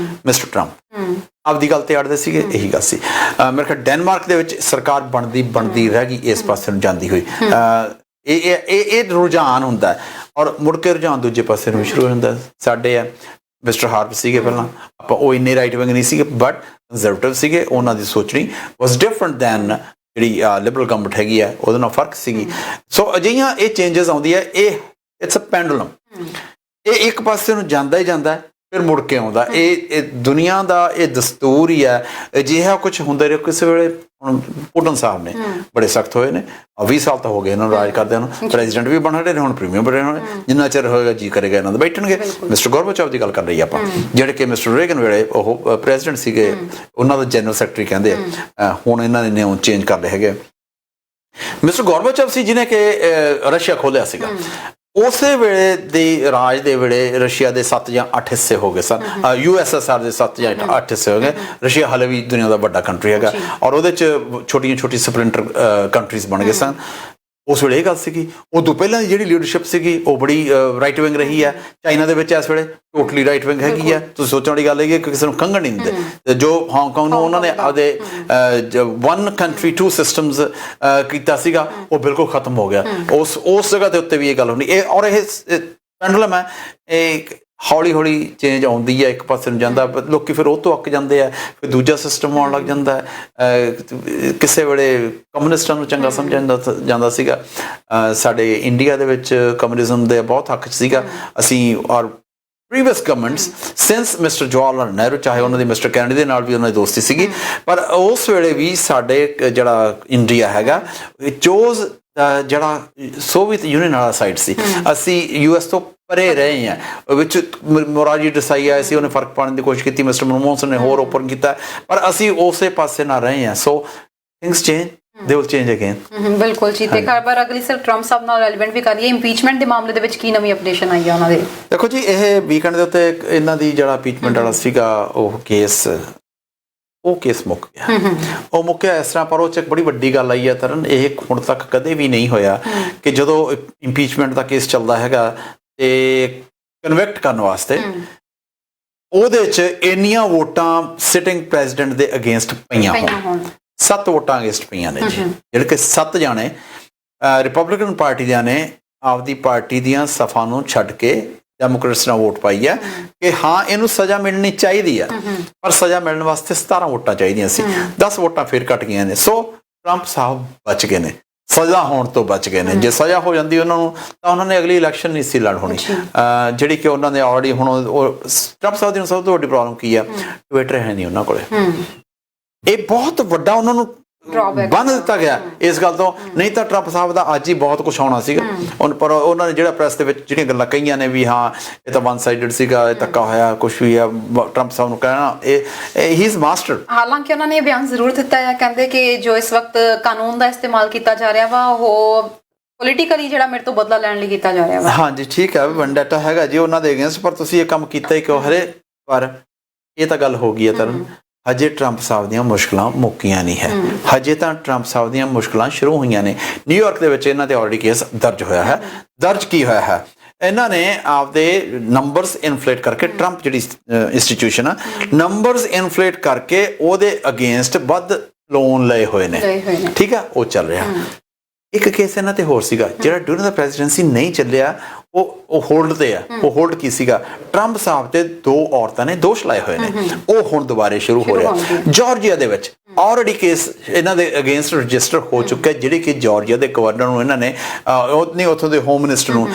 B: Mr. Trump ਆਪਦੀ ਗੱਲ ਤੇ ਅੜਦੇ ਸੀਗੇ, ਇਹੀ ਗੱਲ ਸੀ। ਮੇਰੇ ਖਿਆਲ ਡੈਨਮਾਰਕ ਦੇ ਵਿੱਚ ਸਰਕਾਰ ਬਣਦੀ ਰਹਿ ਗਈ ਇਸ ਪਾਸੇ ਨੂੰ ਜਾਂਦੀ ਹੋਈ। ਇਹ ਰੁਝਾਨ ਹੁੰਦਾ ਹੈ ਔਰ ਮੁੜ ਕੇ ਰੁਝਾਨ ਦੂਜੇ ਪਾਸੇ ਨੂੰ ਸ਼ੁਰੂ ਹੋ ਜਾਂਦਾ। ਸਾਡੇ ਮਿਸਟਰ ਹਾਰਪ ਸੀਗੇ ਪਹਿਲਾਂ, ਆਪਾਂ ਉਹ ਇੰਨੇ ਰਾਈਟ ਵਿੰਗ ਨਹੀਂ ਸੀਗੇ, ਬਟ ਕੰਜ਼ਰਵੇਟਿਵ ਸੀਗੇ। ਉਹਨਾਂ ਦੀ ਸੋਚਣੀ ਵਾਸ ਡਿਫਰੈਂਟ ਦੈਨ ਜਿਹੜੀ ਲਿਬਰਲ ਗਵਰਨਮੈਂਟ ਹੈਗੀ ਹੈ, ਉਹਦੇ ਨਾਲ ਫਰਕ ਸੀਗੀ। ਸੋ ਅਜਿਹੀਆਂ ਇਹ ਚੇਂਜਸ ਆਉਂਦੀ ਹੈ। ਇਹ ਇਟਸ ਅ ਪੈਂਡੂਲਮ, ਇਹ ਇੱਕ ਪਾਸੇ ਨੂੰ ਜਾਂਦਾ ਹੀ ਜਾਂਦਾ, ਫਿਰ ਮੁੜ ਕੇ ਆਉਂਦਾ। ਇਹ ਦੁਨੀਆ ਦਾ ਇਹ ਦਸਤੂਰ ਹੀ ਹੈ। ਅਜਿਹਾ ਕੁਝ ਹੁੰਦਾ ਰਿਹਾ। ਕਿਸੇ ਵੇਲੇ ਹੁਣ ਪੁਟਨ ਸਾਹਿਬ ਨੇ ਬੜੇ ਸਖਤ ਹੋਏ ਨੇ, 20 ਸਾਲ ਤਾਂ ਹੋ ਗਏ ਇਹਨਾਂ ਨੂੰ ਰਾਜ ਕਰਦਿਆਂ ਨੂੰ, ਪ੍ਰੈਜ਼ੀਡੈਂਟ ਵੀ ਬਣ ਰਹੇ ਨੇ, ਹੁਣ ਪ੍ਰੀਮੀਅਰ ਬਣੇ ਹੋਣੇ, ਜਿੰਨਾ ਚਿਰ ਹੋਏਗਾ ਜੀ ਕਰੇਗਾ ਇਹਨਾਂ ਦਾ ਬੈਠਣਗੇ। ਮਿਸਟਰ ਗੋਰਬਾਚੋਵ ਦੀ ਗੱਲ ਕਰ ਰਹੀ ਆਪਾਂ, ਜਿਹੜੇ ਕਿ ਮਿਸਟਰ ਰੇਗਨ ਵੇਲੇ ਉਹ ਪ੍ਰੈਜ਼ੀਡੈਂਟ ਸੀਗੇ, ਉਹਨਾਂ ਦਾ ਜਨਰਲ ਸੈਕਟਰੀ ਕਹਿੰਦੇ ਹੁਣ ਇਹਨਾਂ ਨੇ ਨਿਯਮ ਚੇਂਜ ਕਰ ਲਏ ਹੈਗੇ। ਮਿਸਟਰ ਗੋਰਬਾਚੋਵ ਸੀ ਜਿਹਨੇ ਕਿ ਰਸ਼ੀਆ ਖੋਲ੍ਹਿਆ ਸੀਗਾ। ਉਸੇ ਵੇਲੇ ਦੀ ਰਾਜ ਦੇ ਵੇਲੇ ਰਸ਼ੀਆ ਦੇ 7 ਜਾਂ 8 ਹਿੱਸੇ ਹੋ ਗਏ ਸਨ, USSR ਦੇ 7 ਜਾਂ 8 ਹਿੱਸੇ ਹੋ ਗਏ। ਰਸ਼ੀਆ ਹਾਲੇ ਵੀ ਦੁਨੀਆ ਦਾ ਵੱਡਾ ਕੰਟਰੀ ਹੈਗਾ, ਔਰ ਉਹਦੇ 'ਚ ਛੋਟੀਆਂ ਸਪਲਿੰਟਰ ਕੰਟਰੀਜ਼ ਬਣ ਗਏ ਸਨ। ਉਸ ਵੇਲੇ ਇਹ ਗੱਲ ਸੀਗੀ। ਉਦੋਂ ਪਹਿਲਾਂ ਦੀ ਜਿਹੜੀ ਲੀਡਰਸ਼ਿਪ ਸੀਗੀ ਉਹ ਬੜੀ ਰਾਈਟ ਵਿੰਗ ਰਹੀ ਹੈ। ਚਾਈਨਾ ਦੇ ਵਿੱਚ ਇਸ ਵੇਲੇ ਟੋਟਲੀ ਰਾਈਟ ਵਿੰਗ ਹੈਗੀ ਹੈ। ਤੁਸੀਂ ਸੋਚਣ ਵਾਲੀ ਗੱਲ ਹੈਗੀ ਕਿ ਕਿਸੇ ਨੂੰ ਖੰਘਣ ਨਹੀਂ ਦਿੰਦੇ। ਜੋ ਹਾਂਗਕਾਂਗ ਨੂੰ ਉਹਨਾਂ ਨੇ ਆਪਦੇ 1 country 2 systems ਕੀਤਾ ਸੀਗਾ, ਉਹ ਬਿਲਕੁਲ ਖਤਮ ਹੋ ਗਿਆ। ਉਸ ਜਗ੍ਹਾ ਦੇ ਉੱਤੇ ਵੀ ਇਹ ਗੱਲ ਹੁੰਦੀ। ਇਹ ਔਰ ਇਹ ਪੈਂਡੂਲਮ ਹੈ, ਇਹ ਹੌਲੀ ਹੌਲੀ ਚੇਂਜ ਆਉਂਦੀ ਹੈ, ਇੱਕ ਪਾਸੇ ਨੂੰ ਜਾਂਦਾ, ਲੋਕੀ ਫਿਰ ਉਹ ਤੋਂ ਅੱਕ ਜਾਂਦੇ ਆ, ਫਿਰ ਦੂਜਾ ਸਿਸਟਮ ਆਉਣ ਲੱਗ ਜਾਂਦਾ ਹੈ। ਕਿਸੇ ਵੇਲੇ ਕਮਿਊਨਿਸਟਾਂ ਨੂੰ ਚੰਗਾ ਸਮਝਿਆ ਜਾਂਦਾ ਸੀਗਾ। ਸਾਡੇ ਇੰਡੀਆ ਦੇ ਵਿੱਚ ਕਮਿਊਨਿਜ਼ਮ ਦੇ ਬਹੁਤ ਹੱਕ 'ਚ ਸੀਗਾ ਅਸੀਂ, ਔਰ previous governments since mister Jawahar Lal Nehru, ਚਾਹੇ ਉਹਨਾਂ ਦੀ ਮਿਸਟਰ ਕੈਨੇਡੀ ਦੇ ਨਾਲ ਵੀ ਉਹਨਾਂ ਦੀ ਦੋਸਤੀ ਸੀਗੀ, ਪਰ ਉਸ ਵੇਲੇ ਵੀ ਸਾਡੇ ਜਿਹੜਾ ਇੰਡੀਆ ਹੈਗਾ ਚੋਜ਼ ਜਿਹੜਾ ਸੋਵੀਅਤ ਯੂਨੀਅਨ ਵਾਲਾ ਸਾਈਡ ਸੀ। ਅਸੀਂ US ਤੋਂ ਪਰੇ ਰਹੇ ਹਾਂ। ਵਿੱਚ ਮੋਰਾਰਜੀ ਦੇਸਾਈ ਆਏ ਸੀ, ਉਹਨੇ ਫਰਕ ਪਾਉਣ ਦੀ ਕੋਸ਼ਿਸ਼ ਕੀਤੀ, ਮਿਸਟਰ ਮਨਮੋਹਨ ਸਿੰਘ ਨੇ ਹੋਰ ਓਪਨ ਕੀਤਾ, ਪਰ ਅਸੀਂ ਉਸੇ ਪਾਸੇ ਨਾ ਰਹੇ ਹਾਂ। So things change, they will change again.
A: ਬਿਲਕੁਲ ਜੀ। ਤੇ ਖਬਰ ਅਗਲੀ ਸਰ ਟਰੰਪ ਸਾਹਿਬ ਨਾਲ ਰੈਲੇਵੈਂਟ ਵੀ ਕਰੀਏ, ਇੰਪੀਚਮੈਂਟ ਦੇ ਮਾਮਲੇ ਦੇ ਵਿੱਚ ਕੀ ਨਵੀਂ ਅਪਡੇਸ਼ਨ ਆਈ ਹੈ ਉਹਨਾਂ ਦੇ?
B: ਦੇਖੋ ਜੀ, ਇਹ ਵੀਕਐਂਡ ਦੇ ਉੱਤੇ ਇਹਨਾਂ ਦੀ ਜਿਹੜਾ ਇੰਪੀਚਮੈਂਟ ਵਾਲਾ ਸੀਗਾ ਉਹ ਕੇਸ ਮੁੱਕ ਗਿਆ। ਉਹ ਮੁੱਕਿਆ ਇਸ ਤਰ੍ਹਾਂ, ਪਰ ਉਹ 'ਚ ਇੱਕ ਬੜੀ ਵੱਡੀ ਗੱਲ ਆਈ ਹੈ ਤਰਨ, ਇਹ ਹੁਣ ਤੱਕ ਕਦੇ ਵੀ ਨਹੀਂ ਹੋਇਆ ਕਿ ਜਦੋਂ ਇੰਪੀਚਮੈਂਟ ਦਾ ਕੇਸ ਚੱਲਦਾ ਹੈਗਾ ਤੇ ਕਨਵਿਕਟ ਕਰਨ ਵਾਸਤੇ ਉਹਦੇ 'ਚ ਇੰਨੀਆਂ ਵੋਟਾਂ ਸਿਟਿੰਗ ਪ੍ਰੈਜ਼ੀਡੈਂਟ ਦੇ ਅਗੇਂਸਟ ਪਈਆਂ ਹੋਣ। 7 ਵੋਟਾਂ ਅਗੇਂਸਟ ਪਈਆਂ ਨੇ ਜੀ, ਜਿਹੜੇ ਕਿ 7 ਜਾਣੇ ਰਿਪਬਲਿਕਨ ਪਾਰਟੀ ਦਿਆਂ ਨੇ ਆਪਦੀ ਪਾਰਟੀ ਦੀਆਂ ਸਫਾ ਨੂੰ ਛੱਡ ਕੇ ਡੈਮੋਕ੍ਰੇਟਸ ਨਾਲ ਵੋਟ ਪਾਈ ਹੈ ਕਿ ਹਾਂ ਇਹਨੂੰ ਸਜ਼ਾ ਮਿਲਣੀ ਚਾਹੀਦੀ ਆ, ਪਰ ਸਜ਼ਾ ਮਿਲਣ ਵਾਸਤੇ 17 ਵੋਟਾਂ ਚਾਹੀਦੀਆਂ ਸੀ, 10 ਵੋਟਾਂ ਫਿਰ ਘਟ ਗਈਆਂ ਨੇ। ਸੋ ਟਰੰਪ ਸਾਹਿਬ ਬਚ ਗਏ ਨੇ, ਸਜ਼ਾ ਹੋਣ ਤੋਂ ਬਚ ਗਏ ਨੇ। ਜੇ ਸਜ਼ਾ ਹੋ ਜਾਂਦੀ ਉਹਨਾਂ ਨੂੰ ਤਾਂ ਉਹਨਾਂ ਨੇ ਅਗਲੀ ਇਲੈਕਸ਼ਨ ਨਹੀਂ ਸੀ ਲੜ ਹੋਣੀ, ਜਿਹੜੀ ਕਿ ਉਹਨਾਂ ਨੇ ਆਲਰੇਡੀ ਹੁਣ ਟਰੰਪ ਸਾਹਿਬ ਦੀ ਸਭ ਤੋਂ ਵੱਡੀ ਪ੍ਰੋਬਲਮ ਕੀ ਆ, ਟਵਿੱਟਰ ਹੈ ਨਹੀਂ ਉਹਨਾਂ ਕੋਲੇ। ਇਹ ਬਹੁਤ ਵੱਡਾ ਉਹਨਾਂ ਨੂੰ ਬੰਨ ਦਿੱਤਾ ਗਿਆ ਇਸ ਗੱਲ ਤੋਂ, ਨਹੀਂ ਤਾਂ ਟਰੰਪ ਸਾਹਿਬ ਦਾ ਅੱਜ ਹੀ ਬਹੁਤ ਕੁਝ ਆਉਣਾ ਸੀਗਾ। ਪਰ ਉਹਨਾਂ ਨੇ ਜਿਹੜਾ ਪ੍ਰੈਸ ਦੇ ਵਿੱਚ ਜਿਹੜੀਆਂ ਗੱਲਾਂ ਕਹੀਆਂ ਨੇ ਵੀ ਹਾਂ ਇਹ ਤਾਂ ਵਨ ਸਾਈਡਡ ਸੀਗਾ, ਇਹ ਧੱਕਾ ਹੋਇਆ, ਕੁਝ ਵੀ ਆ, ਟਰੰਪ ਸਾਹਿਬ ਨੂੰ ਕਹਿਣਾ ਹੀ ਇਜ਼ ਮਾਸਟਰ।
A: ਹਾਲਾਂਕਿ ਉਹਨਾਂ ਨੇ ਬਿਆਨ ਜ਼ਰੂਰ ਦਿੱਤਾ ਹੈ, ਕਹਿੰਦੇ ਕਿ ਜੋ ਇਸ ਵਕਤ ਕਾਨੂੰਨ ਦਾ ਇਸਤੇਮਾਲ ਕੀਤਾ ਜਾ ਰਿਹਾ ਵਾ ਉਹ ਪੋਲੀਟੀਕਲੀ ਜਿਹੜਾ ਮੇਰੇ ਤੋਂ ਬਦਲਾ ਲੈਣ ਲਈ ਕੀਤਾ ਜਾ ਰਿਹਾ ਵਾ।
B: ਹਾਂਜੀ ਠੀਕ ਹੈ, ਵੈਂਡੇਟਾ ਹੈਗਾ ਜੀ ਉਹਨਾਂ ਦੇ ਅਗੇਂਸਟ, ਪਰ ਤੁਸੀਂ ਇਹ ਕੰਮ ਕੀਤਾ ਹੀ ਕਿਉਂ ਹਰੇ? ਪਰ ਇਹ ਤਾਂ ਗੱਲ ਹੋ ਗਈ ਹੈ ਤਰਨ, ਹਜੇ ਟਰੰਪ ਸਾਹਿਬ ਦੀਆਂ ਮੁਸ਼ਕਲਾਂ ਮੁੱਕੀਆਂ ਨਹੀਂ ਹੈ, ਹਜੇ ਤਾਂ ਟਰੰਪ ਸਾਹਿਬ ਦੀਆਂ ਮੁਸ਼ਕਲਾਂ ਸ਼ੁਰੂ ਹੋਈਆਂ ਨੇ। ਨਿਊਯਾਰਕ ਦੇ ਵਿੱਚ ਇਹਨਾਂ ਤੇ ਆਲਰੇਡੀ ਕੇਸ ਦਰਜ ਹੋਇਆ ਹੈ। ਦਰਜ ਕੀ ਹੋਇਆ ਹੈ? ਇਹਨਾਂ ਨੇ ਆਪਦੇ ਨੰਬਰਸ ਇਨਫਲੇਟ ਕਰਕੇ, ਟਰੰਪ ਜਿਹੜੀ ਇੰਸਟੀਟਿਊਸ਼ਨ ਆ, ਨੰਬਰਸ ਇਨਫਲੇਟ ਕਰਕੇ ਉਹਦੇ ਅਗੇਂਸਟ ਵੱਧ ਲੋਨ ਲਏ ਹੋਏ ਨੇ। ਠੀਕ ਆ, ਉਹ ਚੱਲ ਰਿਹਾ। ਇੱਕ ਕੇਸ ਇਹਨਾਂ ਤੇ ਹੋਰ ਸੀਗਾ ਜਿਹੜਾ ਡਿਊਰਿੰਗ ਦਾ ਪ੍ਰੈਜ਼ੀਡੈਂਸੀ ਨਹੀਂ ਚੱਲਿਆ, ਉਹ ਹੋਲਡ ਤੇ ਆ। ਉਹ ਹੋਲਡ ਕੀ ਸੀਗਾ? ਟਰੰਪ ਸਾਹਿਬ ਤੇ 2 ਔਰਤਾਂ ਨੇ ਦੋਸ਼ ਲਾਏ ਹੋਏ ਨੇ, ਉਹ ਹੁਣ ਦੁਬਾਰੇ ਸ਼ੁਰੂ ਹੋ ਰਿਹਾ। ਜਾਰਜੀਆ ਦੇ ਵਿੱਚ ਆਲਰੇਡੀ ਕੇਸ ਇਹਨਾਂ ਦੇ ਅਗੇਂਸਟ ਰਜਿਸਟਰ ਹੋ ਚੁੱਕਾ, ਜਿਹੜੀ ਕਿ ਜਾਰਜੀਆ ਦੇ ਗਵਰਨਰ ਨੂੰ ਇਹਨਾਂ ਨੇ ਨਹੀਂ, ਉੱਥੋਂ ਦੇ ਹੋਮ ਮਿਨਿਸਟਰ ਨੂੰ,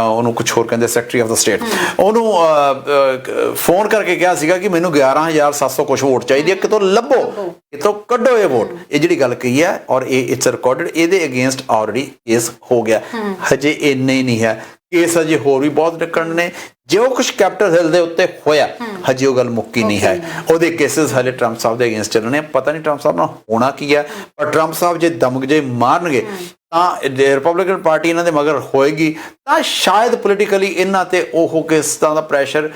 B: ਉਹਨੂੰ ਕੁਝ ਹੋਰ ਕਹਿੰਦੇ, ਸੈਕਟਰੀ ਆਫ ਦਾ ਸਟੇਟ, ਉਹਨੂੰ ਫੋਨ ਕਰਕੇ ਕਿਹਾ ਸੀਗਾ ਕਿ ਮੈਨੂੰ 11,700 ਕੁਝ ਵੋਟ ਚਾਹੀਦੀ ਹੈ, ਕਿਤੋਂ ਲੱਭੋ, ਕਿਤੋਂ ਕੱਢੋ ਇਹ ਵੋਟ। ਇਹ ਜਿਹੜੀ ਗੱਲ ਕਹੀ ਹੈ ਔਰ ਇਹ ਇਟਸ ਰਿਕਾਰਡਡ, ਇਹਦੇ ਅਗੇਂਸਟ ਆਲਰੇਡੀ ਕੇਸ ਹੋ ਗਿਆ। ਹਜੇ ਇੰਨੇ ਹੀ ਨਹੀਂ ਹੈ, ਕੇਸ ਅਜੇ ਹੋਰ ਵੀ ਬਹੁਤ ਨਿਕਲਣ ਨੇ। ਜੋ ਕੁਝ ਕੈਪੀਟਲ ਹਿੱਲ ਦੇ ਉੱਤੇ ਹੋਇਆ ਹਜੇ ਉਹ ਗੱਲ ਮੁੱਕੀ ਨਹੀਂ ਹੈ, ਉਹਦੇ ਕੇਸਿਸ ਹਲੇ ਟਰੰਪ ਸਾਹਿਬ ਦੇ ਅਗੇਂਸਟ ਚੱਲਣੇ। ਪਤਾ ਨਹੀਂ ਟਰੰਪ ਸਾਹਿਬ ਨਾਲ ਹੋਣਾ ਕੀ ਹੈ, ਪਰ ਟਰੰਪ ਸਾਹਿਬ ਜੇ ਦਮਕ ਜੇ ਮਾਰਨਗੇ ਤਾਂ ਰਿਪਬਲਿਕਨ ਪਾਰਟੀ ਇਹਨਾਂ ਦੇ ਮਗਰ ਹੋਏਗੀ, ਤਾਂ ਸ਼ਾਇਦ ਪੋਲੀਟੀਕਲੀ ਇਹਨਾਂ ਤੇ ਉਹ ਕਿਸ ਤਰ੍ਹਾਂ ਦਾ ਪ੍ਰੈਸ਼ਰ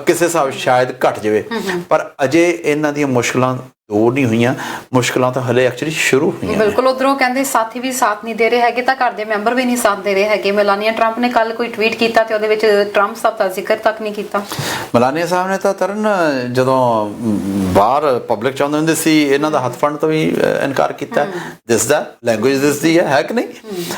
B: ਕਿਸੇ ਹਿਸਾਬ ਸ਼ਾਇਦ ਘਟ ਜਾਵੇ। ਪਰ ਅਜੇ ਇਹਨਾਂ ਦੀਆਂ ਮੁਸ਼ਕਲਾਂ ਦੂਰ ਨਹੀਂ ਹੋਈਆਂ, ਮੁਸ਼ਕਲਾਂ ਤਾਂ ਹਲੇ ਐਕਚੁਅਲੀ ਸ਼ੁਰੂ ਹੋਈਆਂ।
A: ਬਿਲਕੁਲ, ਉਧਰੋਂ ਕਹਿੰਦੇ ਸਾਥੀ ਵੀ ਸਾਥ ਨਹੀਂ ਦੇ ਰਹੇ ਹੈਗੇ, ਤਾਂ ਘਰ ਦੇ ਮੈਂਬਰ ਵੀ ਨਹੀਂ ਸਾਥ ਦੇ ਰਹੇ ਹੈਗੇ। ਮੈਲਾਨੀਆ ਟਰੰਪ ਨੇ ਕੱਲ ਕੋਈ ਟਵੀਟ ਕੀਤਾ ਤੇ ਉਹਦੇ ਵਿੱਚ ਟਰੰਪ ਸਾਹਿਬ ਦਾ ਜ਼ਿਕਰ ਤੱਕ ਨਹੀਂ ਕੀਤਾ।
B: ਮੈਲਾਨੀਆ ਸਾਹਿਬ ਨੇ ਤਾਂ ਤਰਨ ਜਦੋਂ ਬਾਹਰ ਪਬਲਿਕ ਚਾਹੁੰਦੇ ਹੁੰਦੇ ਸੀ ਇਹਨਾਂ ਦਾ ਹੱਥ ਫੜਨ ਤੋਂ ਵੀ ਇਨਕਾਰ ਕੀਤਾ। ਦਿਸਦਾ ਲੈਂਗੁਏਜ ਦਿਸਦੀ ਹੈ ਕਿ ਨਹੀਂ?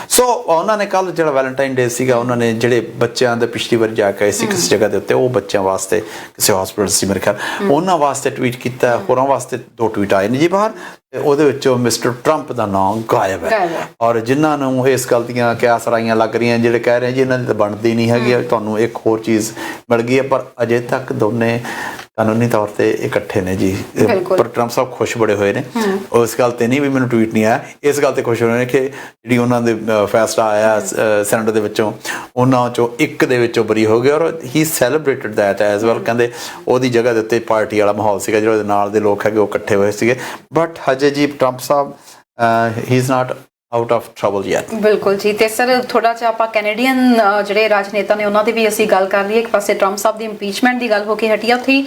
B: ਸੋ ਉਹਨਾਂ ਨੇ ਕੱਲ ਜਿਹੜਾ ਵੈਲੈਂਟਾਈਨ ਡੇ ਸੀਗਾ, ਉਹਨਾਂ ਨੇ ਜਿਹੜੇ ਬੱਚਿਆਂ ਦੇ ਪਿਛਲੀ ਵਾਰ ਜਾ ਕੇ ਆਏ ਸੀ ਕਿਸੇ ਜਗ੍ਹਾ ਦੇ ਉੱਤੇ, ਉਹ ਬੱਚਿਆਂ ਵਾਸਤੇ ਕਿਸੇ ਹਸਪੀਟਲ ਸੀ ਮੇਰੇ ਖਿਆਲ, ਉਹਨਾਂ ਵਾਸਤੇ ਟਵੀਟ ਕੀਤਾ। ਹੋਰਾਂ ਵਾਸਤੇ 2 ਟਵੀਟ ਆਏ ਨੇ ਜੀ ਬਾਹਰ, ਤੇ ਉਹਦੇ ਵਿੱਚੋਂ ਮਿਸਟਰ ਟਰੰਪ ਦਾ ਨਾਮ ਗਾਇਬ ਹੈ। ਔਰ ਜਿਨ੍ਹਾਂ ਨੂੰ ਇਸ ਗੱਲ ਦੀਆਂ ਕਿਆਸ ਰਾਈਆਂ ਲੱਗ ਰਹੀਆਂ, ਜਿਹੜੇ ਕਹਿ ਰਹੇ ਜੀ ਇਹਨਾਂ ਦੀ ਤਾਂ ਬਣਦੀ ਨਹੀਂ ਹੈਗੀ, ਤੁਹਾਨੂੰ ਇੱਕ ਹੋਰ ਚੀਜ਼ ਮਿਲ ਗਈ ਹੈ, ਪਰ ਅਜੇ ਤੱਕ ਦੋਨੇ ਕਾਨੂੰਨੀ ਤੌਰ ਤੇ ਇਕੱਠੇ ਨੇ ਜੀ। ਪਰ ਟਰੰਪ ਸਾਹਿਬ ਖੁਸ਼ ਬੜੇ ਹੋਏ ਨੇ ਉਸ ਗੱਲ ਤੇ, ਨਹੀਂ ਵੀ ਮੈਨੂੰ ਟਵੀਟ ਨਹੀਂ ਆਇਆ, ਇਸ ਗੱਲ ਤੇ ਖੁਸ਼ ਹੋਏ ਨੇ ਕਿ ਜਿਹੜੀ ਉਹਨਾਂ ਦੇ ਫੈਸਲਾ ਆਇਆ ਸੈਨੇਟ ਦੇ ਵਿੱਚੋਂ, ਉਹਨਾਂ ਚੋਂ ਇੱਕ ਦੇ ਵਿੱਚੋਂ ਬਰੀ ਹੋ ਗਏ। ਔਰ ਹੀ ਸੈਲੀਬ੍ਰੇਟਡ ਦੈਟ ਐਜ਼ ਵੈਲ। ਕਹਿੰਦੇ ਉਹਦੀ ਜਗ੍ਹਾ ਦੇ ਉੱਤੇ ਪਾਰਟੀ ਵਾਲਾ ਮਾਹੌਲ ਸੀਗਾ, ਜਿਹੜੇ ਉਹਦੇ ਨਾਲ ਦੇ ਲੋਕ ਹੈਗੇ ਉਹ ਇਕੱਠੇ ਹੋਏ ਸੀਗੇ। ਬਟ ਹਜੇ ਜੀ Trump Sahib he is not out of trouble yet.
A: ਬਿਲਕੁਲ ਜੀ। ਤੇ ਸਰ ਥੋੜਾ ਜਿਹਾ ਆਪਾਂ ਕੈਨੇਡੀਅਨ ਜਿਹੜੇ ਰਾਜਨੇਤਾ ਨੇ ਉਹਨਾਂ ਦੀ ਵੀ ਅਸੀਂ ਗੱਲ ਕਰ ਲਈਏ। ਇੱਕ ਪਾਸੇ ਟਰੰਪ ਸਾਹਿਬ ਦੀ ਇੰਪੀਚਮੈਂਟ ਦੀ ਗੱਲ ਹੋ ਕੇ ਹਟੀ ਆ, ਉੱਥੇ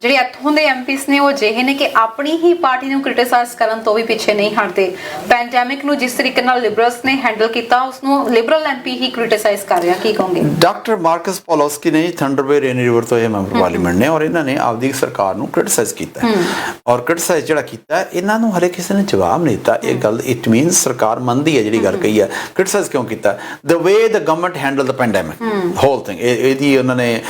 A: ਜਿਹੜੇ ਇੱਥੋਂ ਦੇ ਐਮਪੀਸ ਨੇ ਉਹ ਅਜਿਹੇ ਨੇ ਕਿ ਆਪਣੀ ਹੀ ਪਾਰਟੀ ਨੂੰ ਕ੍ਰਿਟਿਸਾਈਜ਼ ਕਰਨ ਤੋਂ ਵੀ ਪਿੱਛੇ ਨਹੀਂ ਹਟਦੇ। ਪੈਂਡੈਮਿਕ ਨੂੰ ਜਿਸ ਤਰੀਕੇ ਨਾਲ ਲਿਬਰਲਸ ਨੇ ਹੈਂਡਲ ਕੀਤਾ, ਉਸਨੂੰ ਲਿਬਰਲ ਐਮਪੀ ਹੀ ਕ੍ਰਿਟਿਸਾਈਜ਼ ਕਰ ਰਿਹਾ, ਕੀ ਕਹੋਗੇ?
B: ਡਾਕਟਰ ਮਾਰਕਸ ਪੋਲੋਸਕੀ ਨੇ ਥੰਡਰ ਬੇ ਰੇਨ ਰਿਵਰ ਤੋਂ ਇਹ ਮੈਂਬਰ ਪਾਰਲੀਮੈਂਟ ਨੇ, ਔਰ ਇਹਨਾਂ ਨੇ ਆਪਦੀ ਸਰਕਾਰ ਨੂੰ ਕ੍ਰਿਟਿਸਾਈਜ਼ ਕੀਤਾ ਔਰ ਕ੍ਰਿਟਿਸਾਈਜ਼ ਜਿਹੜਾ ਕੀਤਾ ਇਹਨਾਂ ਨੂੰ ਹਲੇ ਕਿਸੇ ਨੇ ਜਵਾਬ ਨਹੀਂ ਦਿੱਤਾ। ਇਹ ਗੱਲ ਇਟ ਮੀਨਸ ਸਰਕਾਰ ਮੰਨਦੀ ਹੈ ਜਿਹੜੀ ਗੱਲ ਕਹੀ ਹੈ। ਕ੍ਰਿਟਿਸਾਈਜ਼ ਕਿਉਂ ਕੀਤਾ? The way the government handle the pandemic whole thing. ਇਹਦੀ ਉਹਨਾਂ ਨੇ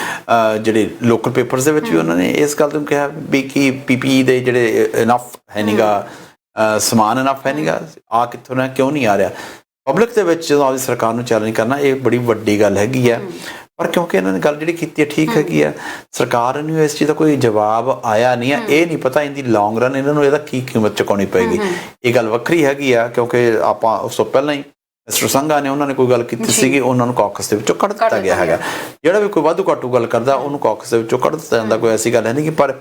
B: ਜਿਹੜੇ ਲੋਕਲ ਪੇਪਰਸ ਦੇ ਵਿੱਚ ਵੀ ਉਹਨਾਂ ਨੇ ਇਸ ਗੱਲ ਨੂੰ ਕਿਹਾ ਵੀ ਕਿ ਪੀਪੀ ਦੇ ਜਿਹੜੇ ਇਨਫ ਹੈ ਨੀਗਾ, ਸਮਾਨ ਇਨਫ ਹੈ ਨੀਗਾ, ਆ ਕਿੱਥੋਂ ਨਾ ਕਿਉਂ ਨਹੀਂ ਆ ਰਿਹਾ। ਪਬਲਿਕ ਦੇ ਵਿੱਚ ਜਦੋਂ ਆਪਦੀ ਸਰਕਾਰ ਨੂੰ ਚੈਲੰਜ ਕਰਨਾ ਇਹ ਬੜੀ ਵੱਡੀ ਗੱਲ ਹੈਗੀ ਹੈ। ਪਰ ਕਿਉਂਕਿ ਇਹਨਾਂ ਨੇ ਗੱਲ ਜਿਹੜੀ ਕੀਤੀ ਹੈ ਠੀਕ ਹੈਗੀ ਆ, ਸਰਕਾਰ ਨੂੰ ਇਸ ਚੀਜ਼ ਦਾ ਕੋਈ ਜਵਾਬ ਆਇਆ ਨਹੀਂ ਹੈ। ਇਹ ਨਹੀਂ ਪਤਾ ਇਹਦੀ ਲੌਂਗ ਰਨ ਇਹਨਾਂ ਨੂੰ ਇਹਦਾ ਕੀ ਕੀਮਤ ਚੁਕਾਉਣੀ ਪਏਗੀ। ਇਹ ਗੱਲ ਵੱਖਰੀ ਹੈਗੀ ਆ ਕਿਉਂਕਿ ਆਪਾਂ ਉਸ ਤੋਂ ਪਹਿਲਾਂ ਹੀ ਮਿਸਟਰ ਸੰਘਾ ਨੇ ਉਹਨਾਂ ਨੇ ਕੋਈ ਗੱਲ ਕੀਤੀ ਸੀਗੀ, ਉਹਨਾਂ ਨੂੰ ਕਾਕਸ ਦੇ ਵਿੱਚੋਂ ਕੱਢ ਦਿੱਤਾ ਗਿਆ ਹੈਗਾ। ਜਿਹੜਾ ਵੀ ਕੋਈ ਵਾਧੂ ਘਾਟੂ ਗੱਲ ਕਰਦਾ ਉਹਨੂੰ ਕਾਕਸ ਦੇ ਵਿੱਚੋਂ ਕੱਢ ਦਿੱਤਾ ਜਾਂਦਾ, ਕੋਈ ਐਸੀ ਗੱਲ ਹੈ ਨਹੀਂ ਕਿ। ਪਰ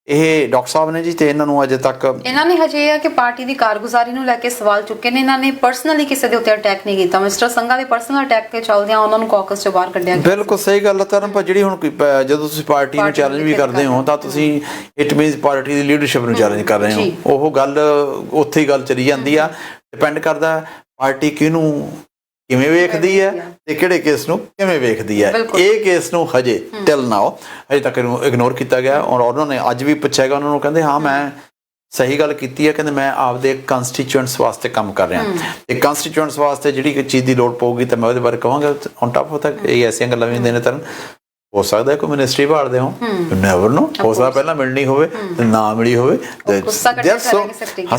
B: ਇਹ ਡਾਕਟਰ ਸਾਹਿਬ ਨੇ ਜੀ, ਤੇ ਇਹਨਾਂ ਨੂੰ ਅਜੇ ਤੱਕ
A: ਇਹਨਾਂ ਨੇ ਹਜੇ ਇਹ ਆ ਕਿ ਪਾਰਟੀ ਦੀ ਕਾਰਗੁਜ਼ਾਰੀ ਨੂੰ ਲੈ ਕੇ ਸਵਾਲ ਚੁੱਕੇ ਨੇ। ਇਹਨਾਂ ਨੇ ਪਰਸਨਲੀ ਕਿਸੇ ਦੇ ਉੱਤੇ ਅਟੈਕ ਨਹੀਂ ਕੀਤਾ। ਮਿਸਟਰ ਸੰਘਾ ਦੇ ਪਰਸਨਲ ਅਟੈਕ ਤੇ ਚੱਲਦਿਆਂ ਉਹਨਾਂ ਨੂੰ ਕਾਕਸ ਚੋਂ ਬਾਹਰ ਕੱਢਿਆ ਗਿਆ।
B: ਬਿਲਕੁਲ ਸਹੀ ਗੱਲ ਹੈ ਤਰਨ। ਪਰ ਜਿਹੜੀ ਹੁਣ ਜਦੋਂ ਤੁਸੀਂ ਪਾਰਟੀ ਨੂੰ ਚੈਲੰਜ ਵੀ ਕਰਦੇ ਹੋ ਤਾਂ ਤੁਸੀਂ it means party the leadership ਨੂੰ ਚੈਲੰਜ ਕਰ ਰਹੇ ਹੋ। ਉਹ ਗੱਲ ਉੱਥੇ ਹੀ ਗੱਲ ਚਲੀ ਜਾਂਦੀ ਆ। ਡਿਪੈਂਡ ਕਰਦਾ ਪਾਰਟੀ ਕਿਹਨੂੰ ਕਿਵੇਂ ਵੇਖਦੀ ਹੈ ਤੇ ਕਿਹੜੇ ਕੇਸ ਨੂੰ ਕਿਵੇਂ ਵੇਖਦੀ ਹੈ। ਇਹ ਕੇਸ ਨੂੰ ਹਜੇ ਟਿਲ ਨਾਓ ਹਜੇ ਤੱਕ ਇਹਨੂੰ ਇਗਨੋਰ ਕੀਤਾ ਗਿਆ। ਔਰ ਉਹਨਾਂ ਨੇ ਅੱਜ ਵੀ ਪੁੱਛਿਆ ਗਿਆ ਉਹਨਾਂ ਨੂੰ, ਕਹਿੰਦੇ ਹਾਂ ਮੈਂ ਸਹੀ ਗੱਲ ਕੀਤੀ ਹੈ। ਕਹਿੰਦੇ ਮੈਂ ਆਪਦੇ ਕੰਸਟੀਚੁਐਂਟਸ ਵਾਸਤੇ ਕੰਮ ਕਰ ਰਿਹਾ ਤੇ ਕੰਸਟੀਚੁਐਂਟਸ ਵਾਸਤੇ ਜਿਹੜੀ ਚੀਜ਼ ਦੀ ਲੋੜ ਪਊਗੀ ਤਾਂ ਮੈਂ ਉਹਦੇ ਬਾਰੇ ਕਹਾਂਗਾ। ਔਨ ਟਾਪ ਆਫ ਦੈਟ ਇਹ ਐਸੀਆਂ ਗੱਲਾਂ ਵੀ ਹੁੰਦੀਆਂ ਨੇ ਤਰਨ, ਹੋ ਸਕਦਾ ਕੋਈ ਮਿਨਿਸਟਰੀ ਭਾਲਦੇ ਹੋ, ਨੈਵਰ ਨੋ, ਹੋ ਸਕਦਾ ਪਹਿਲਾਂ ਮਿਲਣੀ ਹੋਵੇ ਤੇ ਨਾ ਮਿਲੀ ਹੋਵੇ।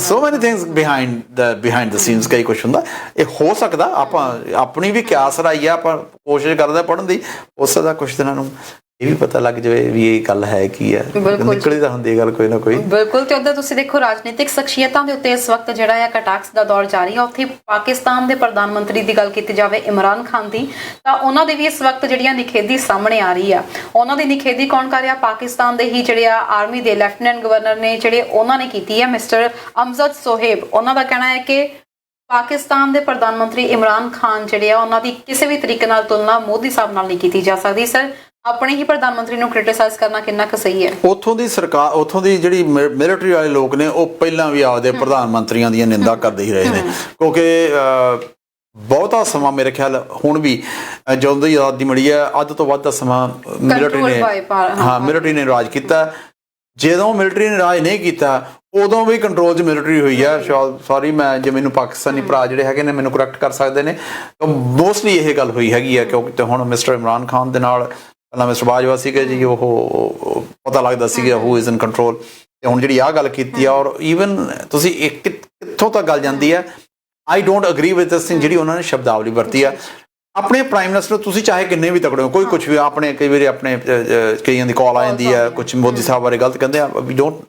B: ਸੋ ਮੈਨੀ ਥਿੰਗਸ ਬਿਹਾਈਂਡ ਦ ਸੀਨਸ ਕਈ ਕੁਛ ਹੁੰਦਾ, ਇਹ ਹੋ ਸਕਦਾ। ਆਪਾਂ ਆਪਣੀ ਵੀ ਕਿਆਸ ਰਾਈ ਆ, ਆਪਾਂ ਕੋਸ਼ਿਸ਼ ਕਰਦੇ ਪੜ੍ਹਨ ਦੀ, ਹੋ ਸਕਦਾ ਕੁਛ ਦਿਨਾਂ ਨੂੰ ਇਹ ਵੀ ਪਤਾ ਲੱਗ ਜਾਵੇ ਵੀ ਇਹ ਗੱਲ ਹੈ ਕੀ ਹੈ। ਨਿਕਲੀ ਤਾਂ ਹੁੰਦੀ ਗੱਲ ਕੋਈ ਨਾ ਕੋਈ।
A: ਬਿਲਕੁਲ। ਤੇ ਉੱਧਰ ਤੁਸੀਂ ਦੇਖੋ ਰਾਜਨੀਤਿਕ ਸ਼ਖਸੀਅਤਾਂ ਦੇ ਉੱਤੇ ਇਸ ਵਕਤ ਜਿਹੜਾ ਹੈ ਕਟਾਕਸ ਦਾ ਦੌਰ ਜਾਰੀ ਹੈ। ਉੱਥੇ ਪਾਕਿਸਤਾਨ ਦੇ ਪ੍ਰਧਾਨ ਮੰਤਰੀ ਦੀ ਗੱਲ ਕੀਤੀ ਜਾਵੇ ਇਮਰਾਨ ਖਾਨ ਦੀ, ਤਾਂ ਉਹਨਾਂ ਦੇ ਵੀ ਇਸ ਵਕਤ ਜਿਹੜੀਆਂ ਨਿਖੇਧੀ ਸਾਹਮਣੇ ਆ ਰਹੀ ਆ। ਉਹਨਾਂ ਦੀ ਨਿਖੇਧੀ ਕੌਣ ਕਰ ਰਿਹਾ? ਪਾਕਿਸਤਾਨ ਦੇ ਹੀ ਜਿਹੜੇ ਆ ਆਰਮੀ ਦੇ ਲੈਫਟੀਨੈਂਟ ਗਵਰਨਰ ਨੇ, ਜਿਹੜੇ ਉਹਨਾਂ ਨੇ ਕੀਤੀ ਹੈ ਮਿਸਟਰ ਅਮਜਦ ਸੋਹੇਬ। ਉਹਨਾਂ ਦਾ ਕਹਿਣਾ ਹੈ ਕਿ ਪਾਕਿਸਤਾਨ ਦੇ ਪ੍ਰਧਾਨ ਮੰਤਰੀ ਇਮਰਾਨ ਖਾਨ ਜਿਹੜੇ ਆ ਉਹਨਾਂ ਦੀ ਕਿਸੇ ਵੀ ਤਰੀਕੇ ਨਾਲ ਤੁਲਨਾ ਮੋਦੀ ਸਾਹਿਬ ਨਾਲ ਨਹੀਂ ਕੀਤੀ ਜਾ ਸਕਦੀ। ਸਰ ਆਪਣੇ ਹੀ ਪ੍ਰਧਾਨ ਮੰਤਰੀ ਨੂੰ ਕ੍ਰਿਟਿਸਾਈਜ਼ ਕਰਨਾ ਕਿੰਨਾ ਕੁ ਸਹੀ ਹੈ? ਉੱਥੋਂ
B: ਦੀ ਸਰਕਾਰ, ਉੱਥੋਂ ਦੀ ਜਿਹੜੀ ਮਿਲਟਰੀ ਵਾਲੇ ਲੋਕ ਨੇ ਉਹ ਪਹਿਲਾਂ ਵੀ ਆਪਦੇ ਪ੍ਰਧਾਨ ਮੰਤਰੀਆਂ ਦੀਆਂ ਨਿੰਦਾ ਕਰਦੇ ਹੀ ਰਹੇ ਨੇ। ਕਿਉਂਕਿ ਬਹੁਤਾ ਸਮਾਂ ਮੇਰੇ ਖਿਆਲ ਹੁਣ ਵੀ ਜਦੋਂ ਦੀ ਆਜ਼ਾਦੀ ਮਿਲੀ ਹੈ ਅੱਧ ਤੋਂ ਵੱਧ ਦਾ ਸਮਾਂ ਮਿਲਟਰੀ ਨੇ ਰਾਜ ਕੀਤਾ। ਜਦੋਂ ਮਿਲਟਰੀ ਨੇ ਰਾਜ ਨਹੀਂ ਕੀਤਾ ਉਦੋਂ ਵੀ ਕੰਟਰੋਲ 'ਚ ਮਿਲਟਰੀ ਹੋਈ ਆ। ਸੌਰੀ ਮੈਂ ਜੇ ਮੈਨੂੰ ਪਾਕਿਸਤਾਨੀ ਭਰਾ ਜਿਹੜੇ ਹੈਗੇ ਨੇ ਮੈਨੂੰ ਕਰੈਕਟ ਕਰ ਸਕਦੇ ਨੇ, ਮੋਸਟਲੀ ਇਹ ਗੱਲ ਹੋਈ ਹੈਗੀ ਆ। ਕਿਉਂਕਿ ਹੁਣ ਮਿਸਟਰ ਇਮਰਾਨ ਖਾਨ ਦੇ ਨਾਲ ਪਹਿਲਾਂ ਮਿਸਟਰ ਬਾਜਵਾ ਸੀਗੇ ਜੀ, ਉਹ ਪਤਾ ਲੱਗਦਾ ਸੀਗਾ ਹੂ ਇਜ਼ ਇਨ ਕੰਟਰੋਲ। ਤੇ ਹੁਣ ਜਿਹੜੀ ਆਹ ਗੱਲ ਕੀਤੀ ਆ, ਔਰ ਈਵਨ ਤੁਸੀਂ ਕਿੱਥੋਂ ਤੱਕ ਗੱਲ ਜਾਂਦੀ ਆ, I don't agree with this thing ਜਿਹੜੀ ਉਹਨਾਂ ਨੇ ਸ਼ਬਦਾਵਲੀ ਵਰਤੀ ਆ। ਆਪਣੇ ਪ੍ਰਾਈਮ ਮਿਨਿਸਟਰ ਤੁਸੀਂ ਚਾਹੇ ਕਿੰਨੇ ਵੀ ਤਕੜੇ ਹੋ, ਕੋਈ ਕੁਛ ਵੀ ਆਪਣੇ ਕਈ ਵਾਰੀ ਆਪਣੇ ਕਈਆਂ ਦੀ ਕਾਲ ਆ ਜਾਂਦੀ ਹੈ, ਕੁਛ ਮੋਦੀ ਸਾਹਿਬ ਬਾਰੇ ਗਲਤ ਕਹਿੰਦੇ ਆ, ਵੀ ਡੋਂਟ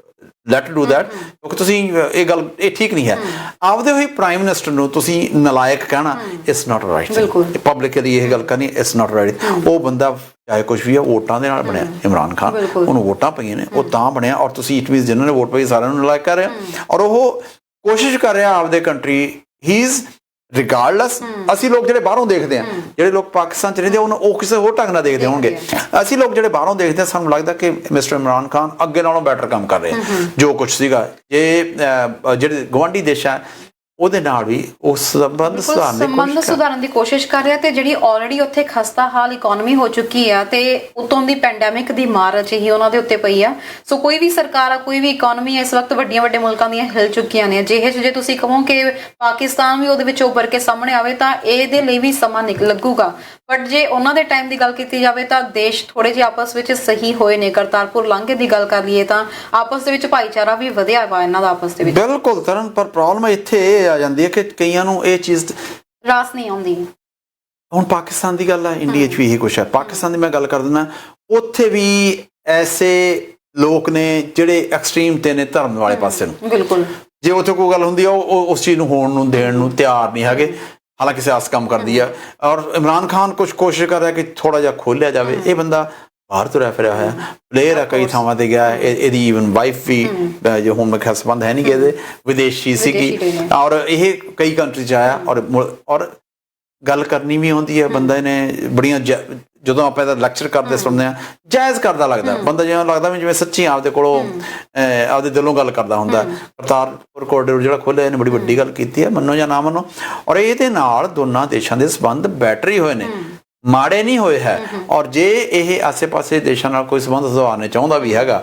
B: ਲੈਟ ਡੂ ਦੈਟ। ਕਿਉਂਕਿ ਤੁਸੀਂ ਇਹ ਗੱਲ ਇਹ ਠੀਕ ਨਹੀਂ ਹੈ। ਆਪਦੇ ਹੋਈ ਪ੍ਰਾਈਮ ਮਿਨਿਸਟਰ ਨੂੰ ਤੁਸੀਂ ਨਲਾਇਕ ਕਹਿਣਾ ਇਟਸ ਨਾਟ ਰਾਈਟ। ਪਬਲਿਕਲੀ ਇਹ ਗੱਲ ਕਰਨੀ ਇਟਸ ਨਾਟ ਰਾਈਟ। ਉਹ ਬੰਦਾ ਚਾਹੇ ਕੁਛ ਵੀ ਆ ਵੋਟਾਂ ਦੇ ਨਾਲ ਬਣਿਆ ਇਮਰਾਨ ਖਾਨ, ਉਹਨੂੰ ਵੋਟਾਂ ਪਈਆਂ ਨੇ ਉਹ ਤਾਂ ਬਣਿਆ। ਔਰ ਤੁਸੀਂ ਇਟ ਮੀਨਸ ਜਿਨ੍ਹਾਂ ਨੇ ਵੋਟ ਪਾਈ ਸਾਰਿਆਂ ਨੂੰ ਨਲਾਇਕ ਕਰ ਰਿਹਾ। ਔਰ ਉਹ ਕੋਸ਼ਿਸ਼ ਕਰ ਰਿਹਾ ਆਪਦੇ ਕੰਟਰੀ ਹੀ ਇਜ਼ ਰਿਗਾਰਡਲੈਸ। ਅਸੀਂ ਲੋਕ ਜਿਹੜੇ ਬਾਹਰੋਂ ਦੇਖਦੇ ਆ, ਜਿਹੜੇ ਲੋਕ ਪਾਕਿਸਤਾਨ 'ਚ ਰਹਿੰਦੇ ਉਹ ਕਿਸੇ ਹੋਰ ਢੰਗ ਨਾਲ ਦੇਖਦੇ ਹੋਣਗੇ। ਅਸੀਂ ਲੋਕ ਜਿਹੜੇ ਬਾਹਰੋਂ ਦੇਖਦੇ ਆ ਸਾਨੂੰ ਲੱਗਦਾ ਕਿ ਮਿਸਟਰ ਇਮਰਾਨ ਖਾਨ ਅੱਗੇ ਨਾਲੋਂ ਬੈਟਰ ਕੰਮ ਕਰ ਰਹੇ ਆ ਜੋ ਕੁਛ ਸੀਗਾ। ਇਹ ਜਿਹੜੇ ਗੁਆਂਢੀ ਦੇਸ਼ ਆ ਉਹਦੇ ਨਾਲ ਵੀ ਉਸ ਸੰਬੰਧ
A: ਸੁਧਾਰਨ ਦੀ ਕੋਸ਼ਿਸ਼ ਕਰ ਰਿਹਾ ਤੇ ਜਿਹੜੀ ਆਲਰੇਡੀ ਉੱਥੇ ਖਸਤਾ ਹਾਲ ਇਕਨੋਮੀ ਹੋ ਚੁੱਕੀ ਆ ਤੇ ਉਤੋਂ ਦੀ ਪੈਂਡੈਮਿਕ ਦੀ ਮਾਰ ਅਜਿਹੀ ਉਹਨਾਂ ਦੇ ਉੱਤੇ ਪਈ ਆ। ਸੋ ਕੋਈ ਵੀ ਸਰਕਾਰ ਆ, ਕੋਈ ਵੀ ਇਕਨੋਮੀ ਇਸ ਵਕਤ ਵੱਡੇ ਮੁਲਕਾਂ ਦੀਆਂ ਹਿਲ ਚੁੱਕੀਆਂ ਨੇ। ਜੇ ਤੁਸੀਂ ਕਹੋ ਕਿ ਪਾਕਿਸਤਾਨ ਵੀ ਉਹਦੇ ਵਿੱਚ ਉੱਭਰ ਕੇ ਸਾਹਮਣੇ ਆਵੇ ਤਾਂ ਇਹਦੇ ਲਈ ਵੀ ਸਮਾਂ ਲੱਗੂਗਾ। ਬਟ ਜੇ ਉਹਨਾਂ ਦੇ ਟਾਈਮ ਦੀ ਗੱਲ ਕੀਤੀ ਜਾਵੇ ਤਾਂ ਦੇਸ਼ ਥੋੜੇ ਜਿਹੇ ਆਪਸ ਵਿੱਚ ਸਹੀ ਹੋਏ ਨੇ। ਕਰਤਾਰਪੁਰ ਲਾਂਘੇ ਦੀ ਗੱਲ ਕਰ ਲਈਏ ਤਾਂ ਆਪਸ ਦੇ ਵਿੱਚ ਭਾਈਚਾਰਾ ਵੀ ਵਧਿਆ ਵਾ ਇਹਨਾਂ ਦਾ ਆਪਸ ਦੇ ਵਿੱਚ।
B: ਬਿਲਕੁਲ ਤਰਨ, ਪਰ ਪ੍ਰੋਬਲਮ ਇੱਥੇ ਇਹ ਆ ਜਾਂਦੀ ਹੈ ਕਿ ਕਈਆਂ ਨੂੰ ਇਹ ਚੀਜ਼
A: ਰਾਸ ਨਹੀਂ ਆਉਂਦੀ।
B: ਹੁਣ ਪਾਕਿਸਤਾਨ ਦੀ ਗੱਲ ਆ, ਇੰਡੀਆ 'ਚ ਵੀ ਇਹੀ ਕੁਛ ਹੈ। ਪਾਕਿਸਤਾਨ ਦੀ ਮੈਂ ਗੱਲ ਕਰ ਦਿੰਦਾ, ਉੱਥੇ ਵੀ ਐਸੇ ਲੋਕ ਨੇ ਜਿਹੜੇ ਐਕਸਟ੍ਰੀਮ ਤੇ ਨੇ ਧਰਮ ਵਾਲੇ ਪਾਸੇ ਨੂੰ।
A: ਬਿਲਕੁਲ,
B: ਜੇ ਉੱਥੇ ਕੋਈ ਗੱਲ ਹੁੰਦੀ ਆ ਉਹ ਉਸ ਚੀਜ਼ ਨੂੰ ਹੋਣ ਨੂੰ ਦੇਣ ਨੂੰ ਤਿਆਰ ਨਹੀਂ ਹੈਗੇ, ਹਾਲਾਂਕਿ ਸਿਆਸਤ ਕੰਮ ਕਰਦੀ ਆ। ਔਰ ਇਮਰਾਨ ਖਾਨ ਕੁਛ ਕੋਸ਼ਿਸ਼ ਕਰ ਰਿਹਾ ਕਿ ਥੋੜਾ ਜਿਹਾ ਖੋਲਿਆ ਜਾਵੇ। ਇਹ ਬੰਦਾ ਬਾਹਰ ਤੁਰਿਆ ਫਿਰਿਆ ਹੋਇਆ ਪਲੇਅਰ ਆ, ਕਈ ਥਾਵਾਂ ਤੇ ਗਿਆ। ਇਹਦੀ ਈਵਨ ਵਾਈਫ ਵੀ ਜੋ ਹੁਣ ਮੈਂ ਖਿਆਲ ਸੰਬੰਧ ਹੈ ਨਹੀਂ ਕਿ ਇਹਦੇ ਵਿਦੇਸ਼ੀ ਸੀਗੀ, ਔਰ ਇਹ ਕਈ ਕੰਟਰੀ 'ਚ ਆਇਆ ਔਰ ਗੱਲ ਕਰਨੀ ਵੀ ਆਉਂਦੀ ਹੈ। ਬੰਦੇ ਨੇ ਬੜੀਆਂ, ਜਦੋਂ ਆਪਾਂ ਇਹਦਾ ਲੈਕਚਰ ਕਰਦੇ ਸੁਣਦੇ ਹਾਂ, ਜਾਇਜ਼ ਕਰਦਾ ਲੱਗਦਾ ਬੰਦਾ, ਜਿਵੇਂ ਲੱਗਦਾ ਵੀ ਜਿਵੇਂ ਸੱਚੀ ਆਪਦੇ ਕੋਲੋਂ ਆਪਦੇ ਦਿਲੋਂ ਗੱਲ ਕਰਦਾ ਹੁੰਦਾ। ਕਰਤਾਰਪੁਰ ਕੋਰੀਡੋਰ ਜਿਹੜਾ ਖੋਲ੍ਹਿਆ, ਇਹਨੇ ਬੜੀ ਵੱਡੀ ਗੱਲ ਕੀਤੀ ਹੈ, ਮੰਨੋ ਜਾਂ ਨਾ ਮੰਨੋ। ਔਰ ਇਹਦੇ ਨਾਲ ਦੋਨਾਂ ਦੇਸ਼ਾਂ ਦੇ ਸੰਬੰਧ ਬੈਟਰ ਹੀ ਹੋਏ ਨੇ, ਮਾੜੇ ਨਹੀਂ ਹੋਏ ਹੈ। ਔਰ ਜੇ ਇਹ ਆਸੇ-ਪਾਸੇ ਦੇਸ਼ਾਂ ਨਾਲ ਕੋਈ ਸੰਬੰਧ ਸੁਧਾਰਨੇ ਚਾਹੁੰਦਾ ਵੀ ਹੈਗਾ,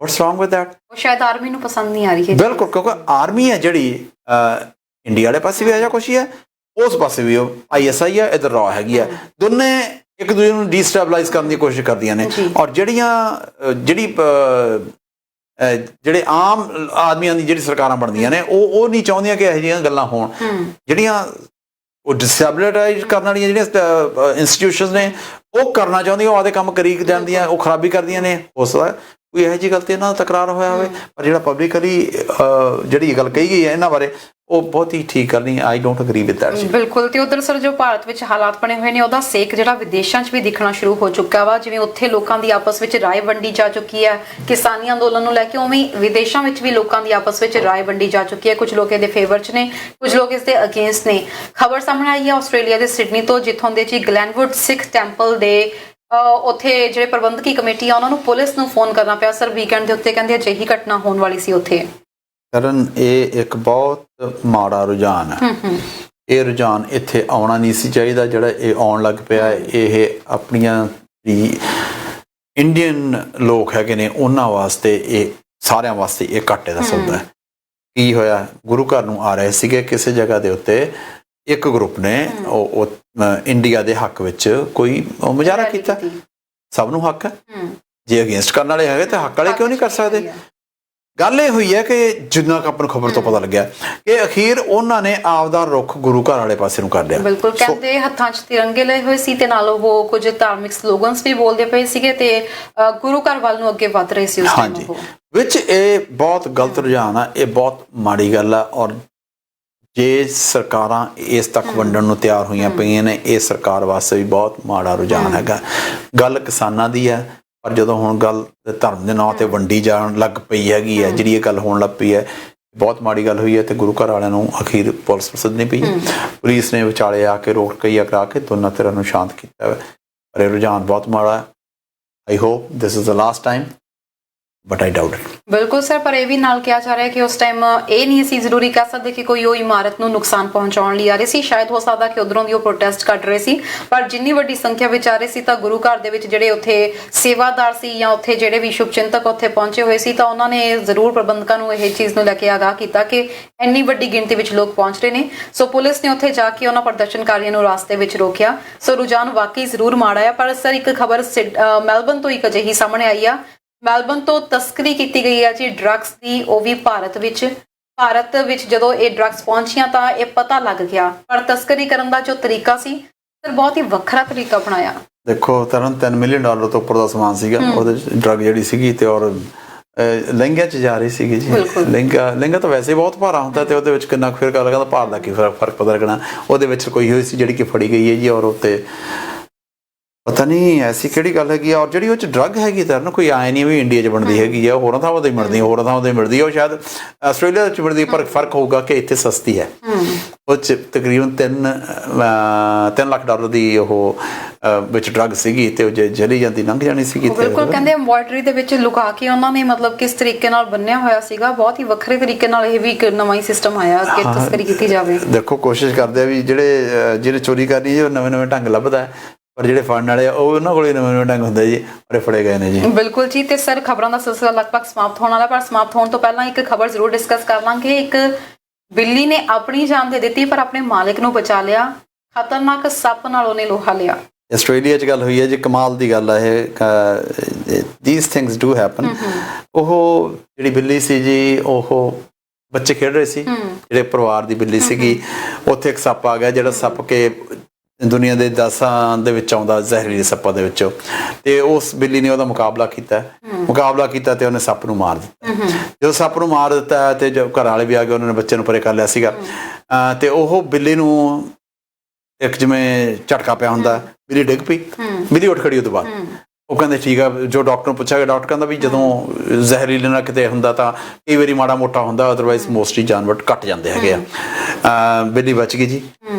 B: ਵਾਟਸ ਰੋਂਗ ਵਿਦ ਦੈਟ?
A: ਸ਼ਾਇਦ ਆਰਮੀ ਨੂੰ ਪਸੰਦ ਨਹੀਂ ਆ ਰਹੀ ਹੈ।
B: ਬਿਲਕੁਲ, ਕਿਉਂਕਿ ਆਰਮੀ ਹੈ ਜਿਹੜੀ ਇੰਡੀਆ ਵਾਲੇ ਪਾਸੇ ਵੀ ਇਹੋ ਜਿਹਾ ਕੁਛ ਹੀ ਹੈ, ਉਸ ਪਾਸੇ ਵੀ ਉਹ ISI ਹੈ, ਇੱਧਰ ਰॉ ਹੈਗੀ ਹੈ। ਦੋਨੇ ਇੱਕ ਦੂਜੇ ਨੂੰ ਡੀਸਟੈਬਲਾਈਜ਼ ਕਰਨ ਦੀ ਕੋਸ਼ਿਸ਼ ਕਰਦੀਆਂ ਨੇ। ਔਰ ਜਿਹੜੇ ਆਮ ਆਦਮੀਆਂ ਦੀ ਜਿਹੜੀ ਸਰਕਾਰਾਂ ਬਣਦੀਆਂ ਨੇ, ਉਹ ਨਹੀਂ ਚਾਹੁੰਦੀਆਂ ਕਿ ਇਹੋ ਜਿਹੀਆਂ ਗੱਲਾਂ ਹੋਣ। ਜਿਹੜੀਆਂ ਉਹ ਡਿਸਟੈਬਲਾਈਜ਼ ਕਰਨ ਵਾਲੀਆਂ ਜਿਹੜੀਆਂ ਇੰਸਟੀਟਿਊਸ਼ਨਸ ਨੇ, ਉਹ ਕਰਨਾ ਚਾਹੁੰਦੀਆਂ, ਉਹ ਆਪਦੇ ਕੰਮ ਕਰੀ ਜਾਂਦੀਆਂ, ਉਹ ਖਰਾਬੀ ਕਰਦੀਆਂ ਨੇ। ਹੋ ਸਕਦਾ ਕੋਈ ਇਹੋ ਜਿਹੀ ਗੱਲ ਤੇ ਇਹਨਾਂ ਦਾ ਤਕਰਾਰ ਹੋਇਆ ਹੋਵੇ, ਪਰ ਜਿਹੜਾ ਪਬਲਿਕਲੀ ਜਿਹੜੀ ਗੱਲ ਕਹੀ ਗਈ ਹੈ ਇਹਨਾਂ ਬਾਰੇ, ਉਹ ਬਹੁਤ ਹੀ ਠੀਕ ਗੱਲ ਨਹੀਂ। I don't agree with that. ਬਿਲਕੁਲ।
A: ਤੇ ਉਧਰ ਸਰ ਜੋ ਭਾਰਤ ਵਿੱਚ ਹਾਲਾਤ ਬਣੇ ਹੋਏ ਨੇ, ਉਹਦਾ ਸੇਕ ਜਿਹੜਾ ਵਿਦੇਸ਼ਾਂ 'ਚ ਵੀ ਦਿਖਣਾ ਸ਼ੁਰੂ ਹੋ ਚੁੱਕਾ ਵਾ। ਜਿਵੇਂ ਉੱਥੇ ਲੋਕਾਂ ਦੀ ਆਪਸ ਵਿੱਚ ਰਾਏ ਵੰਡੀ ਜਾ ਚੁੱਕੀ ਹੈ ਕਿਸਾਨੀ ਅੰਦੋਲਨ ਨੂੰ ਲੈ ਕੇ, ਉਵੇਂ ਵਿਦੇਸ਼ਾਂ ਵਿੱਚ ਵੀ ਲੋਕਾਂ ਦੀ ਆਪਸ ਵਿੱਚ ਰਾਏ ਵੰਡੀ ਜਾ ਚੁੱਕੀ ਹੈ। ਕੁਝ ਲੋਕ ਇਹਦੇ ਫੇਵਰ 'ਚ ਨੇ, ਕੁਝ ਲੋਕ ਇਸ ਦੇ ਅਗੇਂਸਟ ਨੇ। ਖਬਰ ਸਾਹਮਣੇ ਆਈ ਹੈ ਆਸਟ੍ਰੇਲੀਆ ਦੇ ਸਿਡਨੀ ਤੋਂ, ਜਿੱਥੋਂ ਦੇ ਜੀ ਗਲੈਨਵੁੱਡ ਸਿੱਖ ਟੈਂਪਲ ਦੇ ਉੱਥੇ ਜਿਹੜੇ ਪ੍ਰਬੰਧਕੀ ਕਮੇਟੀ ਆ, ਉਹਨਾਂ ਨੂੰ ਪੁਲਿਸ ਨੂੰ ਫੋਨ ਕਰਨਾ ਪਿਆ ਸਰ ਵੀਕਐਂਡ ਦੇ ਉੱਤੇ। ਕਹਿੰਦੇ ਅਜਿਹੀ ਘਟਨਾ ਹੋਣ ਵਾਲੀ ਸੀ ਉੱਥੇ।
B: ਕਰਨ ਇਹ ਇੱਕ ਬਹੁਤ ਮਾੜਾ ਰੁਝਾਨ ਹੈ। ਇਹ ਰੁਝਾਨ ਇੱਥੇ ਆਉਣਾ ਨਹੀਂ ਸੀ ਚਾਹੀਦਾ, ਜਿਹੜਾ ਇਹ ਆਉਣ ਲੱਗ ਪਿਆ। ਇਹ ਆਪਣੀਆਂ ਇੰਡੀਅਨ ਲੋਕ ਹੈਗੇ ਨੇ, ਉਹਨਾਂ ਵਾਸਤੇ ਇਹ, ਸਾਰਿਆਂ ਵਾਸਤੇ ਇਹ ਘਾਟੇ ਦਾ ਸੌਦਾ ਹੈ। ਕੀ ਹੋਇਆ, ਗੁਰੂ ਘਰ ਨੂੰ ਆ ਰਹੇ ਸੀਗੇ ਕਿਸੇ ਜਗ੍ਹਾ ਦੇ ਉੱਤੇ, ਇੱਕ ਗਰੁੱਪ ਨੇ ਉਹ ਇੰਡੀਆ ਦੇ ਹੱਕ ਵਿੱਚ ਕੋਈ ਮੁਜ਼ਾਹਰਾ ਕੀਤਾ। ਸਭ ਨੂੰ ਹੱਕ ਹੈ, ਜੇ ਅਗੇਂਸਟ ਕਰਨ ਵਾਲੇ ਹੈਗੇ ਤਾਂ ਹੱਕ ਵਾਲੇ ਕਿਉਂ ਨਹੀਂ ਕਰ ਸਕਦੇ? ਗੱਲ ਇਹ ਹੋਈ ਹੈ ਕਿ ਜਿੰਨਾ ਕੁ ਆਪਾਂ ਨੂੰ ਖਬਰ ਤੋਂ ਪਤਾ ਲੱਗਿਆ ਕਿ ਅਖੀਰ ਉਹਨਾਂ ਨੇ ਆਪਦਾ ਰੁੱਖ ਗੁਰੂ ਘਰ ਵਾਲੇ ਪਾਸੇ ਨੂੰ ਕਰ ਲਿਆ।
A: ਬਿਲਕੁਲ, ਕਹਿੰਦੇ ਹੱਥਾਂ 'ਚ ਤਿਰੰਗੇ ਲਏ ਹੋਏ ਸੀ ਤੇ ਨਾਲ ਉਹ ਕੁਝ ਧਾਰਮਿਕ ਸਲੋਗਨਸ ਵੀ ਬੋਲਦੇ ਪਏ ਸੀਗੇ ਤੇ ਗੁਰੂ ਘਰ ਵੱਲ ਨੂੰ ਅੱਗੇ ਵਧ ਰਹੇ ਸੀ ਉਸ ਟਾਈਮ ਉਹ। ਵਿੱਚ ਇਹ ਬਹੁਤ ਗਲਤ ਰੁਝਾਨ ਆ, ਇਹ ਬਹੁਤ ਮਾੜੀ ਗੱਲ ਆ। ਔਰ ਜੇ ਸਰਕਾਰਾਂ ਇਸ ਤੱਕ ਵੰਡਣ ਨੂੰ ਤਿਆਰ ਹੋਈਆਂ ਪਈਆਂ ਨੇ, ਇਹ ਸਰਕਾਰ ਵਾਸਤੇ ਵੀ ਬਹੁਤ ਮਾੜਾ ਰੁਝਾਨ ਹੈਗਾ। ਗੱਲ ਕਿਸਾਨਾਂ ਦੀ ਹੈ, ਪਰ ਜਦੋਂ ਹੁਣ ਗੱਲ ਧਰਮ ਦੇ ਨਾਂ ਤੇ ਵੰਡੀ ਜਾਣ ਲੱਗ ਪਈ ਹੈਗੀ ਹੈ, ਜਿਹੜੀ ਇਹ ਗੱਲ ਹੋਣ ਲੱਗ ਪਈ ਹੈ, ਬਹੁਤ ਮਾੜੀ ਗੱਲ ਹੋਈ ਹੈ। ਤੇ ਗੁਰੂ ਘਰ ਵਾਲਿਆਂ ਨੂੰ ਅਖੀਰ ਪੁਲਿਸ ਸੱਦਣੀ ਪਈ। ਪੁਲਿਸ ਨੇ ਵਿਚਾਲੇ ਆ ਕੇ ਰੋਕ ਕਈਆ ਕਰਾ ਕੇ ਦੋਨਾਂ ਧਿਰਾਂ ਨੂੰ ਸ਼ਾਂਤ ਕੀਤਾ। ਪਰ ਇਹ ਰੁਝਾਨ ਬਹੁਤ ਮਾੜਾ ਹੈ। I hope this is the last time, but I doubt it. ਬਿਲਕੁਲ ਸਰ, ਪਰ ਇਹ ਵੀ ਨਾਲ ਕਿਹਾ ਜਾ ਰਿਹਾ ਕਿ ਉਸ ਟਾਈਮ ਇਹ ਨਹੀਂ ਅਸੀਂ ਜ਼ਰੂਰੀ ਕਹਿ ਸਕਦੇ ਕਿ ਕੋਈ ਉਹ ਇਮਾਰਤ ਨੂੰ ਨੁਕਸਾਨ ਪਹੁੰਚਾਉਣ ਲਈ ਆ ਰਹੇ ਸੀ। ਸ਼ਾਇਦ ਹੋ ਸਕਦਾ ਕਿ ਉਧਰੋਂ ਦੀ ਉਹ ਪ੍ਰੋਟੈਸਟ ਕਰ ਰਹੇ ਸੀ, ਪਰ ਜਿੰਨੀ ਵੱਡੀ ਸੰਖਿਆ ਵਿੱਚ ਆ ਰਹੇ ਸੀ ਤਾਂ ਗੁਰੂ ਘਰ ਦੇ ਵਿੱਚ ਜਿਹੜੇ ਉੱਥੇ ਸੇਵਾਦਾਰ ਸੀ ਜਾਂ ਉੱਥੇ ਜਿਹੜੇ ਵੀ ਸ਼ੁਭ ਚਿੰਤਕ ਉੱਥੇ ਪਹੁੰਚੇ ਹੋਏ ਸੀ, ਤਾਂ ਉਹਨਾਂ ਨੇ ਜ਼ਰੂਰ ਪ੍ਰਬੰਧਕਾਂ ਨੂੰ ਇਹ ਚੀਜ਼ ਨੂੰ ਲੈ ਕੇ ਆਗਾਹ ਕੀਤਾ ਕਿ ਇੰਨੀ ਵੱਡੀ ਗਿਣਤੀ ਵਿੱਚ ਲੋਕ ਪਹੁੰਚ ਰਹੇ ਨੇ। ਸੋ ਪੁਲਿਸ ਨੇ ਉੱਥੇ ਜਾ ਕੇ ਉਹਨਾਂ ਪ੍ਰਦਰਸ਼ਨਕਾਰੀਆਂ ਨੂੰ ਰਾਸਤੇ ਵਿੱਚ ਰੋਕਿਆ। ਸੋ ਰੁਝਾਨ ਵਾਕਈ ਜ਼ਰੂਰ ਮਾੜਾ ਆ। ਪਰ ਸਰ ਇੱਕ ਖਬਰ ਮੈਲਬਨ ਤੋਂ ਇੱਕ ਅਜਿਹੀ ਸਾਹਮਣੇ ਆਈ ਆ। ਮੈਲਬਨ ਤੋਂ ਤਸਕਰੀ ਕੀਤੀ ਗਈ ਹੈ ਜੀ ਡਰੱਗਸ ਦੀ, ਉਹ ਵੀ ਭਾਰਤ ਵਿੱਚ ਜਦੋਂ ਇਹ ਡਰੱਗਸ ਪਹੁੰਚੀਆਂ ਤਾਂ ਇਹ ਪਤਾ ਲੱਗ ਗਿਆ। ਪਰ ਤਸਕਰੀ ਕਰਨ ਦਾ ਜੋ ਤਰੀਕਾ ਸੀ ਸਰ, ਬਹੁਤ ਹੀ ਵੱਖਰਾ ਤਰੀਕਾ ਅਪਣਾਇਆ।
B: ਦੇਖੋ ਤਰਨ, $10 ਮਿਲੀਅਨ ਤੋਂ ਉੱਪਰ ਦਾ ਸਮਾਨ ਸੀਗਾ ਉਹਦੇ ਡਰੱਗ ਜਿਹੜੀ ਸੀਗੀ, ਤੇ ਔਰ ਲਹਿੰਗਿਆਂ 'ਚ ਜਾ ਰਹੀ ਸੀਗੀ ਜੀ। ਲਹਿੰਗਾ ਤਾਂ ਵੈਸੇ ਬਹੁਤ ਭਾਰਾ ਹੁੰਦਾ, ਤੇ ਉਹਦੇ ਵਿੱਚ ਕਿੰਨਾ ਫਿਰ ਗੱਲ ਕਹਿੰਦਾ ਭਾਰ ਦਾ ਕੀ ਫਰਕ ਪਤਾ ਲੱਗਣਾ। ਉਹਦੇ ਵਿੱਚ ਕੋਈ ਹੋਈ ਸੀ ਜਿਹੜੀ ਕਿ ਫੜੀ ਗਈ ਹੈ ਜੀ। ਔਰ ਉੱਤੇ ਪਤਾ ਨਹੀਂ ਐਸੀ ਕਿਹੜੀ ਗੱਲ ਹੈਗੀ ਆ। ਔਰ ਜਿਹੜੀ ਉਹ 'ਚ ਡਰੱਗ ਹੈਗੀ ਤਾਂ ਨਾ ਕੋਈ ਆਏ ਨਹੀਂ ਵੀ ਇੰਡੀਆ 'ਚ ਬਣਦੀ ਹੈਗੀ ਆ, ਹੋਰਾਂ ਥਾਵਾਂ ਤੇ ਮਿਲਦੀ, ਹੋਰਾਂ ਥਾਵਾਂ ਤੇ ਮਿਲਦੀ ਆ। ਉਹ ਸ਼ਾਇਦ ਆਸਟ੍ਰੇਲੀਆ 'ਚ ਮਿਲਦੀ, ਪਰ ਫਰਕ ਹੋਊਗਾ ਕਿ ਇੱਥੇ ਸਸਤੀ ਹੈ। ਉਹ 'ਚ ਤਕਰੀਬਨ 3 ਲੱਖ ਡਾਲਰ ਦੀ ਉਹ ਵਿੱਚ ਡਰੱਗ ਸੀਗੀ ਤੇ ਉਹ ਜੇ ਜਲੀ ਜਾਂਦੀ ਲੰਘ ਜਾਣੀ ਸੀਗੀ।
A: ਬਿਲਕੁਲ ਕਹਿੰਦੇ ਐਮਬੋਇਡਰੀ ਦੇ ਵਿੱਚ ਲੁਕਾ ਕੇ ਉਹਨਾਂ ਨੇ ਮਤਲਬ ਕਿਸ ਤਰੀਕੇ ਨਾਲ ਬੰਨਿਆ ਹੋਇਆ ਸੀਗਾ, ਬਹੁਤ ਹੀ ਵੱਖਰੇ ਤਰੀਕੇ ਨਾਲ ਇਹ ਵੀ ਇੱਕ ਨਵਾਂ ਹੀ ਸਿਸਟਮ ਆਇਆ ਕਿ ਤਸਕਰੀ ਕੀਤੀ ਜਾਵੇ।
B: ਦੇਖੋ ਕੋਸ਼ਿਸ਼ ਕਰਦੇ ਆ ਵੀ ਜਿਹਨੇ ਚੋਰੀ ਕਰਨੀ ਉਹ ਨਵੇਂ ਢੰਗ ਲੱਭਦਾ ਹੈ, ਪਰ ਜਿਹੜੇ ਫੜਨ ਵਾਲੇ ਆ ਉਹ ਉਹਨਾਂ ਕੋਲੇ ਨਵੇਂ ਢੰਗ ਹੁੰਦੇ ਜੀ, ਬੜੇ ਫੜੇ ਗਏ ਨੇ ਜੀ।
A: ਬਿਲਕੁਲ ਜੀ। ਤੇ ਸਰ ਖਬਰਾਂ ਦਾ ਸਿਲਸਿਲਾ ਲਗਭਗ ਸਮਾਪਤ ਹੋਣ ਵਾਲਾ, ਪਰ ਸਮਾਪਤ ਹੋਣ ਤੋਂ ਪਹਿਲਾਂ ਇੱਕ ਖਬਰ ਜ਼ਰੂਰ ਡਿਸਕਸ ਕਰ ਲਾਂਗੇ। ਇੱਕ ਬਿੱਲੀ ਨੇ ਆਪਣੀ ਜਾਨ ਦੇ ਦਿੱਤੀ ਪਰ ਆਪਣੇ ਮਾਲਕ ਨੂੰ ਬਚਾ ਲਿਆ, ਖਤਰਨਾਕ ਸੱਪ ਨਾਲ ਉਹਨੇ ਲੋਹਾ ਲਿਆ।
B: ਆਸਟ੍ਰੇਲੀਆ 'ਚ ਗੱਲ ਹੋਈ ਹੈ ਜੀ, ਕਮਾਲ ਦੀ ਗੱਲ ਹੈ ਇਹ। These things do happen. ਉਹ ਜਿਹੜੀ ਬਿੱਲੀ ਸੀ ਜੀ, ਉਹ ਬੱਚੇ ਖੇਡ ਰਹੇ ਸੀ, ਜਿਹੜੇ ਪਰਿਵਾਰ ਦੀ ਬਿੱਲੀ ਸੀਗੀ, ਉੱਥੇ ਇੱਕ ਸੱਪ ਆ ਗਿਆ ਜਿਹੜਾ ਸੱਪ ਕੇ ਦੁਨੀਆ ਦੇ 10 ਦੇ ਵਿੱਚ ਆਉਂਦਾ ਜ਼ਹਿਰੀਲੇ ਸੱਪਾਂ ਦੇ ਵਿੱਚੋਂ, ਤੇ ਉਸ ਬਿੱਲੀ ਨੇ ਉਹਦਾ ਮੁਕਾਬਲਾ ਕੀਤਾ ਤੇ ਉਹਨੇ ਸੱਪ ਨੂੰ ਮਾਰ ਦਿੱਤਾ। ਜਦੋਂ ਸੱਪ ਨੂੰ ਮਾਰ ਦਿੱਤਾ ਤੇ ਜੋ ਘਰ ਵਾਲੇ ਵੀ ਆ ਗਏ, ਉਹਨਾਂ ਨੇ ਬੱਚੇ ਨੂੰ ਪਰੇ ਕਰ ਲਿਆ ਸੀਗਾ, ਤੇ ਉਹ ਬਿੱਲੀ ਨੂੰ ਇੱਕ ਜਿਵੇਂ ਝਟਕਾ ਪਿਆ ਹੁੰਦਾ, ਬਿੱਲੀ ਡਿੱਗ ਪਈ, ਬਿੱਲੀ ਉੱਠ ਖੜੀ। ਉਹ ਤੋਂ ਬਾਅਦ ਉਹ ਕਹਿੰਦੇ ਠੀਕ ਆ, ਜੋ ਡਾਕਟਰ ਨੂੰ ਪੁੱਛਿਆ, ਡਾਕਟਰ ਕਹਿੰਦਾ ਵੀ ਜਦੋਂ ਜ਼ਹਿਰੀਲੇ ਨਾਲ ਕਿਤੇ ਹੁੰਦਾ ਤਾਂ ਕਈ ਵਾਰੀ ਮਾੜਾ ਮੋਟਾ ਹੁੰਦਾ, ਅਦਰਵਾਈਜ਼ ਮੋਸਟਲੀ ਜਾਨਵਰ ਕੱਟ ਜਾਂਦੇ ਹੈਗੇ ਆ। ਬਿੱਲੀ ਬਚ ਗਈ ਜੀ।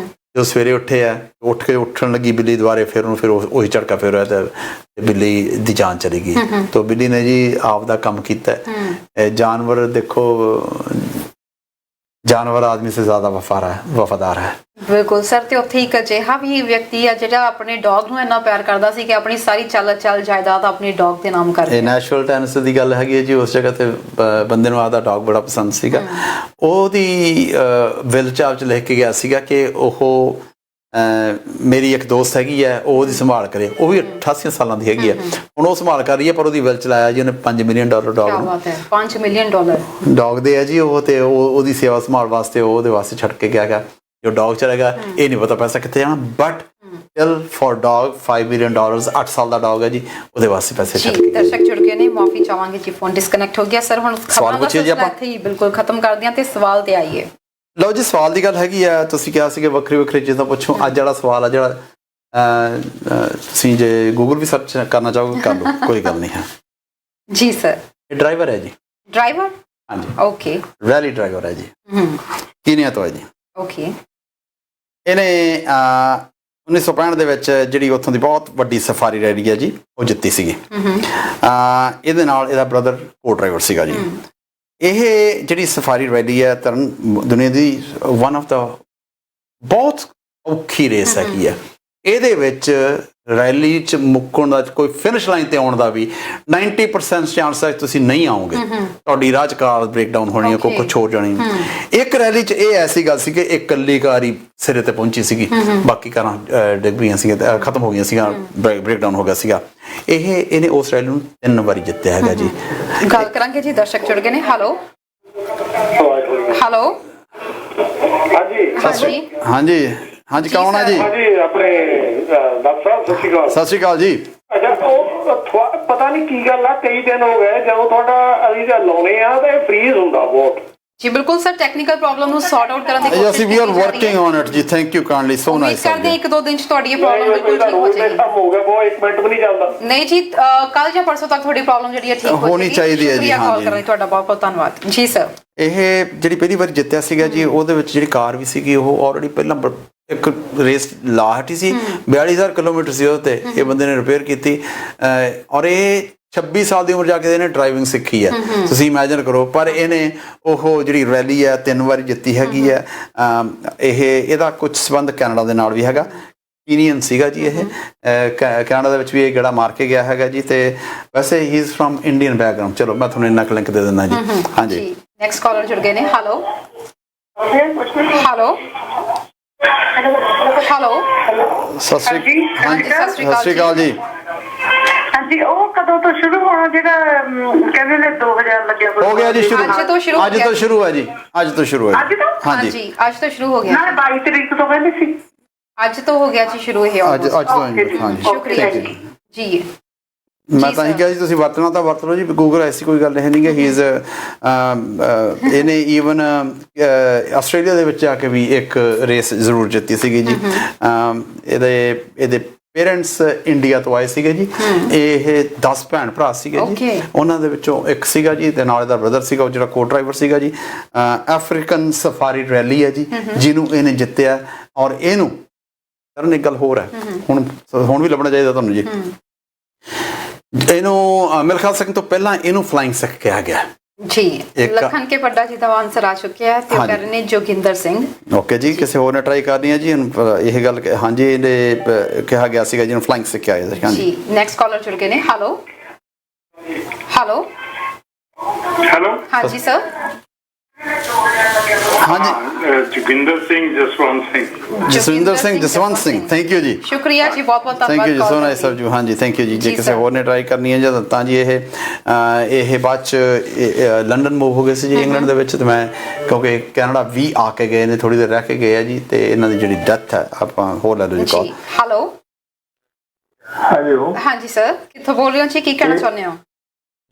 B: ਜੋ ਸਵੇਰੇ ਉੱਠਣ ਲੱਗੀ ਬਿੱਲੀ ਦੁਬਾਰੇ, ਫਿਰ ਉਹੀ ਝਟਕਾ ਫਿਰ ਹੋਇਆ ਤੇ ਬਿੱਲੀ ਦੀ ਜਾਨ ਚਲੀ ਗਈ। ਤਾਂ ਬਿੱਲੀ ਨੇ ਜੀ ਆਪ ਦਾ ਕੰਮ ਕੀਤਾ। ਜਾਨਵਰ ਦੇਖੋ, ਜਾਨਵਰ ਆਦਮੀ ਸੇ ਜ਼ਿਆਦਾ ਵਫਾਦਾਰ ਹੈ।
A: ਬਿਲਕੁਲ ਸਰ। ਤੇ ਉੱਥੇ ਇੱਕ ਅਜਿਹਾ ਵੀ ਵਿਅਕਤੀ ਆ ਜਿਹੜਾ ਆਪਣੇ ਡੌਗ ਨੂੰ ਇੰਨਾ ਪਿਆਰ ਕਰਦਾ ਸੀ ਕਿ ਆਪਣੀ ਸਾਰੀ ਚੱਲ ਜਾਇਦਾਦ ਆਪਣੇ ਡੌਗ ਦੇ ਨਾਮ ਕਰ ਦਿੱਤੀ।
B: ਇਹ ਨੈਸ਼ਨਲ ਟੈਨਿਸ ਦੀ ਗੱਲ ਹੈਗੀ ਹੈ ਜੀ। ਉਸ ਜਗ੍ਹਾ ਤੇ ਬੰਦੇ ਨੂੰ ਆਪਦਾ ਡੌਗ ਬੜਾ ਪਸੰਦ ਸੀਗਾ। ਉਹਦੀ ਵਿਲ ਚਾਵ 'ਚ ਲਿਖ ਕੇ ਗਿਆ ਸੀਗਾ ਕਿ ਉਹ ਮੇਰੀ ਇੱਕ ਦੋਸਤ ਹੈਗੀ ਹੈ, ਉਹ ਉਹਦੀ ਸੰਭਾਲ ਕਰੇ। ਉਹ ਵੀ 88 ਸਾਲਾਂ ਦੀ ਹੈਗੀ ਹੈ, ਹੁਣ ਉਹ ਸੰਭਾਲ ਕਰ ਰਹੀ ਹੈ, ਪਰ ਉਹਦੀ ਵਿਲ ਚਲਾਇਆ ਜੀ ਉਹਨੇ $5 ਮਿਲੀਅਨ ਡਾਲਰ ਡੌਗ ਨੂੰ।
A: $5 ਮਿਲੀਅਨ
B: ਡੌਗ ਦੇ ਆ ਜੀ ਉਹ, ਤੇ ਉਹਦੀ ਸੇਵਾ ਸੰਭਾਲ ਵਾਸਤੇ ਉਹਦੇ ਵਾਸਤੇ ਛੱਡ ਕੇ ਗਿਆ ਗਾ। ਜੋ ਡੌਗ ਚਲੇਗਾ ਇਹ ਨਹੀਂ ਪਤਾ ਪੈਸਾ ਕਿੱਥੇ ਜਾਣਾ, but still for dog $5 million, 8 ਸਾਲ ਦਾ ਡੌਗ ਹੈ ਜੀ, ਉਹਦੇ ਵਾਸਤੇ ਪੈਸੇ ਛੱਡ ਕੇ।
A: ਦਰਸ਼ਕ ਜੁੜ ਗਏ ਨੇ, ਮਾਫੀ ਚਾਹਾਂਗੇ ਜੀ, ਫੋਨ ਡਿਸਕਨੈਕਟ ਹੋ ਗਿਆ। ਸਰ ਹੁਣ
B: ਸਵਾਲ ਪੁੱਛੀਏ ਜੀ ਆਪਾਂ,
A: ਬਿਲਕੁਲ ਖਤਮ ਕਰਦੇ ਹਾਂ ਤੇ ਸਵਾਲ ਤੇ ਆਈਏ।
B: ਲਓ ਜੀ, ਸਵਾਲ ਦੀ ਗੱਲ ਹੈਗੀ ਆ। ਤੁਸੀਂ ਕਿਹਾ ਸੀ ਕਿ ਵੱਖਰੀ ਚੀਜ਼ਾਂ ਪੁੱਛੋ। ਅੱਜ ਵਾਲਾ ਸਵਾਲ ਆ ਜਿਹੜਾ ਤੁਸੀਂ ਜੇ ਗੂਗਲ ਵੀ ਸਰਚ ਕਰਨਾ ਚਾਹੋਗੇ ਕਰ ਲਓ, ਕੋਈ ਗੱਲ ਨਹੀਂ ਹੈ
A: ਜੀ। ਸਰ
B: ਇਹ ਡਰਾਈਵਰ ਹੈ ਜੀ।
A: ਡਰਾਈਵਰ?
B: ਹਾਂਜੀ,
A: ਓਕੇ।
B: ਰੈਲੀ ਡਰਾਈਵਰ ਹੈ ਜੀ। ਕੀਨੀਆ ਤੋਂ ਹੈ ਜੀ।
A: ਓਕੇ।
B: ਇਹਨੇ 1965 ਦੇ ਵਿੱਚ ਜਿਹੜੀ ਉੱਥੋਂ ਦੀ ਬਹੁਤ ਵੱਡੀ ਸਫਾਰੀ ਰੈਲੀ ਹੈ ਜੀ, ਉਹ ਜਿੱਤੀ ਸੀਗੀ। ਇਹਦੇ ਨਾਲ ਇਹਦਾ ਬ੍ਰਦਰ ਕੋ ਡਰਾਈਵਰ ਸੀਗਾ ਜੀ। ਇਹ ਜਿਹੜੀ ਸਫਾਰੀ ਰੈਲੀ ਹੈ ਦੁਨੀਆ ਦੀ ਵਨ ਆਫ ਦਾ ਬਹੁਤ ਔਖੀ ਰੇਸ ਹੈਗੀ ਹੈ। ਇਹਦੇ ਵਿੱਚ ਰੈਲੀ 'ਚ ਮੁੱਕਣ ਦਾ, ਕੋਈ ਫਿਨਿਸ਼ ਲਾਈਨ ਤੇ ਆਉਣ ਦਾ ਵੀ 90% ਚਾਂਸ ਹੈ ਤੁਸੀਂ ਨਹੀਂ ਆਓਗੇ। ਤੁਹਾਡੀ ਰਾਹ 'ਚ ਕਾਰ ਬ੍ਰੇਕਡਾਊਨ ਹੋਣੀ ਹੈ, ਕੋਈ ਕੁਛ ਹੋ ਜਾਣੀ। ਇੱਕ ਰੈਲੀ 'ਚ ਇਹ ਐਸੀ ਗੱਲ ਸੀ ਕਿ ਇੱਕ ਇਕੱਲੀ ਕਾਰ ਹੀ ਸਿਰੇ ਤੇ ਪਹੁੰਚੀ ਸੀਗੀ, ਬਾਕੀ ਕਾਰਾਂ ਡਿੱਗ ਪਈਆਂ ਸੀਗੀਆਂ, ਖਤਮ ਹੋ ਗਈਆਂ ਸੀਗੀਆਂ, ਬ੍ਰੇਕਡਾਊਨ ਹੋ ਗਿਆ ਸੀਗਾ। ਇਹਨੇ ਉਸ ਰੈਲੀ ਨੂੰ 3 ਵਾਰੀ ਜਿੱਤਿਆ ਹੈਗਾ ਜੀ।
A: ਗੱਲ ਕਰਾਂਗੇ ਜੀ, ਦਰਸ਼ਕ ਜੁੜ ਗਏ ਨੇ। ਹੈਲੋ
B: ਹਾਂਜੀ, ਕੌਣ ਹੈ ਜੀ?
C: ਆਪਣੇ ਡਾਕਟਰ ਸਾਹਿਬ
B: ਸਤਿ ਸ਼੍ਰੀ ਅਕਾਲ ਜੀ।
C: ਅੱਛਾ, ਉਹ ਪਤਾ ਨਹੀਂ ਕੀ ਗੱਲ ਆ, ਕਈ ਦਿਨ ਹੋ ਗਏ ਜਦੋਂ ਤੁਹਾਡਾ ਅਸੀਂ ਲਾਉਣੇ ਆ ਤੇ ਫ੍ਰੀਜ਼ ਹੁੰਦਾ ਬਹੁਤ
A: ਜੀ। ਬਿਲਕੁਲ ਸਰ, ਟੈਕਨੀਕਲ ਪ੍ਰੋਬਲਮ ਨੂੰ ਸੌਰਟ ਆਊਟ ਕਰਨ ਦੀ ਕੋਸ਼ਿਸ਼
B: ਅਸੀਂ we are working on it ਜੀ। Thank you kindly, so nice.
A: ਕਰਦੇ 1-2 ਦਿਨ ਚ ਤੁਹਾਡੀ ਇਹ ਪ੍ਰੋਬਲਮ ਬਿਲਕੁਲ ਠੀਕ ਹੋ ਜਾਏਗੀ।
C: ਹੋ ਗਿਆ ਬਹੁਤ, 1 ਮਿੰਟ ਵੀ ਨਹੀਂ ਚੱਲਦਾ।
A: ਨਹੀਂ ਜੀ, ਕੱਲ ਜਾਂ ਪਰਸੋਂ ਤੱਕ ਤੁਹਾਡੀ ਪ੍ਰੋਬਲਮ ਜਿਹੜੀ ਹੈ ਠੀਕ
B: ਹੋਣੀ ਚਾਹੀਦੀ ਹੈ ਜੀ।
A: ਕਾਲ ਕਰਨ ਲਈ ਤੁਹਾਡਾ ਬਹੁਤ ਬਹੁਤ ਧੰਨਵਾਦ ਜੀ ਸਰ।
B: ਇਹ ਜਿਹੜੀ ਪਹਿਲੀ ਵਾਰ ਜਿੱਤਿਆ ਸੀਗਾ ਜੀ, ਉਹਦੇ ਵਿੱਚ ਜਿਹੜੀ ਕਾਰ ਵੀ ਸੀਗੀ ਉਹ ਆਲਰੇਡੀ ਪਹਿਲਾਂ ਇੱਕ ਰੇਸ ਲਾ ਹਟੀ ਸੀ, 42,000 ਕਿਲੋਮੀਟਰ ਸੀ ਉਹਦੇ ਤੇ। ਇਹ ਬੰਦੇ ਨੇ ਰਿਪੇਅਰ ਕੀਤੀ ਔਰ ਇਹ 26 ਸਾਲ ਦੀ ਉਮਰ ਜਾ ਕੇ ਇਹਨੇ ਡਰਾਈਵਿੰਗ ਸਿੱਖੀ ਹੈ, ਤੁਸੀਂ ਇਮੇਜਿਨ ਕਰੋ। ਪਰ ਇਹਨੇ ਉਹ ਜਿਹੜੀ ਰੈਲੀ ਹੈ 3 ਵਾਰੀ ਜਿੱਤੀ ਹੈਗੀ ਹੈ। ਇਹਦਾ ਕੁਝ ਸੰਬੰਧ ਕੈਨੇਡਾ ਦੇ ਨਾਲ ਵੀ ਹੈਗਾ, ਕੀਨੀਅਨ ਸੀਗਾ ਜੀ। ਇਹ ਕੈਨੇਡਾ ਦੇ ਵਿੱਚ ਵੀ ਇਹ ਗੇੜਾ ਮਾਰ ਕੇ ਗਿਆ ਹੈਗਾ ਜੀ। ਤੇ ਵੈਸੇ ਹੀ ਇਜ਼ ਫਰਮ ਇੰਡੀਅਨ ਬੈਕਗ੍ਰਾਉਂਡ। ਚਲੋ ਮੈਂ ਤੁਹਾਨੂੰ ਇੰਨਾ ਲਿੰਕ ਦੇ ਦਿੰਦਾ ਜੀ। ਹਾਂਜੀ,
A: ਨੈਕਸਟ ਕਾਲਰ ਜੁੜ ਗਏ ਨੇ। ਹੈਲੋ
B: ਸਤਿ ਸ਼੍ਰੀ ਅਕਾਲ ਜੀ।
E: ਹਾਂਜੀ, ਉਹ ਕਦੋਂ ਤੋਂ ਸ਼ੁਰੂ ਹੋਣਾ ਜਿਹੜਾ ਕਹਿੰਦੇ ਨੇ 2000 ਲੱਗਿਆ?
B: ਹੋ ਗਿਆ ਜੀ ਸ਼ੁਰੂ,
A: ਅੱਜ ਤੋਂ ਸ਼ੁਰੂ ਹੈ ਜੀ।
B: ਅੱਜ ਤੋਂ ਸ਼ੁਰੂ ਹੈ ਜੀ।
A: ਅੱਜ ਤੋਂ ਸ਼ੁਰੂ ਹੋ ਗਿਆ।
E: ਨਾ 22 ਤਰੀਕ ਤੋਂ ਕਹਿੰਦੇ ਸੀ,
A: ਅੱਜ ਤੋਂ ਹੋ ਗਿਆ ਜੀ ਸ਼ੁਰੂ। ਇਹ
B: ਅੱਜ ਤੋਂ ਹਾਂਜੀ,
A: ਸ਼ੁਕਰੀਆ ਜੀ।
B: ਮੈਂ ਤਾਂ ਹੀ ਕਿਹਾ ਜੀ ਤੁਸੀਂ ਵਰਤਣਾ ਤਾਂ ਵਰਤ ਲਓ ਜੀ। ਗੂਗਲ ਐਸੀ ਕੋਈ ਗੱਲ ਨਹੀਂ ਗੀ। ਹੀ ਇਜ਼ ਇਹਨੇ ਈਵਨ ਆਸਟ੍ਰੇਲੀਆ ਦੇ ਵਿੱਚ ਆ ਕੇ ਵੀ ਇੱਕ ਰੇਸ ਜ਼ਰੂਰ ਜਿੱਤੀ ਸੀਗੀ ਜੀ। ਇਹਦੇ ਪੇਰੈਂਟਸ ਇੰਡੀਆ ਤੋਂ ਆਏ ਸੀਗੇ ਜੀ। ਇਹ 10 ਭੈਣ ਭਰਾ ਸੀਗੇ ਜੀ।
A: Okay.
B: ਉਹਨਾਂ ਦੇ ਵਿੱਚੋਂ ਇੱਕ ਸੀਗਾ ਜੀ ਤੇ ਨਾਲ ਇਹਦਾ ਬ੍ਰਦਰ ਸੀਗਾ, ਉਹ ਜਿਹੜਾ ਕੋ ਡਰਾਈਵਰ ਸੀਗਾ ਜੀ। ਅਫਰੀਕਨ ਸਫਾਰੀ ਰੈਲੀ ਹੈ ਜੀ ਜਿਹਨੂੰ ਇਹਨੇ ਜਿੱਤਿਆ। ਔਰ ਇਹਨੂੰ ਕਰਨ ਇੱਕ ਗੱਲ ਹੋਰ ਹੈ, ਹੁਣ ਵੀ ਲੱਭਣਾ ਚਾਹੀਦਾ ਤੁਹਾਨੂੰ ਜੀ। ਇਹਨੂੰ ਮਿਲਖਾ ਸਿੰਘ ਤੋਂ ਪਹਿਲਾਂ ਇਹਨੂੰ ਫਲਾਈਂਗ ਸਿੱਖ ਕਿਹਾ ਗਿਆ
A: ਜੀ। ਲਖਨ ਕੇ ਪੱਡਾ ਜੀ ਦਾ ਆਨਸਰ ਆ ਚੁੱਕਿਆ ਹੈ ਤੇ ਉਹ ਕਰ ਰਹੇ ਨੇ ਜੋਗਿੰਦਰ ਸਿੰਘ।
B: ਓਕੇ ਜੀ, ਕਿਸੇ ਹੋਰ ਨੇ ਟਰਾਈ ਕਰਨੀ ਹੈ ਜੀ? ਇਹ ਗੱਲ ਹਾਂਜੀ ਇਹਨੇ ਕਿਹਾ ਗਿਆ ਸੀਗਾ ਜਿਹਨੂੰ ਫਲਾਈਂਗ ਸਿੱਖਿਆ ਗਿਆ ਸੀ।
A: ਜੀ ਨੈਕਸਟ ਕਾਲਰ ਜੁੜ ਗਏ ਨੇ। ਹੈਲੋ ਹੈਲੋ
C: ਹੈਲੋ
A: ਹਾਂਜੀ ਸਰ।
B: ਹਾਂਜੀ
C: ਜੋਗਿੰਦਰ ਸਿੰਘ ਜਸਵੰਤ ਸਿੰਘ
B: ਜਸਵਿੰਦਰ ਸਿੰਘ ਜਸਵੰਤ ਸਿੰਘ, ਥੈਂਕ ਯੂ ਜੀ।
A: ਸ਼ੁਕਰੀਆ ਜੀ, ਬਹੁਤ ਬਹੁਤ
B: ਥੈਂਕ
A: ਧੰਨਵਾਦ।
B: ਯੂ ਜੀ, ਸੋ ਨਾਈਸ ਆਫ ਯੂ। ਹਾਂਜੀ ਥੈਂਕ ਯੂ ਜੀ। ਜੇ
A: ਜੀ
B: ਕਿਸੇ
A: sir।
B: ਹੋਰ ਨੇ ਟਰਾਈ ਕਰਨੀ ਹੈ ਜਾਂ ਤਾਂ ਜੀ ਇਹ ਬਾਅਦ ਚ ਲੰਡਨ ਮੂਵ ਹੋ ਗਏ ਸੀ ਜੀ ਇੰਗਲੈਂਡ ਦੇ ਵਿੱਚ, ਤੇ ਮੈਂ ਕਿਉਂਕਿ ਕੈਨੇਡਾ ਵੀ ਆ ਕੇ ਗਏ ਨੇ, ਥੋੜੀ ਦੇਰ ਰਹਿ ਕੇ ਗਏ ਆ ਜੀ, ਤੇ ਇਹਨਾਂ ਦੀ ਜਿਹੜੀ ਡੈਥ ਹੈ ਆਪਾਂ ਹੋਰ ਲੈ ਲਓ ਜੀ ਕਾਲ।
A: ਜੀ ਹੈਲੋ
D: ਹੈਲੋ
A: ਹਾਂਜੀ ਸਰ, ਕਿੱਥੋਂ ਬੋਲ ਰਹੇ ਹੋ ਜੀ, ਕੀ ਕਹਿਣਾ ਚਾਹੁੰਦੇ ਹੋ?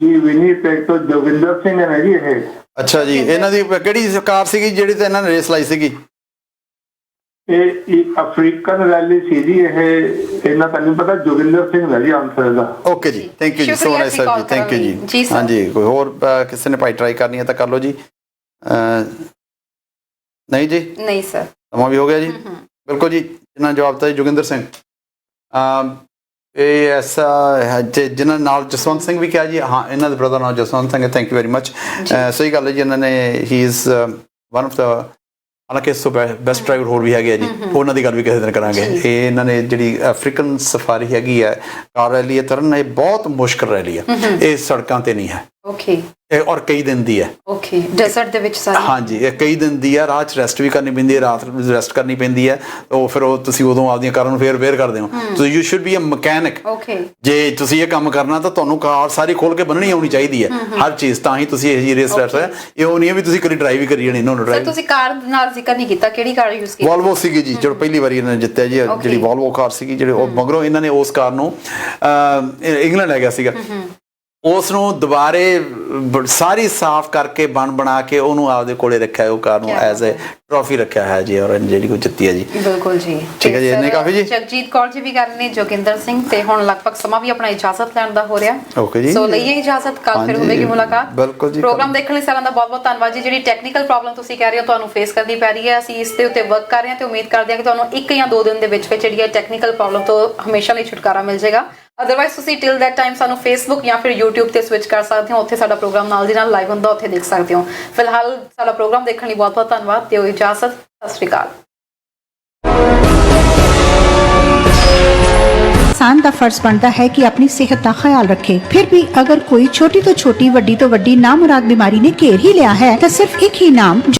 D: ਜੀ ਵਿਨੀਪੈਗ ਤੋਂ ਜੋਗਿੰਦਰ ਸਿੰਘ ਹੈ ਜੀ। ਇਹ
B: ਅੱਛਾ ਜੀ, ਇਹਨਾਂ ਦੀ ਕਿਹੜੀ ਕਾਰ ਸੀਗੀ ਜਿਹੜੀ ਤੇ ਇਹਨਾਂ ਨੇ ਰੇਸ ਲਾਈ ਸੀਗੀ?
D: ਇਹ ਅਫਰੀਕਨ ਰੈਲੀ ਸੀ ਜੀ। ਇਹ ਇਹਨਾਂ ਤਾਂ ਨਹੀਂ ਪਤਾ, ਜੋਗਿੰਦਰ ਸਿੰਘ ਹੈ ਜੀ ਆਨਸਰ ਦਾ।
B: ਓਕੇ ਜੀ, ਥੈਂਕ ਯੂ ਜੀ, so nice of you, thank you ਜੀ। ਹਾਂਜੀ ਕੋਈ ਹੋਰ ਕਿਸੇ ਨੇ ਭਾਈ ਟਰਾਈ ਕਰਨੀ ਹੈ ਤਾਂ ਕਰ ਲਓ ਜੀ। ਨਹੀਂ ਜੀ,
A: ਨਹੀਂ ਸਰ,
B: ਸਮਾਂ ਵੀ ਹੋ ਗਿਆ ਜੀ। ਬਿਲਕੁਲ ਜੀ, ਇਹਨਾਂ ਜਵਾਬ ਦਿੱਤਾ ਜੀ ਜੋਗਿੰਦਰ ਸਿੰਘ। ਇਹ ਐਸਾ ਹੈ ਜਿਨ੍ਹਾਂ ਨਾਲ ਜਸਵੰਤ ਸਿੰਘ ਵੀ ਕਿਹਾ ਜੀ। ਹਾਂ, ਇਹਨਾਂ ਦੇ ਬ੍ਰਦਰ ਨਾਲ ਜਸਵੰਤ ਸਿੰਘ ਹੈ। Thank you very much. ਸਹੀ ਗੱਲ ਹੈ ਜੀ, ਇਹਨਾਂ ਨੇ ਹੀ ਇਜ਼ ਵਨ ਆਫ ਦਾ, ਹਾਲਾਂਕਿ ਇਸ ਤੋਂ ਬੈਸਟ ਡਰਾਈਵਰ ਹੋਰ ਵੀ ਹੈਗੇ ਆ ਜੀ, ਉਹਨਾਂ ਦੀ ਗੱਲ ਵੀ ਕਿਸੇ ਦਿਨ ਕਰਾਂਗੇ। ਇਹ ਇਹਨਾਂ ਨੇ ਜਿਹੜੀ ਅਫਰੀਕਨ ਸਫਾਰੀ ਹੈਗੀ ਹੈ ਕਾਰ ਰੈਲੀ, ਇਹ ਤਰਨ ਇਹ ਬਹੁਤ ਮੁਸ਼ਕਲ ਰੈਲੀ ਹੈ। ਇਹ ਸੜਕਾਂ ਤੇ ਨਹੀਂ ਹੈ।
A: ਓਕੇ।
B: ਔਰ ਕਈ ਦਿਨ ਦੀ ਹੈ।
A: ਓਕੇ, ਡੈਜ਼ਰਟ ਦੇ ਵਿੱਚ ਸਾਰੀ।
B: ਹਾਂਜੀ, ਇਹ ਕਈ ਦਿਨ ਦੀ ਹੈ। ਰਾਹ 'ਚ ਰੈਸਟ ਵੀ ਕਰਨੀ ਪੈਂਦੀ ਹੈ, ਰਾਤ ਰੈਸਟ ਕਰਨੀ ਪੈਂਦੀ ਹੈ। ਉਹ ਫਿਰ ਉਹ ਤੁਸੀਂ ਉਦੋਂ ਆਪਦੀਆਂ ਕਾਰਾਂ ਨੂੰ ਫੇਰ ਕਰਦੇ ਹੋ। So you should be a mechanic.
A: Okay.
B: ਜੇ ਤੁਸੀਂ ਇਹ ਕੰਮ ਕਰਨਾ ਤਾਂ ਤੁਹਾਨੂੰ ਕਾਰ ਸਾਰੀ ਖੋਲ ਕੇ ਬੰਨਣੀ ਆਉਣੀ ਚਾਹੀਦੀ ਹੈ, ਹਰ ਚੀਜ਼, ਤਾਂ ਹੀ ਤੁਸੀਂ ਇਹ ਜਿਹੀ ਰੇਸ ਲੈ ਸਕਦੇ। ਇਹ ਉਹ ਨਹੀਂ ਹੈ ਵੀ ਤੁਸੀਂ ਕਦੀ ਡਰਾਈਵ ਹੀ ਕਰੀ ਜਾਣੀ। ਇਹਨਾਂ ਨੂੰ
A: ਸਰ ਤੁਸੀਂ ਕਾਰ ਨਾਲ ਜ਼ਿਕਰ ਨਹੀਂ ਕੀਤਾ, ਕਿਹੜੀ ਕਾਰ ਯੂਜ਼ ਕੀਤੀ?
B: ਵੋਲਵੋ ਸੀਗੀ ਜੀ, ਜਦੋਂ ਪਹਿਲੀ ਵਾਰੀ ਇਹਨਾਂ ਨੇ ਜਿੱਤਿਆ ਜੀ, ਜਿਹੜੀ ਵੋਲਵੋ ਕਾਰ ਸੀਗੀ, ਜਿਹੜੇ ਉਹ ਮਗਰੋਂ ਇਹਨਾਂ ਨੇ ਉਸ ਕਾਰ ਨੂੰ ਇੰਗਲੈਂਡ ਲੈ ਗਿਆ ਸੀਗਾ, ਉਸ ਨੂੰ ਦੁਬਾਰੇ ਸਾਰੀ ਸਾਫ਼ ਕਰਕੇ ਬਣਾ ਕੇ ਉਹਨੂੰ ਆਪਦੇ ਕੋਲੇ ਰੱਖਿਆ, ਉਹ ਕਾਰ ਨੂੰ ਐਜ਼ ਅ ਟਰੋਫੀ ਰੱਖਿਆ ਹੈ ਜੀ, ਔਰ ਜਿਹੜੀ ਕੋ ਜਿੱਤੀ ਹੈ ਜੀ।
A: ਬਿਲਕੁਲ ਜੀ,
B: ਠੀਕ ਹੈ ਜੀ, ਇੰਨੇ ਕਾਫੀ ਜੀ।
A: ਜਗਜੀਤ ਕੌਰ ਜੀ ਵੀ ਕਰ ਰਹੇ ਨੇ, ਜੋਗਿੰਦਰ ਸਿੰਘ, ਤੇ ਹੁਣ ਲਗਭਗ ਸਮਾਂ ਵੀ ਆਪਣਾ ਇਜਾਜ਼ਤ ਲੈਣ ਦਾ ਹੋ ਰਿਹਾ।
B: ਓਕੇ ਜੀ,
A: ਸੋ ਲਈਏ ਇਜਾਜ਼ਤ, ਕੱਲ ਫਿਰ ਹੋਵੇਗੀ ਮੁਲਾਕਾਤ।
B: ਬਿਲਕੁਲ ਜੀ।
A: ਪ੍ਰੋਗਰਾਮ ਦੇਖਣ ਲਈ ਸਾਰਿਆਂ ਦਾ ਬਹੁਤ ਬਹੁਤ ਧੰਨਵਾਦ ਜੀ। ਜਿਹੜੀ ਟੈਕਨੀਕਲ ਪ੍ਰੋਬਲਮ ਤੁਸੀਂ ਕਹਿ ਰਹੇ ਹੋ ਤੁਹਾਨੂੰ ਫੇਸ ਕਰਨੀ ਪੈ ਰਹੀ ਹੈ, ਅਸੀਂ ਇਸ ਦੇ ਉੱਤੇ ਵਰਕ ਕਰ ਰਹੇ ਹਾਂ ਤੇ ਉਮੀਦ ਕਰਦੇ ਹਾਂ ਕਿ ਤੁਹਾਨੂੰ 1 ਜਾਂ 2 ਦਿਨ ਦੇ ਵਿੱਚ ਜਿਹੜੀ ਹੈ ਟੈਕਨੀਕਲ ਪ੍ਰੋਬਲਮ ਤੋਂ ਹਮੇਸ਼ਾ ਲਈ ਛੁਟਕਾਰਾ ਮਿਲ ਜਾਏਗਾ। ਅਦਰਵਾਈਜ਼ ਤੁਸੀਂ ਟਿਲ ਦੈਟ ਟਾਈਮ ਸਾਨੂੰ ਫੇਸਬੁੱਕ ਜਾਂ ਫਿਰ YouTube ਤੇ ਸਵਿਚ ਕਰ ਸਕਦੇ ਹੋ, ਉੱਥੇ ਸਾਡਾ ਪ੍ਰੋਗਰਾਮ ਨਾਲ ਦੀ ਨਾਲ ਲਾਈਵ ਹੁੰਦਾ, ਉੱਥੇ ਦੇਖ ਸਕਦੇ ਹੋ। ਫਿਲਹਾਲ ਸਾਡਾ ਪ੍ਰੋਗਰਾਮ ਦੇਖਣ ਲਈ ਬਹੁਤ ਬਹੁਤ ਧੰਨਵਾਦ, ਦਿਓ ਇਜਾਜ਼ਤ, ਸਤਿ ਸ਼੍ਰੀ ਅਕਾਲ।
G: इंसान का फर्ज बनता है कि अपनी सेहत का ख्याल रखे। फिर भी अगर कोई छोटी तो छोटी, वड्डी तो वड्डी नामुराद बीमारी ने घेर ही लिया है तो सिर्फ एक ही नाम